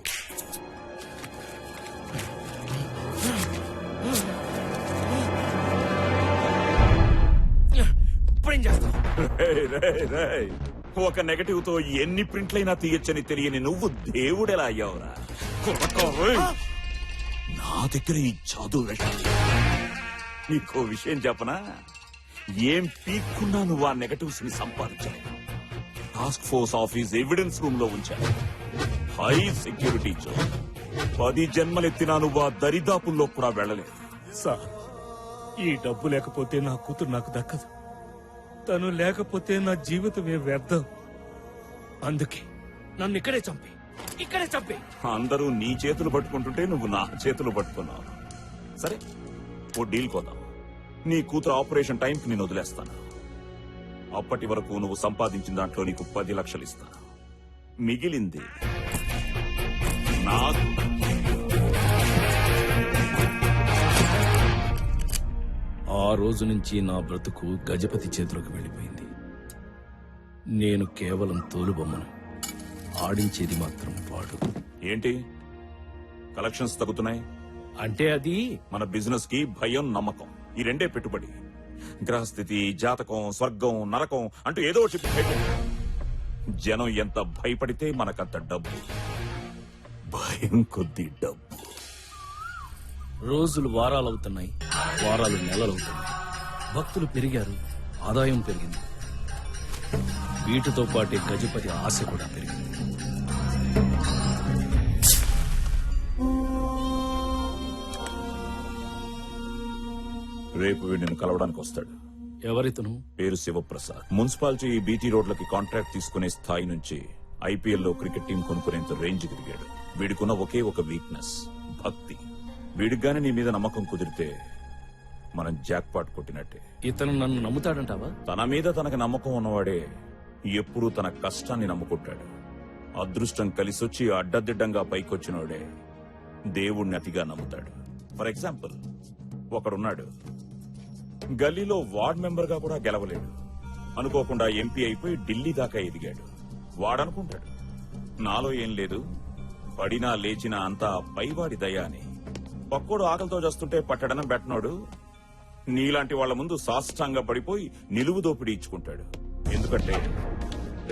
ఇప్పుడేం చేస్తావు? రేయ్, రేయ్, రేయ్. ఒక నెగటివ్ తో ఎన్ని ప్రింట్లైనా తీయచ్చని తెలియని నువ్వు దేవుడెలా అయ్యావురా? కొడకా, రేయ్. నా దగ్గర ఈ జాదూ వేషాలు. నీకో విషయం చెప్పనా? ఏం పీక్కున్నా నువ్వు ఆ నెగటివ్స్ ని సంపాదించావు. Task force office evidence room లో ఉంచావు. High security zone. 10 జన్మలెత్తినా నువ్వు ఆ దరిదాపుల్లో కూడా వెళ్ళలేదు. సార్, ఈ డబ్బు లేకపోతే నా కూతురు నాకు దక్కదు. తను లేకపోతే నా జీవితమే వ్యర్థం. అందుకే నన్ను ఇక్కడే చంపి. అందరూ నీ చేతులు పట్టుకుంటుంటే నువ్వు నా చేతులు పట్టుకున్నావు. సరే, ఓ డీల్ కోదాం. నీ కూతురు ఆపరేషన్ టైంకి నేను వదిలేస్తాను. అప్పటి వరకు నువ్వు సంపాదించిన దాంట్లో నీకు 10 లక్షలు ఇస్తాను. మిగిలింది నాకు. ఆ రోజు నుంచి నా బ్రతుకు గజపతి చేతిలోకి వెళ్ళిపోయింది. నేను కేవలం తోలుబొమ్మను, ఆడించేది మాత్రం వాడు. ఏంటి కలెక్షన్స్ తగ్గుతున్నాయి అంటే అది మన బిజినెస్ కి భయం, నమ్మకం, ఈ రెండే పెట్టుబడి. గ్రహస్థితి, జాతకం, స్వర్గం, నరకం అంటూ ఏదో ఒకటి చెప్పి భయపెట్టు. జనం ఎంత భయపడితే మనకంత డబ్బు. భయం కొద్ది డబ్బు. రోజులు వారాలవుతున్నాయి, వారాలు నెలలవుతున్నాయి. భక్తులు పెరిగారు, ఆదాయం పెరిగింది. వీటితో పాటే గజపతి ఆశ కూడా పెరిగింది. రేపు వీడిని కలవడానికి వస్తాడు. ఎవరితను? పేరు శివప్రసాద్. మున్సిపాలిటీ బీటీ రోడ్లకి కాంట్రాక్ట్ తీసుకునే స్థాయి నుంచి ఐపీఎల్ లో క్రికెట్ టీం కొనుక్కునేంత రేంజ్ దిగాడు. వీడికున్న ఒకే ఒక వీక్నెస్, భక్తి. వీడికి గానీ నీ మీద నమ్మకం కుదిరితే మనం జాక్ పాట్ కొట్టినట్టే. ఇతను నన్ను నమ్ముతాడంటావా? తన మీద తనకు నమ్మకం ఉన్నవాడే ఎప్పుడూ తన కష్టాన్ని నమ్ముకుంటాడు. అదృష్టం కలిసొచ్చి అడ్డదిడ్డంగా పైకొచ్చినోడే దేవుణ్ణి అతిగా నమ్ముతాడు. ఫర్ ఎగ్జాంపుల్, ఒకడున్నాడు, గల్లీలో వార్డ్ మెంబర్ గా కూడా గెలవలేడు. అనుకోకుండా ఎంపీ అయిపోయి ఢిల్లీ దాకా ఎదిగాడు. వాడనుకుంటాడు, నాలో ఏం లేదు, పడినా లేచినా అంతా పైవాడి దయ అని. పక్కోడు ఆకలితో చేస్తుంటే పట్టడనం పెట్టనోడు నీలాంటి వాళ్ల ముందు సాష్టాంగ పడిపోయి నిలువు దోపిడీ ఇచ్చుకుంటాడు. ఎందుకంటే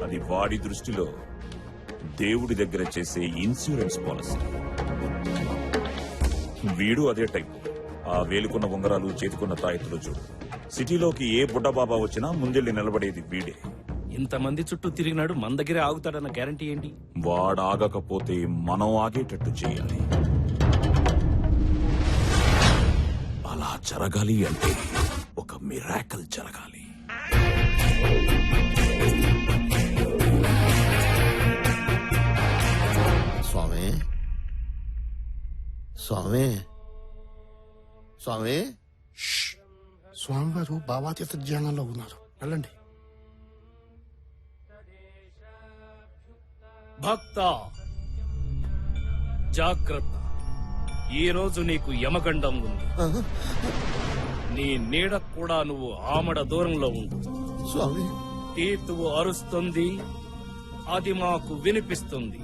అది వాడి దృష్టిలో దేవుడి దగ్గర చేసే ఇన్సూరెన్స్ పాలసీ. వీడు అదే టైపు. ఆ వేలుకున్న ఉంగరాలు, చేతికున్న తాయెత్తులు చూడు. సిటీలోకి ఏ బుడ్డబాబా వచ్చినా ముందెళ్ళి నిలబడేది వీడే. ఇంతమంది చుట్టూ తిరిగినాడు, మన దగ్గరే ఆగుతాడన్న గ్యారంటీ ఏంటి? వాడు ఆగకపోతే మనం ఆగేటట్టు చేయాలి. అలా జరగాలి అంటే ఒక మిరాకల్ జరగాలి. స్వామి, స్వామి, స్వామి. స్వామివారు భావాతీత ధ్యానంలో ఉన్నారు, వెళ్ళండి. భక్త జాగ్రత్త, ఈ రోజు నీకు యమగండం ఉంది. నీ నీడ కూడా నువ్వు ఆమడ దూరంలో ఉండు. స్వామి, తీతువు అరుస్తుంది, అది మాకు వినిపిస్తుంది.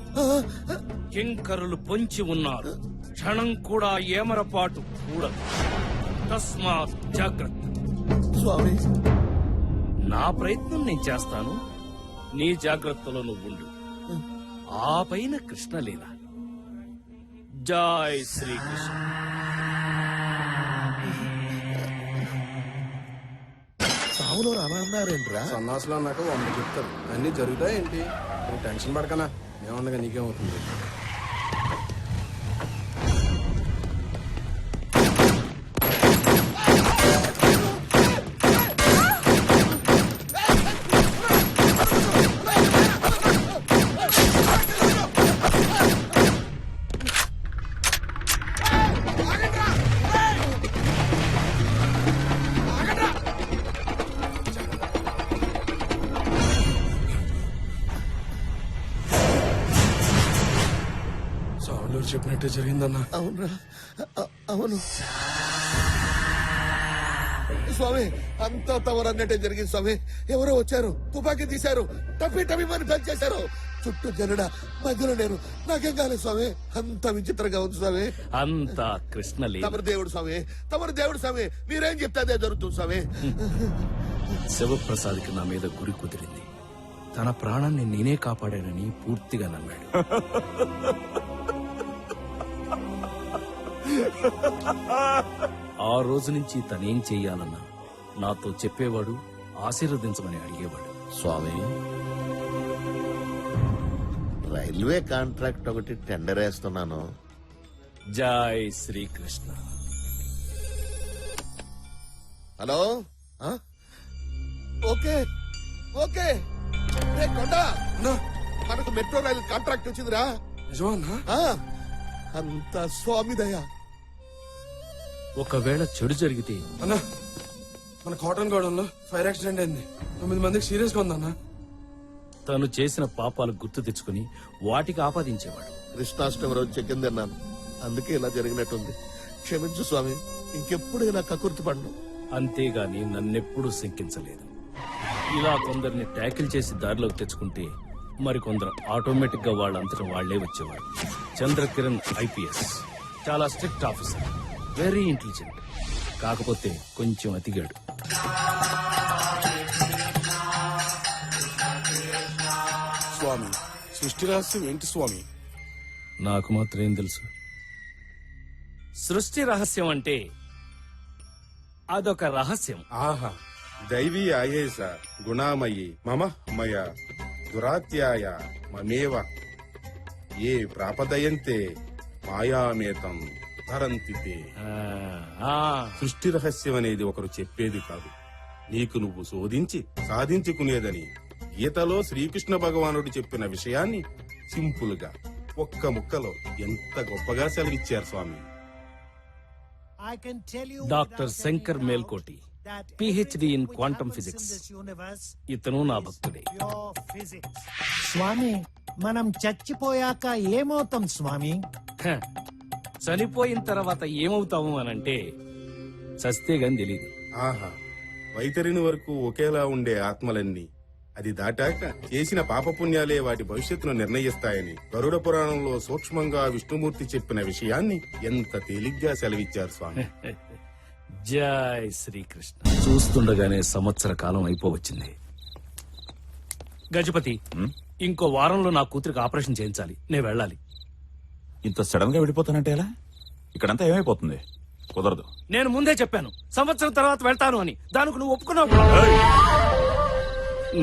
కింకరులు పొంచి ఉన్నారు, క్షణం కూడా ఏమరపాటు కూడదు. తస్మాత్ జాగ్రత్త. స్వామి, నా ప్రయత్నం నేను చేస్తాను, నీ జాగ్రత్తలో నువ్వు ఉండు. ఆ పైన కృష్ణలీల. జై శ్రీకృష్ణ. సావులో రామన్నారేంట్రా? సన్నాసులు అన్నాక వంద చెప్తారు అన్ని జరుగుతాయి ఏంటి నువ్వు టెన్షన్ పడకనా ఏమన్నా నీకేమవుతుంది సావులు చెప్పినట్టే జరిగిందన్నా. అవునరా, అవును స్వామి, అంతా తవరన్నట్టే జరిగింది స్వామి. ఎవరో వచ్చారు, తుపాకీ తీశారు, టపి పని చేశారు. చుట్టూ జనడ, మధ్యలో నేను. నాకేం కాలేదు స్వామి. అంత విచిత్రంగా ఉంది స్వామి. అంతా కృష్ణ తమరు దేవుడు స్వామి, తమరు దేవుడు స్వామి. మీరేం చెప్తే అదే జరుగుతుంది స్వామి. శివప్రసాద్కి నా మీద గురి కుదిరింది. తన ప్రాణాన్ని నేనే కాపాడానని పూర్తిగా నమ్మాడు. ఆ రోజు నుంచి తనేం చెయ్యాలన్నా నాతో చెప్పేవాడు, ఆశీర్వదించమని అడిగేవాడు. స్వామి, రైల్వే కాంట్రాక్ట్ ఒకటి టెండర్ వేస్తున్నాను. జై శ్రీకృష్ణ. Hello, okay okay. రే కొండ, మనకు మెట్రో రైలు కాంట్రాక్ట్ వచ్చిందిరా. నిజమన్నా? అంత స్వామి దయ. ఒకవేళ చెడు జరిగితే అన్నా, మన కాటన్ గోడంలో ఫైర్ యాక్సిడెంట్ అయింది. 9 మందికి సీరియస్ గా ఉందన్నా. తను చేసిన పాపాలు గుర్తు తెచ్చుకుని వాటికి ఆపాదించేవాడు. కృష్ణాష్టమి రోజు చెక్కింది తిన్నాను, అందుకే ఇలా జరిగినట్టుంది. క్షమించు స్వామి, ఇంకెప్పుడు ఇలా కకుర్తి పడ్ను. అంతేగాని నన్నెప్పుడూ శంకించలేదు. ఇలా కొందరిని ట్యాకిల్ చేసి దారిలోకి తెచ్చుకుంటే మరికొందరు ఆటోమేటిక్ గా వాళ్ళంతటా వాళ్లే వచ్చేవాడు. చంద్రకిరణ్ ఐపీఎస్, చాలా స్ట్రిక్ట్ ఆఫీసర్, వెరీ ఇంటెలిజెంట్. కాకపోతే కొంచెం అతిగాడు. స్వామి, సృష్టి రహస్యం ఏంటి స్వామి? నాకు మాత్రం ఏం తెలుసు. సృష్టి రహస్యం అంటే అదొక రహస్యం. ఆహా, దైవీ ఆయేష గుణామయి మమ మయ దురాత్యాయ మమేవ ఏ ప్రాపదయంతే మాయామేతం తరంతితే. సృష్టి రహస్యం అనేది ఒకరు చెప్పేది కాదు, నీకు నువ్వు శోధించి సాధించుకునేదని గీతలో శ్రీకృష్ణ భగవానుడు చెప్పిన విషయాన్ని సింపుల్ గా ఒక్క ముక్కలో ఎంత గొప్పగా సెలవిచ్చారు స్వామి. Doctor Shankar Melkoti, PhD in quantum physics. ఇతను నా భక్తుడే. స్వామి, మనం చచ్చిపోయాక ఏమవుతాం స్వామి? హ, చనిపోయిన తర్వాత ఏమవుతాము అనంటే చస్తే గాని తెలీదు. ఆహా, వైతరిని వరకు ఒకేలా ఉండే ఆత్మలన్నీ అది దాటాక చేసిన పాపపుణ్యాలే వాటి భవిష్యత్తును నిర్ణయిస్తాయని గరుడ పురాణంలో సూక్ష్మంగా విష్ణుమూర్తి చెప్పిన విషయాన్ని ఎంత తేలిగ్గా సెలవిచ్చారు స్వామి. జై శ్రీకృష్ణ. చూస్తుండగానే సంవత్సర కాలం అయిపోవచ్చింది. గజపతి, ఇంకో వారంలో నా కూతురికి ఆపరేషన్ చేయించాలి. నేను వెళ్ళాలి. ఇంత సడన్ గా వెళ్ళిపోతానంటే ఎలా? ఇక్కడంతా ఏమైపోతుంది? కుదరదు. నేను ముందే చెప్పాను సంవత్సరం తర్వాత వెళ్తాను అని. దానికి నువ్వు ఒప్పుకున్నావు.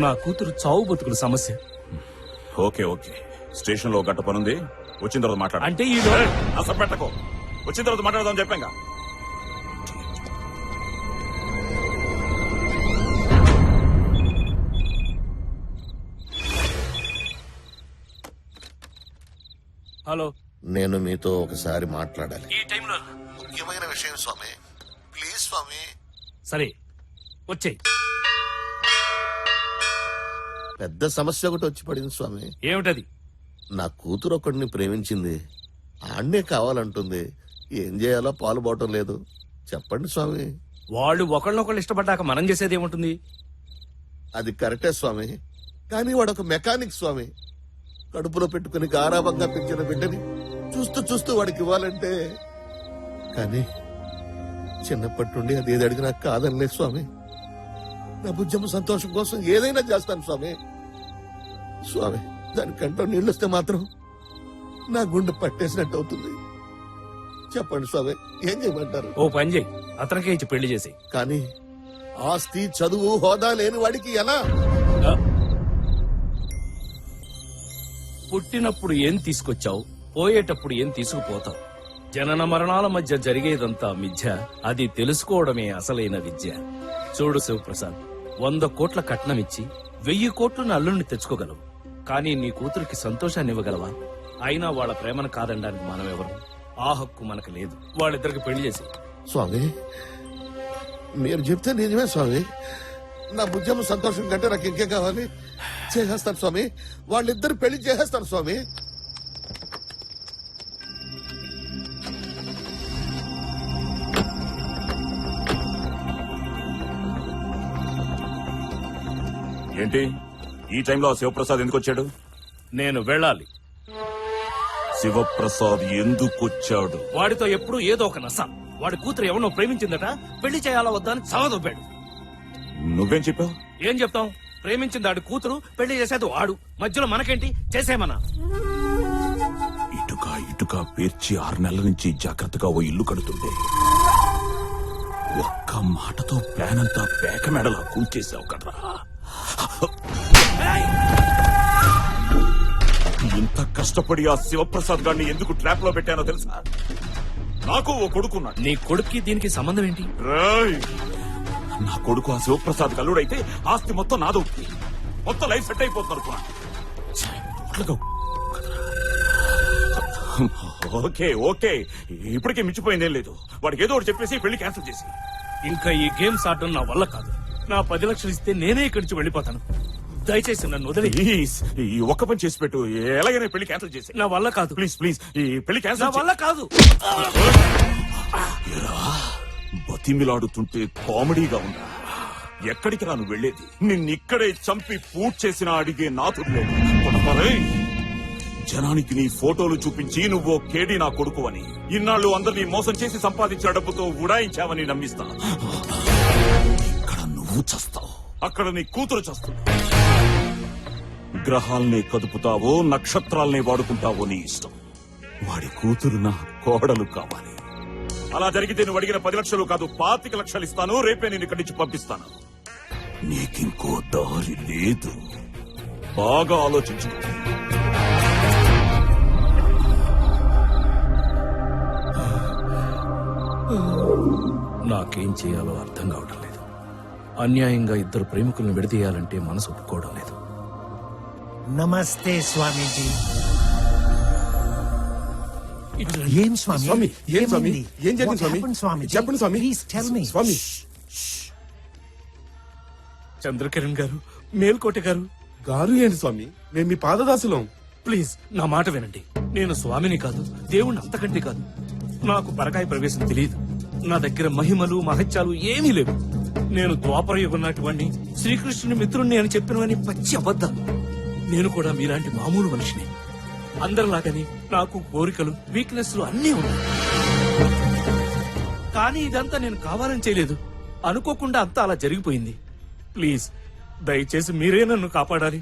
నా కూతురు చావు బతుకుల సమస్య. ఓకే ఓకే, స్టేషన్ లో గంట పనుంది, వచ్చిన తర్వాత మాట్లాడు. అంటే ఈ అసలు పెట్టకు, వచ్చిన తర్వాత మాట్లాడదాం చెప్పాంగా. హలో, నేను మీతో ఒకసారి మాట్లాడాలి. ఈ టైంలో ముఖ్యమైన విషయం స్వామి, ప్లీజ్ స్వామి. సరే వచ్చేయ్. పెద్ద సమస్య ఒకటి వచ్చి పడింది స్వామి. ఏమిటది? నా కూతురు ఒకడిని ప్రేమించింది, ఆడనే కావాలంటుంది. ఏం చేయాలో పాలు పోవటం లేదు. చెప్పండి స్వామి. వాళ్ళు ఒకళ్ళనొకళ్ళు ఇష్టపడ్డాక మనం చేసేది ఏముంటుంది? అది కరెక్టే స్వామి, కానీ వాడు ఒక మెకానిక్ స్వామి. కడుపులో పెట్టుకుని గారాబంగా పెంచిన బిడ్డని చూస్తూ చూస్తూ వాడికి ఇవ్వాలంటే, కానీ చిన్నప్పటి నుండి అది ఏది అడిగినా కాదనిలే స్వామి. నా బుజ్జమ్మ సంతోషం కోసం ఏదైనా చేస్తాను స్వామి. స్వామి, దాని కంట్లో నీళ్ళు వస్తే మాత్రం నా గుండె పట్టేసినట్టు అవుతుంది. చెప్పండి స్వామి, ఏం చేయమంటారు? ఓ పని చేయి, అతనికే ఇచ్చి పెళ్లి చేసి. కానీ ఆస్తి, చదువు, హోదా లేని వాడికి ఎలా? పుట్టినప్పుడు ఏం తీసుకొచ్చావు, పోయేటప్పుడు ఏం తీసుకుపోతావు. జనన మరణాల మధ్య జరిగేదంతా మిథ్య, అది తెలుసుకోవడమే అసలైన విద్య. చూడు శివప్రసాద్, 100 కోట్ల కట్నమిచ్చి 1000 కోట్లను అల్లుడిని తెచ్చుకోగలవు. కానీ నీ కూతురికి సంతోషాన్ని ఇవ్వగలవా? అయినా వాళ్ళ ప్రేమను కాదనడానికి మనం ఎవరు? ఆ హక్కు మనకు లేదు. వాళ్ళిద్దరికి పెళ్లి చేసి. స్వామి, మీరు చెప్తే నిజమే స్వామి. నా బుజ్జమ్మ సంతోషం కంటే నాకు ఇంకేం కావాలి? చేసేస్తాను స్వామి, వాళ్ళిద్దరు పెళ్లి చేసేస్తాను స్వామి. ఏంటి ఈ టైంలో ఆ శివప్రసాద్ ఎందుకు వచ్చాడు? నేను వెళ్ళాలి. శివప్రసాద్ ఎందుకు వచ్చాడు? వాడితో ఎప్పుడు ఏదో ఒక నస. వాడి కూతురు ఎవరినో ప్రేమించిందట, పెళ్లి చేయాలా వద్దా అని చదవదొబ్బాడు. నువ్వేం చెప్పావు? ఏం చెప్తాం? ప్రేమించింది ఆడి కూతురు, పెళ్లి చేసేది వాడు. మధ్యలో మనకేంటి? చేసేమన్నా. ఇటుక పేర్చి 6 నెలల నుంచి జాగ్రత్తగా ఓ ఇల్లు కడుతుంటే ఒక్క మాటతో ప్లాన్ అంతా పేక మెడలా కూల్చేసావు కదరా. ఇంత కష్టపడి ఆ శివప్రసాద్ గారిని ఎందుకు ట్రాప్ లో పెట్టానో తెలుసా? నాకు ఓ కొడుకున్నాడు. నీ కొడుక్కి దీనికి సంబంధం ఏంటి? రేయ్, నా కొడుకు ఆ శివప్రసాద్ కల్లుడైతే ఆస్తి మొత్తం నాదవుతుంది. మొత్తం లైఫ్ సెట్ అయిపోతుంది అనుకున్నా. ఓకే ఓకే, ఇప్పటికే మించిపోయిందేం లేదు. వాడికి ఏదో ఒకటి చెప్పేసి పెళ్లి క్యాన్సిల్ చేసి. ఇంకా ఈ గేమ్స్ ఆడటం నా వల్ల కాదు. నా 10 లక్షలు ఇస్తే నేనే ఇక్కడి నుంచి వెళ్ళిపోతాను. దయచేసి నన్ను వదిలి. ప్లీజ్ ఈ ఒక్క పని చేసి పెట్టు. ఎలాగైనా పెళ్లి క్యాన్సిల్ చేసి. నా వల్ల కాదు. ప్లీజ్ ప్లీజ్ ఈ పెళ్లి నా క్యాన్సిల్ వల్ల కాదు. బతిమిలాడుతుంటే కామెడీగా ఉందా? ఎక్కడికి రాను వెళ్లేది? నిన్నిక్కడే చంపి పూట్ చేసిన అడిగే నాతుడు. జనానికి నీ ఫోటోలు చూపించి నువ్వో కేడి నా కొడుకు అని, ఇన్నాళ్ళు అందరినీ మోసం చేసి సంపాదించిన డబ్బుతో ఉడాయించావని నమ్మిస్తా. ఇక్కడ నువ్వు చస్తావు, అక్కడ నీ కూతురు చస్తుంది. గ్రహాల్ని కదుపుతావో నక్షత్రాల్ని వాడుకుంటావో నీ ఇష్టం. వాడి కూతురు నా కోడలు కావాలి. అలా జరిగితే నువ్వు అడిగిన 10 లక్షలు కాదు 25 లక్షలు ఇస్తాను. రేపే నేను ఇక్కడి నుంచి పంపిస్తాను. నీకింకో దారి లేదు. బాగా ఆలోచించు. నాకేం చేయాలో అర్థం కావడం లేదు. అన్యాయంగా ఇద్దరు ప్రేమికులను విడదీయాలంటే మనసు ఒప్పుకోవడం లేదు. నమస్తే స్వామీజీ. ఏం స్వామి? స్వామి, ఏం స్వామి? ఏమైంది? ఏం జరిగింది What స్వామి? happened, స్వామీజీ? చెప్పండి స్వామి. Please tell me. స్వామి, చంద్రకిరణ్ గారు, మేల్కోట గారు. గారు ఏంటి స్వామి? మేము మీ పాదదాసులం. ప్లీజ్ నా మాట వినండి. నేను స్వామిని కాదు, దేవుణ్ణి అంతకంటే కాదు. నాకు పరకాయ ప్రవేశం తెలియదు. నా దగ్గర మహిమలు మహత్యాలు ఏమీ లేవు. నేను ద్వాపర యుగం నాటివాణ్ణి, శ్రీకృష్ణుని మిత్రుణ్ణి అని చెప్పినవని పచ్చి అబద్ధాలు. నేను కూడా మీలాంటి మామూలు మనిషిని. అందరిలాగని నాకు కోరికలు, వీక్నెస్లు అన్నీ ఉన్నాయి. కానీ ఇదంతా నేను కావాలని చేయలేదు. అనుకోకుండా అంతా అలా జరిగిపోయింది. ప్లీజ్ దయచేసి మీరే నన్ను కాపాడాలి.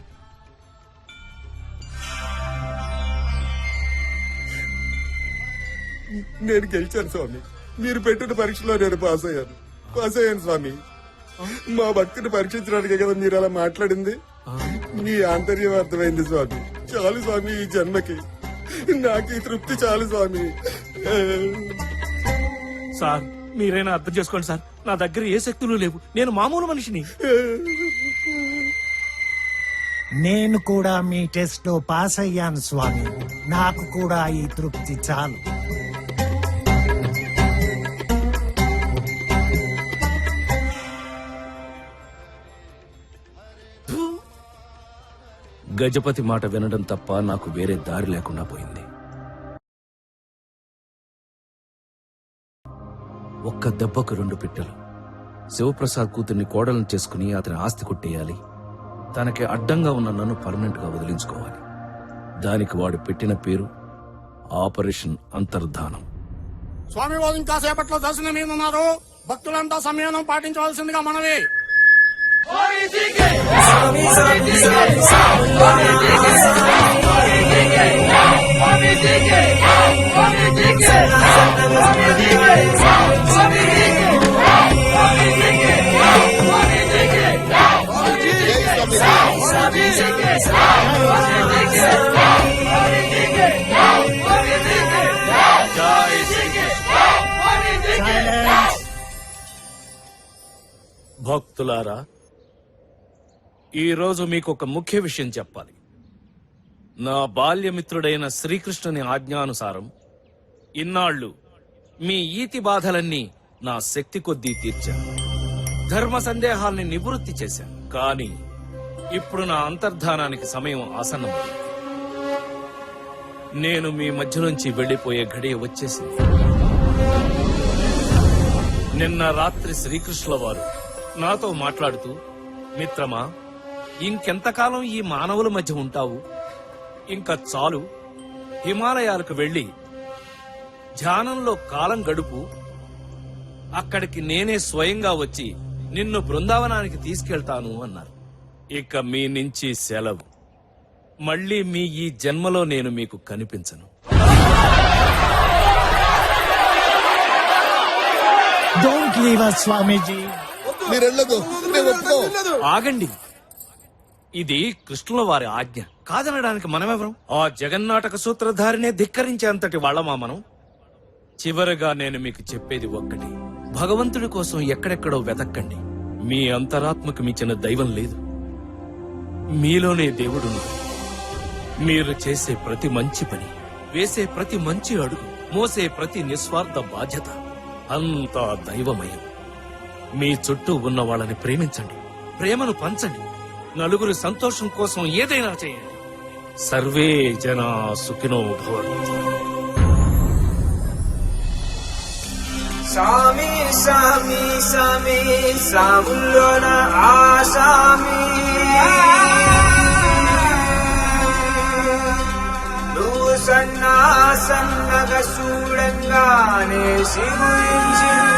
నేను గెలిచాను స్వామి. మీరు పెట్టిన పరీక్షలో నేను పాస్ అయ్యాను స్వామి. మా భక్తిని పరీక్షించడానికే కదా మీరు అలా మాట్లాడింది. మీ ఆంతర్యం అర్థమైంది స్వామి. చాలు స్వామి, ఈ జన్మకి నాకు ఈ తృప్తి చాలు స్వామి. సార్ మీరైనా అర్థం చేసుకోండి సార్. నా దగ్గర ఏ శక్తులు లేవు. నేను మామూలు మనిషిని. నేను కూడా మీ టెస్ట్ లో పాస్ అయ్యాను స్వామి. నాకు కూడా ఈ తృప్తి చాలు. గజపతి మాట వినడం తప్ప నాకు వేరే దారి లేకుండా పోయింది. ఒక్క దెబ్బకు 2 పిట్టలు. శివప్రసాద్ కూతుర్ని కోడలను చేసుకుని అతని ఆస్తి కొట్టేయాలి. తనకి అడ్డంగా ఉన్న నన్ను పర్మనెంట్ గా వదిలించుకోవాలి. దానికి వాడు పెట్టిన పేరు ఆపరేషన్ అంతర్ధానం. స్వామి వాళ్ళు ఇంకా సేపట్లో దర్శనం మీద ఉన్నారు. భక్తులంతా సంయమనం పాటించవలసిందిగా మనవి. స్వామి భక్తులారా, ఈరోజు మీకు ఒక ముఖ్య విషయం చెప్పాలి. నా బాల్యమిత్రుడైన శ్రీకృష్ణుని ఆజ్ఞానుసారం ఇన్నాళ్లు మీ ఈతి బాధలన్నీ నా శక్తి కొద్దీ తీర్చాను. ధర్మ సందేహాల్ని నివృత్తి చేశాను. కానీ ఇప్పుడు నా అంతర్ధానానికి సమయం ఆసన్నమైంది. నేను మీ మధ్య నుంచి వెళ్లిపోయే ఘడియ వచ్చేసింది. నిన్న రాత్రి శ్రీకృష్ణుల వారు నాతో మాట్లాడుతూ, మిత్రమా, ఇంకెంతకాలం ఈ మానవుల మధ్య ఉంటావు? ఇంకా చాలు, హిమాలయాలకు వెళ్లి ధ్యానంలో కాలం గడుపు. అక్కడికి నేనే స్వయంగా వచ్చి నిన్ను బృందావనానికి తీసుకెళ్తాను అన్నారు. ఇక మీ నుంచి సెలవు. మళ్ళీ మీ ఈ జన్మలో నేను మీకు కనిపించను. డోంట్ లీవ్ us, స్వామీజీ. మీరెళ్ళదు, మేము ఒప్పుకోం. ఆగండి, ఇది కృష్ణుల వారి ఆజ్ఞ. కాదనడానికి మనమెవరం? ఆ జగన్నాటక సూత్రధారినే ధిక్కరించేంతటి వాళ్ళమా మనం? చివరగా నేను మీకు చెప్పేది ఒక్కటి: భగవంతుడి కోసం ఎక్కడెక్కడో వెతక్కండి. మీ అంతరాత్మకు మించిన దైవం లేదు. మీలోనే దేవుడున్నాడు. మీరు చేసే ప్రతి మంచి పని, వేసే ప్రతి మంచి అడుగు, మోసే ప్రతి నిస్వార్థ బాధ్యత అంతా దైవమయం. మీ చుట్టూ ఉన్న వాళ్ళని ప్రేమించండి, ప్రేమను పంచండి, నలుగురి సంతోషం కోసం ఏదైనా చేయండి. సర్వే జనా సుఖినో భవంతు. సామి సామి సామి సాముల్లోన ఆసామి, నువ్వు సన్నా సన్నగా చూడంగానే సిగురించింది.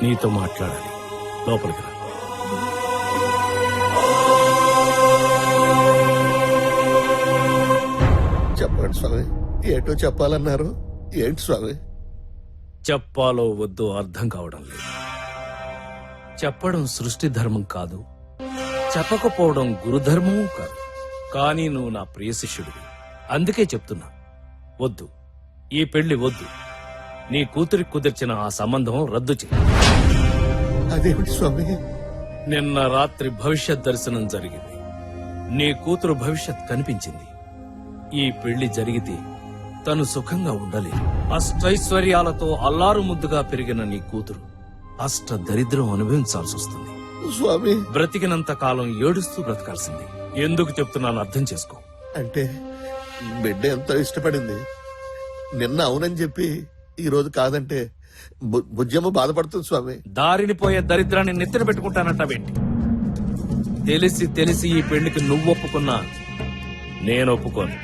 నీతో మాట్లాడాలి, లోపలికి రా. చెప్పండి స్వామి, ఏటో చెప్పాలన్నారు. ఏంటి స్వామి? చెప్పాలో వద్దో అర్థం కావడం లేదు. చెప్పడం సృష్టి ధర్మం కాదు, చెప్పకపోవడం గురుధర్మము కాదు. కానీ నువ్వు నా ప్రియ శిష్యుడివి, అందుకే చెప్తున్నా. వద్దు, ఈ పెళ్లి వద్దు. నీ కూతురికి కుదిర్చిన ఆ సంబంధం రద్దు చేయి. అదేమిటి స్వామి? నిన్న రాత్రి భవిష్యత్ దర్శనం జరిగింది. నీ కూతురు భవిష్యత్ కనిపించింది. ఈ పెళ్లి జరిగితే తను సుఖంగా ఉండలేదు. అష్టైశ్వర్యాలతో అల్లారు ముద్దుగా పెరిగిన నీ కూతురు అష్ట దరిద్రం అనుభవించాల్సి వస్తుంది. స్వామి, బ్రతికినంత కాలం ఏడుస్తూ బ్రతకాల్సింది. ఎందుకు చెప్తున్నాను అర్థం చేసుకో. అంటే బిడ్డ ఎంతో ఇష్టపడింది. నిన్న అవునని చెప్పి ఈ రోజు కాదంటే బుజ్జమ్మ బాధపడుతుంది స్వామి. దారిని పోయే దరిద్రాన్ని నెత్తిన పెట్టుకుంటానంటావేంటి? తెలిసి తెలిసి ఈ పెళ్లికి నువ్వు ఒప్పుకున్నా నేను ఒప్పుకోను.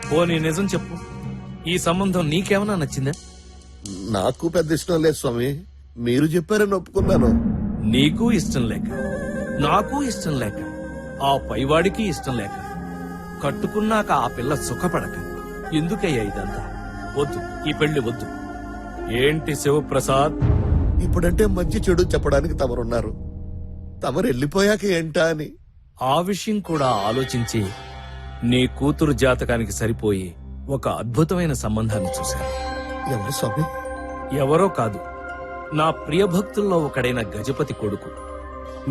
పోనీ నిజం చెప్పు, ఈ సంబంధం నీకేమన్నా నచ్చిందా? నాకు పెద్ద ఇష్టం లేదు స్వామి. మీరు చెప్పారని ఒప్పుకున్నాను. నీకు ఇష్టం లేక, నాకు ఇష్టం లేక, ఆ పైవాడికి ఇష్టం లేక, కట్టుకున్నాక ఆ పిల్ల సుఖపడక ఎందుకయ్యా ఇదంతా? వద్దు, ఈ పెళ్లి వద్దు. ఏంటి శివప్రసాద్, ఇప్పుడంటే మంచి చెడు చెప్పడానికి తమరున్నారు. తమరు వెళ్ళిపోయాక ఏంటా అని. ఆ విషయం కూడా ఆలోచించి నీ కూతురు జాతకానికి సరిపోయి ఒక అద్భుతమైన సంబంధాన్ని చూశాను. ఎవరు స్వామి? ఎవరో కాదు, నా ప్రియభక్తుల్లో ఒకడైన గజపతి కొడుకు.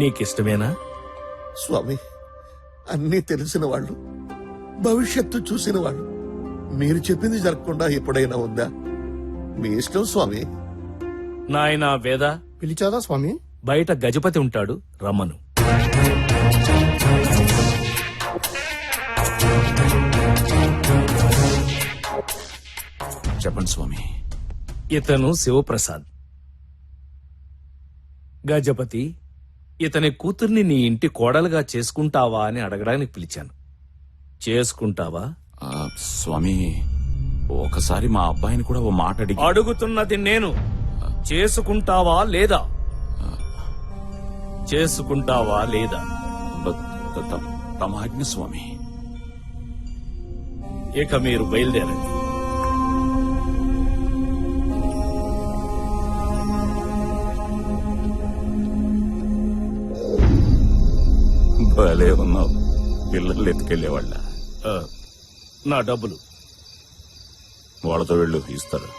నీకిష్టమేనా? స్వామి, అన్నీ తెలిసిన వాళ్ళు, భవిష్యత్తు చూసిన వాళ్ళు, మీరు చెప్పింది జరగకుండా ఎప్పుడైనా ఉందా? మీ ఇష్టం స్వామి. నాయనా వేద, పిలిచాదా స్వామి? బయట గజపతి ఉంటాడు, రమ్మను. చెప్పండి స్వామి. ఇతను శివప్రసాద్, గజపతి, ఇతని కూతుర్ని నీ ఇంటి కోడలుగా చేసుకుంటావా అని అడగడానికి పిలిచాను. చేసుకుంటావా? స్వామి, ఒకసారి మా అబ్బాయిని కూడా ఓ మాట అడిగి అడుగుతున్నది నేను. చేసుకుంటావా లేదా? చేసుకుంటావా లేదా? తమ ఆజ్ఞ స్వామి. ఇక మీరు బయలుదేరండి. భలే ఉన్నావు. పిల్లలు ఎత్తుకెళ్లేవాళ్ళ. నా డబ్బులు వాళ్ళతో వెళ్ళు, ఇస్తారు.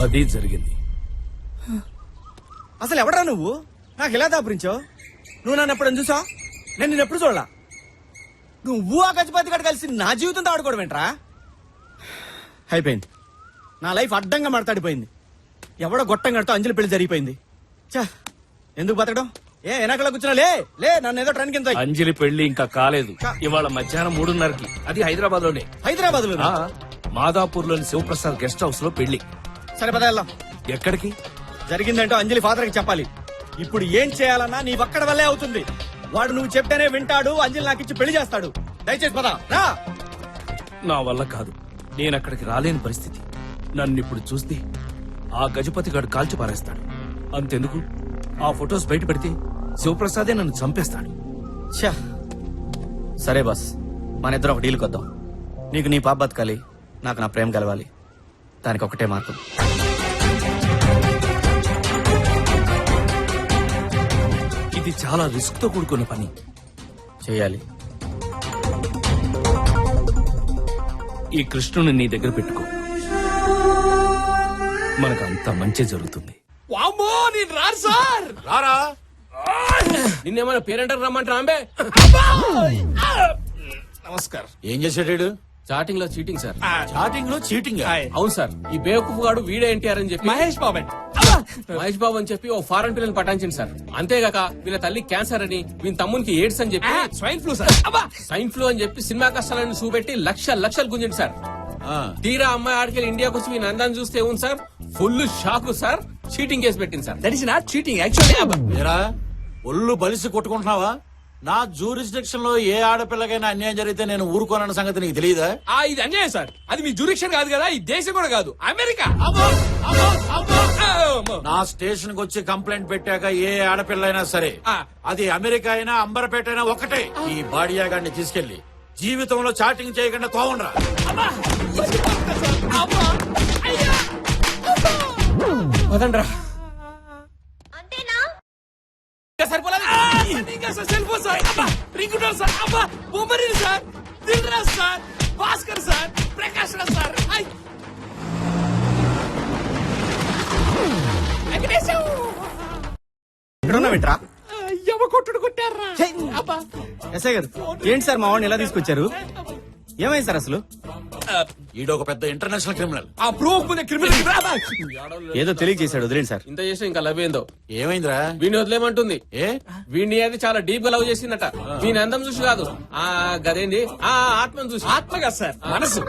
అది జరిగింది. అసలు ఎవడా నువ్వు? నాకు ఇలా దాపురించావు? నువ్వు నన్ను ఎప్పుడైనా చూసావు? నేను నిన్ను ఎప్పుడు చూడలా. నువ్వు ఆ గజపతి గడు కలిసి నా జీవితంతో ఆడుకోవడం ఏంట్రా? అయిపోయింది. నా లైఫ్ అడ్డంగా మాట్లాడిపోయింది. ఎవడో గొట్టం గడితో అంజలి పెళ్లి జరిగిపోయింది. చా, ఎందుకు బతకడం? వెనకలా కూర్చున్నా లే నన్ను ఏదో ట్రైన్ కింద. అంజలి పెళ్లి ఇంకా కాలేదు. ఇవాళ మధ్యాహ్నం 3:30కి. అది హైదరాబాద్ లోనే. హైదరాబాద్ లో మాదాపూర్ లోని శివప్రసాద్ గెస్ట్ హౌస్ లో పెళ్లి. సరే పద వెళ్దాం. ఎక్కడికి? జరిగిందంటో అంజలి ఫాదర్ కి చెప్పాలి. ఇప్పుడు ఏం చేయాలన్నా నీ ఒక్కడ వల్లే అవుతుంది. వాడు నువ్వు చెప్తేనే వింటాడు. అంజలి నాకు ఇచ్చి పెళ్లి చేస్తాడు. దయచేసి పద రా. నా వల్ల కాదు. నేను అక్కడికి రాలేని పరిస్థితి. నన్ను ఇప్పుడు చూస్తే ఆ గజపతి గాడు కాల్చి పారేస్తాడు. అంతెందుకు, ఆ ఫొటోస్ బయట పెడితే శివప్రసాదే నన్ను చంపేస్తాడు. ఛా, సరే బాస్, మన ఇద్దరం ఒక డీల్ కొద్దాం. నీకు నీ పాప బతకాలి, నాకు నా ప్రేమ కలవాలి. దానికి ఒకటే మార్గం. ఇది చాలా రిస్క్ తో కూడుకున్న పని. చేయాలి. ఈ కృష్ణుని నీ దగ్గర పెట్టుకో. మనకు అంత మంచి జరుగుతుంది. వామ్మో, నేను రాను సార్. రారా. నిన్నేమైనా పేరెంటర్ రమ్మంటారా? అంబే. నమస్కార్. ఏం చేశాడు? చాటింగ్ లో చీటింగ్ సార్. చాటింగ్ లో చీటింగ్? అవును సార్. ఈ బేవకూఫ్ గాడు వీడే ఎన్టీఆర్ అని చెప్పి మహేష్ బాబు అని చెప్పి ఓ ఫారెన్ పిల్లలు పటాయించింది సార్. అంతేగాక వీళ్ళ తల్లి క్యాన్సర్ అని, వీళ్ళ తమ్మునికి ఎయిడ్స్ అని చెప్పి swine flu sir. Swine flu అని చెప్పి సినిమా కష్టాలను చూపెట్టి లక్షలు గుంజింది సార్. తీరా అమ్మాయి ఆడికెళ్ళి ఇండియాకి వచ్చి వీళ్ళ అందాన్ని చూస్తే ఉంది sir, full shock sir. Cheating case పెట్టింది sir. That is not cheating actually. ఒళ్ళు బలిసి కొట్టుకుంటున్నావా? నా జూరిస్డిక్షన్ లో ఏ ఆడపిల్లకైనా అన్యాయం జరిగితే నేను ఊరుకోనన్న సంగతి నీకు తెలియదా? ఇది అన్యాయం సార్. అది మీ జూరిక్షన్ కాదు కదా, ఈ దేశం కూడా కాదు, అమెరికా. నా స్టేషన్ కి వచ్చి కంప్లైంట్ పెట్టాక ఏ ఆడపిల్ల అయినా సరే, అది అమెరికా అయినా అంబరపేట అయినా ఒకటే, ఈ బాడియాగాడిని తీసుకెళ్లి జీవితంలో చాటింగ్ చేయకుండా తోవండ్రా. వదండ్రా. అంతేనా? సరిపోలేదు. Cell phone sir, ringtone sir, Bommarillu sir, Dil Raj sir, Bhaskar sir, Prakash Raj sir. వింటరా యమ కొట్టుడు కొట్టారా? ఎస్ఐ గారు, ఏంటి సార్ మా వాడిని ఎలా తీసుకొచ్చారు? ఏమైంది సార్ అసలు? ఈడొక పెద్ద ఇంటర్నేషనల్ క్రిమినల్. ఆ ప్రూఫ్ ముందే క్రిమినల్. ఏదో తెలియజేశాడు, వదిలేండి సార్. ఇంత చేసి ఇంకా లవ్ ఏందో. ఏమైందిరా? వీడిని వదిలేమంటుంది. ఏ వీడిని అది చాలా డీప్ గా లవ్ చేసిందట. వీని అందం చూసి కాదు, ఆ గదేంది, ఆ ఆత్మను చూసి. ఆత్మ కాదు సార్, మనసు.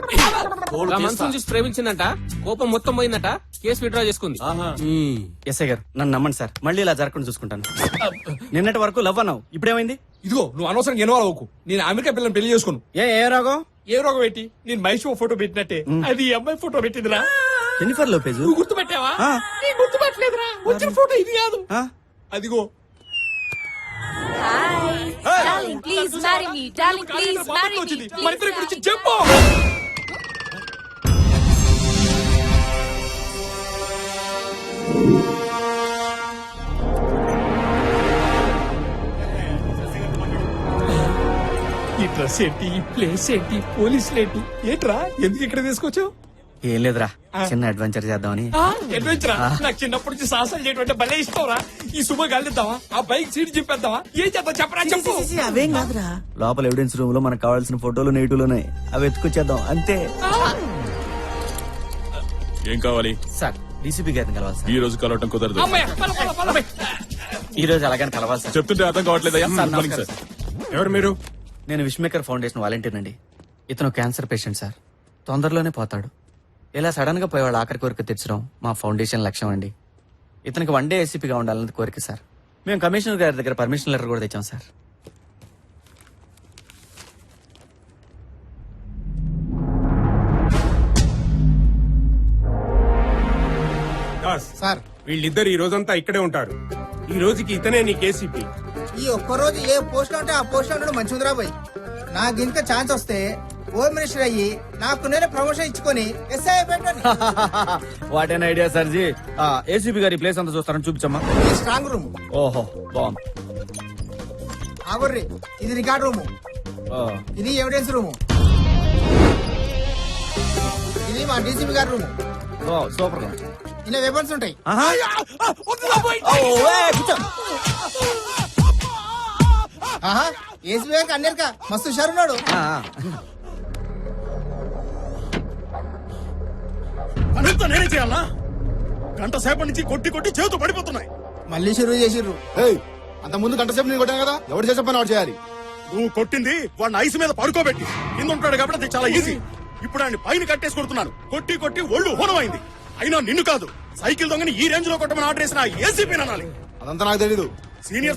ఆ మనసును చూసి ప్రేమించిందట. కోపం మొత్తం పోయిందట. కేసు విత్డ్రా చేసుకుంది. ఎస్ఐ గారు, నన్ను నమ్మండి సార్, మళ్ళీ ఇలా జరగకుండా చూసుకుంటాను. నిన్నటి వరకు లవ్ అన్నావు, ఇప్పుడేమైంది? ఇదిగో, నువ్వు అనవసరంగా ఎన్నో అవ్వకు. నేను అమెరికా పిల్లని పెళ్లి చేసుకోను. ఏ రోగం? ఏ రోగం పెట్టి? నేను మహేష్ ఫోటో పెట్టినట్టే అది ఈ అమ్మాయి ఫోటో పెట్టిందిరా. Jennifer Lopez. నువ్వు గుర్తుపెట్టావా? నేను గుర్తుపెట్టలేదురా. వచ్చిన ఫోటో ఇది కాదు. అదిగో. Darling, please marry me. Darling, please marry me. మన ఇద్దరి గురించి చెప్పు. ఈ డ్రెస్ ఏంటి, ఈ ప్లేస్ ఏంటి, పోలీసులు ఏంటి, ఏంట్రా? ఎందుకు ఇక్కడ తీసుకొచ్చావు? ఏం లేదురా, చిన్న అడ్వెంచర్ చేద్దామని. అడ్వెంచరా? నాకు చిన్నప్పటి నుంచి సాహసాలు చేయడం భలే ఇష్టంరా. ఈ శుభ గాలిద్దామా, ఆ బైక్ సీట్ చింపేద్దామా, ఏం చేద్దాం చెప్పరా? చెప్పు. అవేం కాదురా, లోపల ఎవిడెన్స్ రూమ్ లో మనకు కావాల్సిన ఫోటోలు నెగిటివ్లు అవి ఎత్తుకొచ్చేద్దాం అంతే. ఏం కావాలి సార్? డీసీపీ గారిని కలవాలి సార్. ఈ రోజు కలవటం కుదరదు. అమ్మాయి, పద, పద, పద. ఈ రోజు అలాగని కలవాలి సార్. చెప్తుంటే అర్థం కావట్లేదయ్యా. సార్, గుడ్ మార్నింగ్ నమస్కారం సార్. ఎవరు మీరు? నేను విష్మేకర్ ఫౌండేషన్ వాలంటీర్ అండి. ఇతను క్యాన్సర్ పేషెంట్ సార్. తొందరలోనే పోతాడు. ఇలా సడన్ గా పోయేవాళ్ళు ఆఖరి కోరిక తెచ్చడం మా ఫౌండేషన్ లక్ష్యం అండి. ఇతనికి 1 డే ఏసీపీగా ఉండాలని కోరిక సార్. మేము కమిషనర్ గారి దగ్గర పర్మిషన్ లెటర్ కూడా తెచ్చాం సార్. సార్ వీళ్ళిద్దరు ఈ రోజంతా ఇక్కడే ఉంటారు. ఈ రోజుకి ఇతనే నీ కేసీపీ. ఈ ఒక్కరోజు ఏ పోస్ట్ ఉంటే ఆ పోస్ట్ ఉండడం మంచిదిరా పోయి. నాకు ఇంకా ఛాన్స్ వస్తే హోమ్ మినిస్టర్ అయ్యి నాకు నేనే ప్రమోషన్ ఇచ్చుకొని ఎస్ఐ పెట్టండి. What an idea sir ji. ACP గారి ప్లేస్ అంతా చూస్తారని చూపించమ్మా. ఈ స్ట్రాంగ్ రూమ్ ఓహో బాగుంది. ఆగుర్రి, ఇది రికార్డ్ రూము, ఇది ఎవిడెన్స్ రూము, ఇది మా డీసీపీ గారి రూము. సూపర్. ఇలా వెపన్స్ ఉంటాయి. ఏసీపీ గారికి అన్నేరుక మస్తు హుషారున్నాడు. అనంతా నేనే చేయాలా? గంట సేపటి నుంచి కొట్టి కొట్టి చేతులు పడిపోతున్నాయి. మళ్ళీ షురూ చేసిర్రు. అంత ముందు గంట సేపు నేను కొట్టాను కదా, ఎవరు చేసే పని వాడు చేయాలి. నువ్వు కొట్టింది వాడిని ఐస్ మీద పడుకోబెట్టి కింద ఉంటాడు కాబట్టి అది చాలా ఈజీ. ఇప్పుడు ఆయన పైన కట్టేసి కొడుతున్నాను. కొట్టి కొట్టి ఒళ్ళు హోనమైంది. అయినా నిన్ను కాదు, సైకిల్ దొంగని ఈ రేంజ్ లో కొట్టమని ఆర్డర్ చేసిన ఏసీపీ అనాలి. అదంతా నాకు తెలీదు. సీనియర్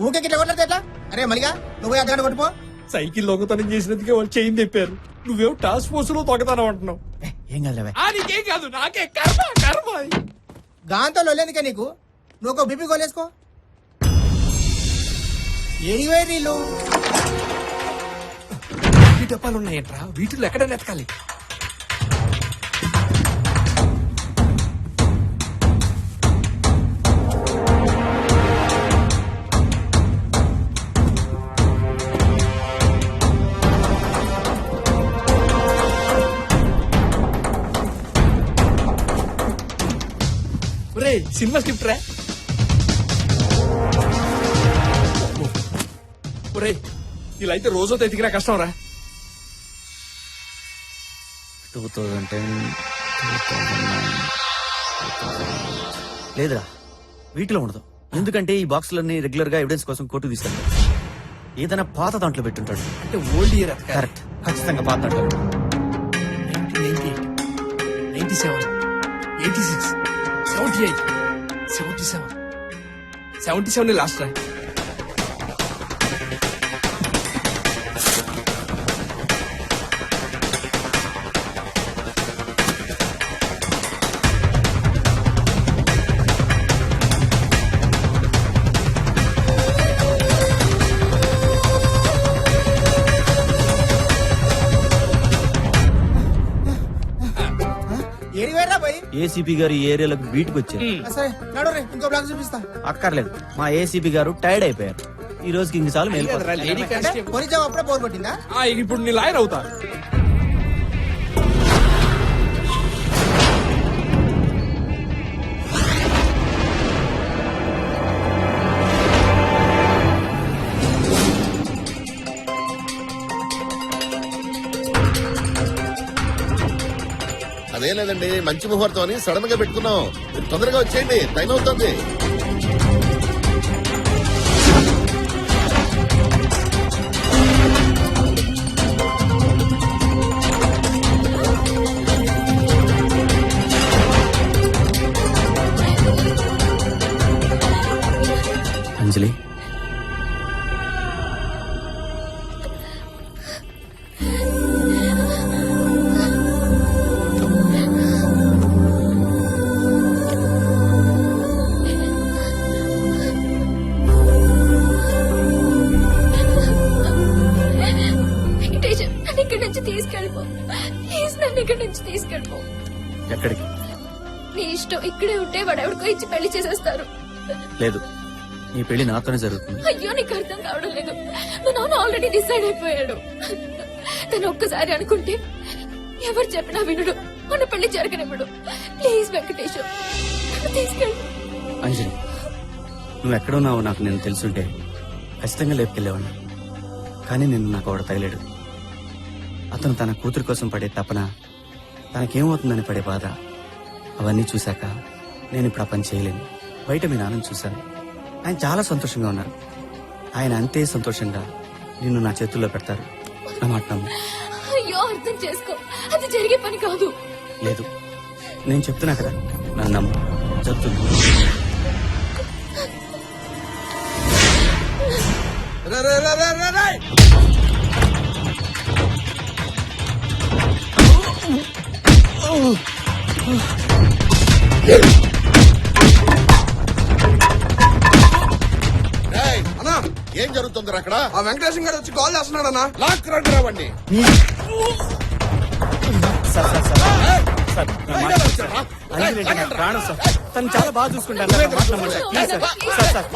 ఊకే గిట్ల కొట్టలేదు ఎట్లా? అరే మలిగా నువ్వు అక్కడ కొట్టుపో. సైకిల్ దొంగతనం చేసినందుకే వాళ్ళు చేయింది తెప్పారు. నువ్వేం టాస్క్ ఫోర్స్ లో దొంగతనం అంటున్నావు. ఏం కాదు నీకేం కాదు, నాకే కర్మ కర్మ. గాంతో లొల్లేందుకే నీకు? నువ్వు ఒక బీపీ గోలేసుకో. ఏడివే నీళ్ళు ఈ డబ్బాలు ఉన్నాయంట్రా, వీటిలో ఎక్కడ నెతకాలి? సినిమా స్క్రిప్ట్ రా. ఇలా అయితే రోజు ఎతికినా కష్టం రా. 2010 లేదురా, వీటిలో ఉండదు. ఎందుకంటే ఈ బాక్సులన్నీ రెగ్యులర్ గా ఎవిడెన్స్ కోసం కోర్టు తీసుకెళ్తారు. ఏదైనా పాత దాంట్లో పెట్టుంటాడు. అంటే ఓల్డ్ ఇయర్ కరెక్ట్, ఖచ్చితంగా పాత దాంట్లో. 97, 86, 78, 77, 77 లాస్ట్ రా. ఏడివేరా పోయి. ఏసీపీ గారు ఈ ఏరియాలోకి వీటికి వచ్చారు. సరే నడు రే, ఇంకో బ్లాక్ చూపిస్తా. అక్కర్లేదు, మా ఏసీపీ గారు టైర్డ్ అయిపోయారు. ఈ రోజుకి ఇంక చాలు మేలు. Lady constable. పోనీ జాబ్ అప్పుడే బోర్ కొట్టిందా? ఇప్పుడు నీ లాయర్ అవుతా. అదే లేదండి, మంచి ముహూర్తం అని సడన్ గా పెట్టుకున్నాం. తొందరగా వచ్చేయండి, టైం అవుతుంది. అంజలి, ఇక్కడి నుంచి తీసుకెళ్ళిపో ప్లీజ్, నన్ను ఇక్కడి నుంచి తీసుకెళ్ళిపో. ఎక్కడికి? నీ ఇష్టం. ఇక్కడే ఉంటే వాడు ఎవరికో ఇచ్చి పెళ్లి చేసేస్తారు. లేదు, నీ పెళ్లి నాతోనే జరుగుతుంది. అయ్యో నీకు అర్థం కావడం లేదు. మా నాన్న ఆల్రెడీ డిసైడ్ అయిపోయాడు. తను ఒక్కసారి అనుకుంటే ఎవరు చెప్పినా వినడు. మన పెళ్లి జరగనివ్వడు. ప్లీజ్ వెంకటేశ్వర, నన్ను తీసుకెళ్ళు. అంజలి, నువ్వు ఎక్కడున్నావో నాకు నేను తెలుసుంటే ఖచ్చితంగా లేపుకెళ్ళేవాడిని. కానీ నిన్ను నాకు ఆవిడ తగిలేడు. అతను తన కూతురు కోసం పడే తపన, తనకేమవుతుందని పడే బాధ, అవన్నీ చూశాక నేను ఇప్పుడు ఆ పని చేయలేను. బయట మీ నాన్నని చూశాను, ఆయన చాలా సంతోషంగా ఉన్నారు. ఆయన అంతే సంతోషంగా నిన్ను నా చేతుల్లో పెడతారు. నా మాట నమ్ము. అయ్యో అర్థం చేసుకో, అది జరిగే పని కాదు. లేదు, నేను చెప్తున్నా కదా, నన్ను నమ్ము, చెప్తున్నా. రేయ్, ఏం జరుగుతుంది అక్కడ? ఆ వెంకటేశం గారు వచ్చి కాల్ చేస్తున్నాడు అన్న. లాక్ రండి రావండి. అంజలి అంటే నా ప్రాణం సార్. తను చాలా బాగా చూసుకుంటాను. నా మాట నమ్మండి sir. Please sir. Sir, sir.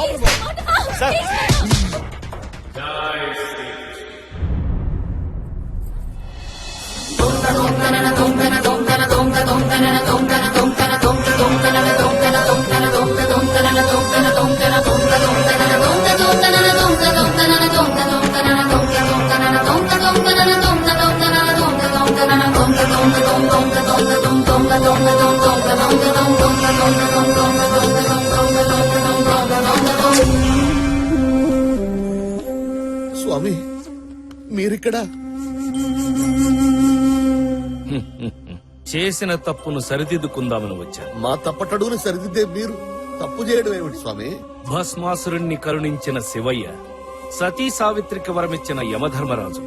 స్వామి, మీరిక్కడ? చేసిన తప్పును సరిదిద్దుకుందామని వచ్చాను. మా తప్పటడుగుని సరిదిద్దే మీరు తప్పు చేయడం ఏమిటి స్వామి? భస్మాసురుణ్ణి కరుణించిన శివయ్య, సతీ సావిత్రికి వరమిచ్చిన యమధర్మరాజు,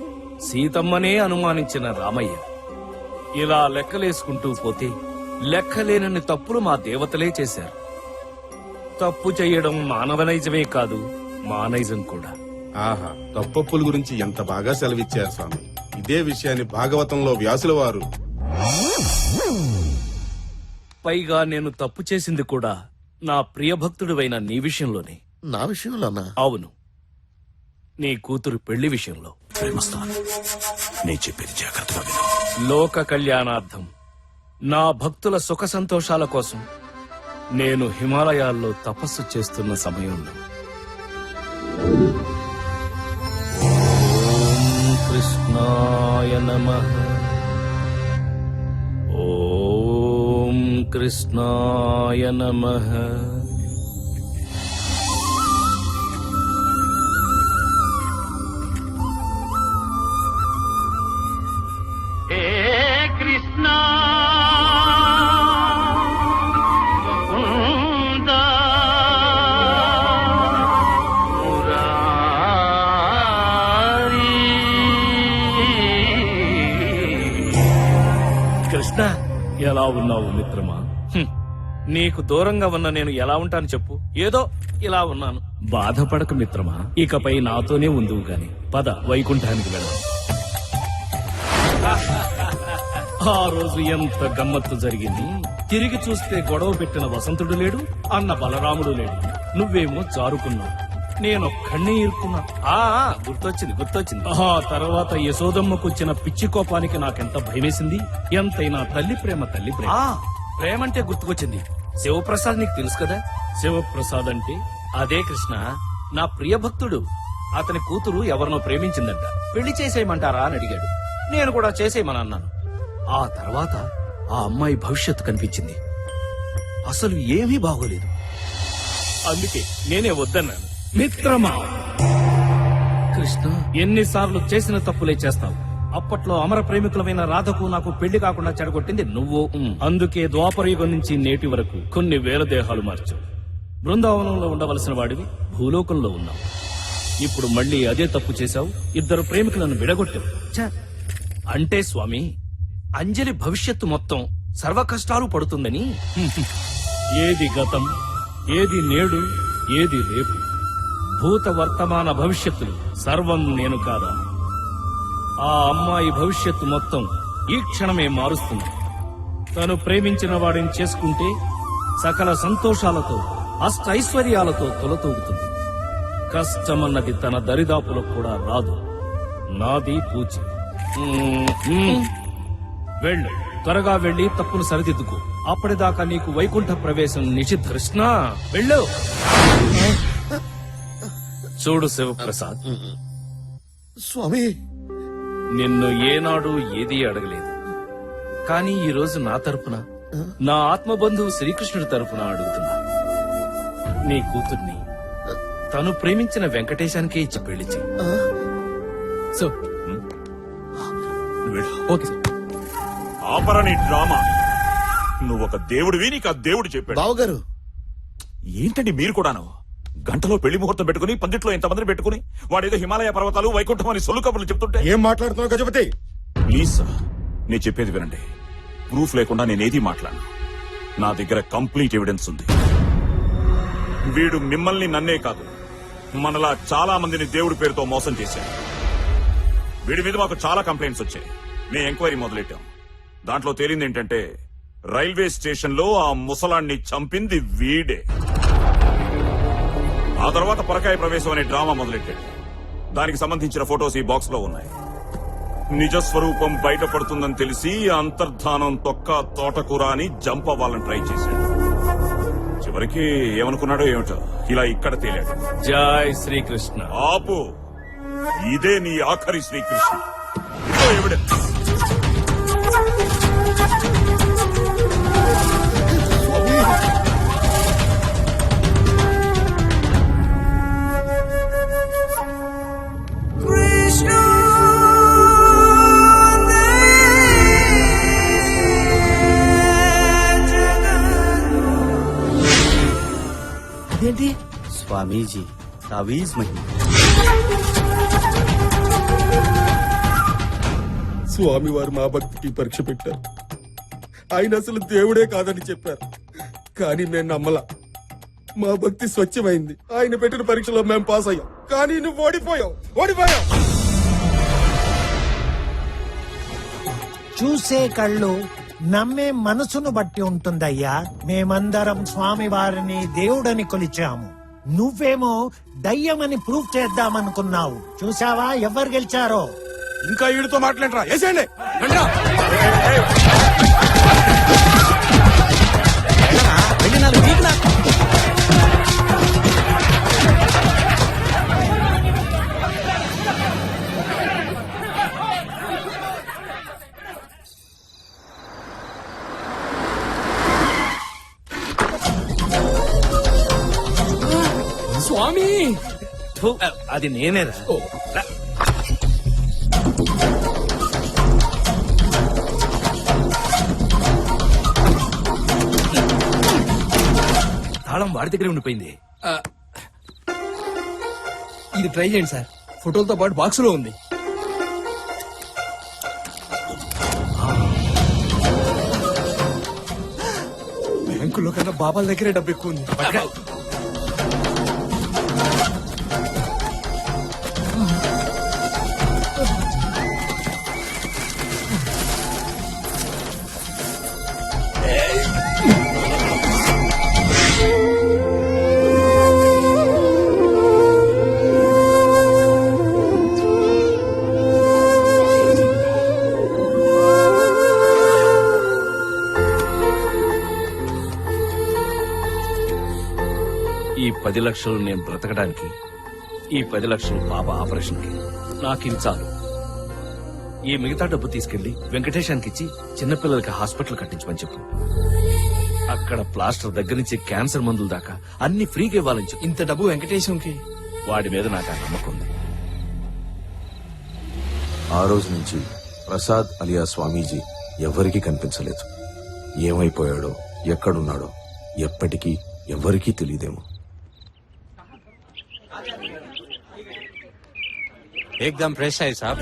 సీతమ్మనే అనుమానించిన రామయ్య, ఇలా లెక్కలేసుకుంటూ పోతే లెక్కలేనన్ని తప్పులు మా దేవతలే చేశారు. తప్పు చేయడం మానవ నైజమే కాదు, మానైజం కూడా. ఆహా, తప్పప్పుల గురించి ఎంత బాగా సెలవిచ్చారు స్వామి. ఇదే విషయాన్ని భాగవతంలో వ్యాసుల వారు. పైగా నేను తప్పు చేసింది కూడా నా ప్రియభక్తుడివైన నీ విషయంలోనే. నా విషయంలోనా? అవును, నీ కూతురు పెళ్లి విషయంలో. నేను చెప్పేది జాగ్రత్తగా విను. లోక కళ్యాణార్థం, నా భక్తుల సుఖ సంతోషాల కోసం నేను హిమాలయాల్లో తపస్సు చేస్తున్న సమయంలో ఓం కృష్ణాయ నమః, ఓం కృష్ణాయ నమః. హే కృష్ణ ముకుంద మురారి. కృష్ణ, ఎలా ఉన్నావు మిత్రమా? నీకు దూరంగా ఉన్న నేను ఎలా ఉంటాను చెప్పు? ఏదో ఇలా ఉన్నాను. బాధపడకు మిత్రమా, ఇకపై నాతోనే ఉందువు గాని. పద, వైకుంఠానికి వెళ్దాం. ఆ రోజు ఎంత గమ్మత్తు జరిగింది. తిరిగి చూస్తే గొడవ పెట్టిన వసంతుడు లేడు, అన్న బలరాముడు లేడు. నువ్వేమో జారుకున్నావు, నేనొక్కడే ఇరుక్కున్నా. గుర్తొచ్చింది. ఆ తర్వాత యశోదమ్మకొచ్చిన పిచ్చి కోపానికి నాకెంత భయమేసింది. ఎంతైనా తల్లి ప్రేమ. ప్రేమంటే గుర్తుకొచ్చింది. శివప్రసాద్ నీకు తెలుసు కదా? శివప్రసాద్ అంటే అదే కృష్ణ, నా ప్రియ భక్తుడు. అతని కూతురు ఎవరినో ప్రేమించిందంట. పెళ్లి చేసేయమంటారా అని అడిగాడు. నేను కూడా చేసేయమని అన్నాను. ఆ తర్వాత ఆ అమ్మాయి భవిష్యత్తు కనిపించింది. అసలు ఏమీ బాగోలేదు. అందుకే నేనే వద్దన్నాను. మిత్రమా, కృష్ణ, ఎన్నిసార్లు చేసిన తప్పులే చేస్తావు. అప్పట్లో అమర ప్రేమికులమైన రాధకు నాకు పెళ్లి కాకుండా చెడగొట్టింది నువ్వు. అందుకే ద్వాపరయుగం నుంచి నేటి వరకు కొన్ని వేల దేహాలు మార్చావు. బృందావనంలో ఉండవలసిన వాడివి భూలోకంలో ఉన్నావు. ఇప్పుడు మళ్ళీ అదే తప్పు చేశావు. ఇద్దరు ప్రేమికులను విడగొట్టావు. అంటే స్వామి, అంజలి భవిష్యత్తు మొత్తం సర్వ కష్టాలు పడుతుందని. ఏది గతం, ఏది నేడు, ఏది రేపు, భూత వర్తమాన భవిష్యత్తులు సర్వం నేను కాదా? ఆ అమ్మాయి భవిష్యత్తు మొత్తం ఈ క్షణమే మారుస్తుంది. తను ప్రేమించిన వాడిని చేసుకుంటే సకల సంతోషాలతో అష్టైశ్వర్యాలతో తొలతూగుతుంది. కష్టమన్నది తన దరిదాపులకు కూడా రాదు. నాది పూచి. వెళ్ళు, త్వరగా వెళ్లి తప్పును సరిదిద్దుకో. అప్పటిదాకా నీకు వైకుంఠ ప్రవేశం నిషిద్ధ. కృష్ణ, వెళ్ళు. చూడు శివప్రసాద్, స్వామి, నిన్ను ఏనాడు ఏదీ అడగలేదు. కానీ ఈ రోజు నా తరపున నా ఆత్మబంధువు శ్రీకృష్ణుడి తరఫున అడుగుతున్నా. నీ కూతుర్ని తను ప్రేమించిన వెంకటేశానికే ఇచ్చి పెళ్లి చెయ్యి. So okay sir. ఆపరా నీ డ్రామా. నువ్వు ఒక దేవుడివి, నీకు ఆ దేవుడు చెప్పాడు. బావగారు ఏంటండి మీరు కూడాను గంటలో పెళ్లి ముహూర్తం పెట్టుకుని పందిట్లో ఇంతమందిని పెట్టుకుని వాడేదో హిమాలయ పర్వతాలు వైకుంఠం అని సొల్లు కబుర్లు చెప్తుంటే ఏం మాట్లాడుతున్నావు గజపతి? ప్లీజ్ సార్, నేను చెప్పేది వినండి. ప్రూఫ్ లేకుండా నేనేది మాట్లాడను. నా దగ్గర కంప్లీట్ ఎవిడెన్స్ ఉంది. వీడు మిమ్మల్ని నన్నే కాదు, మనలా చాలా మందిని దేవుడి పేరుతో మోసం చేశాడు. వీడి మీద మాకు చాలా కంప్లైంట్స్ వచ్చాయి. మేము ఎంక్వైరీ మొదలెట్టాం. దాంట్లో తేలింది ఏంటంటే రైల్వే స్టేషన్ లో ఆ ముసలాన్ని చంపింది వీడే. ఆ తర్వాత పరకాయ ప్రవేశం అనే డ్రామా మొదలెట్టాడు. దానికి సంబంధించిన ఫొటోస్ ఈ బాక్స్ లో ఉన్నాయి. నిజ స్వరూపం బయటపడుతుందని తెలిసి అంతర్ధానం తొక్క తోటకూర అని జంప్ అవ్వాలని ట్రై చేశాడు. చివరికి ఏమనుకున్నాడో ఏమిటో ఇలా ఇక్కడ తేలాడు. జై శ్రీకృష్ణ. ఆపు, ఇదే నీ ఆఖరి శ్రీకృష్ణ. ఇదో ఎవిడెన్స్. ఏంటి? స్వామీజీ తావీజ్ మహిమ. స్వామి వారు మా భక్తికి పరీక్ష పెట్టారు. ఆయన అసలు దేవుడే కాదని చెప్పారు, కానీ మేము నమ్మలా. మా భక్తి స్వచ్ఛమైంది. ఆయన పెట్టిన పరీక్షలో మేము పాస్ అయ్యాం, కానీ నువ్వు ఓడిపోయావు. చూసే కళ్ళు నమ్మే మనసును బట్టి ఉంటుందయ్యా. మేమందరం స్వామి వారిని దేవుడని కొలిచాము. నువ్వేమో దయ్యమని ప్రూవ్ చేద్దామనుకున్నావు. చూసావా ఎవరు గెలిచారో? ఇంకా వీడితో మాట్లాడరా, వేసేయండి. స్వామి, థు, అది నేనేరా. రా. తాళం వాడి దగ్గరే ఉండిపోయింది. ఇది ట్రై చేయండి సార్. ఫోటోలతో పాటు బాక్స్ లో ఉంది. బ్యాంకులో కన్నా బాబాల దగ్గరే డబ్బు ఎక్కువ ఉంది. ఈ 10 లక్షలు నేను బ్రతకడానికి, ఈ 10 లక్షలు బాబా ఆపరేషన్ కి, నాకు ఇది చాలు. ఈ మిగతా డబ్బు తీసుకెళ్లి వెంకటేశానికి ఇచ్చి చిన్నపిల్లలకి హాస్పిటల్ కట్టించమని చెప్పు. అక్కడ ప్లాస్టర్ దగ్గర నుంచి క్యాన్సర్ మందుల దాకా అన్ని ఫ్రీగా ఇవ్వాలని చెప్పు. ఇంత డబ్బు వెంకటేశంకి? వాడి మీద నాకు ఆ నమ్మకం ఉంది. ఆ రోజు నుంచి ప్రసాద్ అలియా స్వామీజీ ఎవరికీ కనిపించలేదు. ఏమైపోయాడో, ఎక్కడున్నాడో ఎప్పటికీ ఎవరికీ తెలియదేమో. ఏకదం ఫ్రెష్ అయ్యి సాబ్.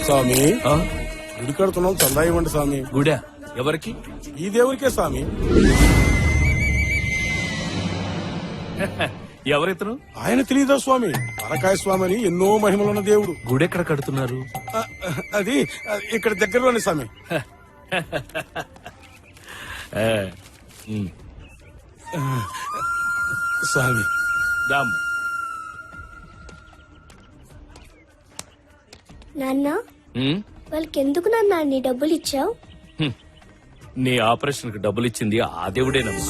స్వామి, ఆ? గుడి కడుతున్నాం, చందా ఇవ్వండి స్వామి. గుడా ఎవరికి? ఈ దేవుడికే స్వామి. ఎవరితను? ఆయన తెలియదా స్వామి? పరకాయ స్వామి అని ఎన్నో మహిమలున్న దేవుడు. గుడెక్కడ కడుతున్నారు? అది ఇక్కడ దగ్గరలోనే స్వామి. స్వామి దాము. నాన్న, వాళ్ళకి ఎందుకు నాన్న అన్ని డబ్బులు ఇచ్చావు? నీ ఆపరేషన్ కి డబ్బులు ఇచ్చింది ఆ దేవుడే నమ్ము.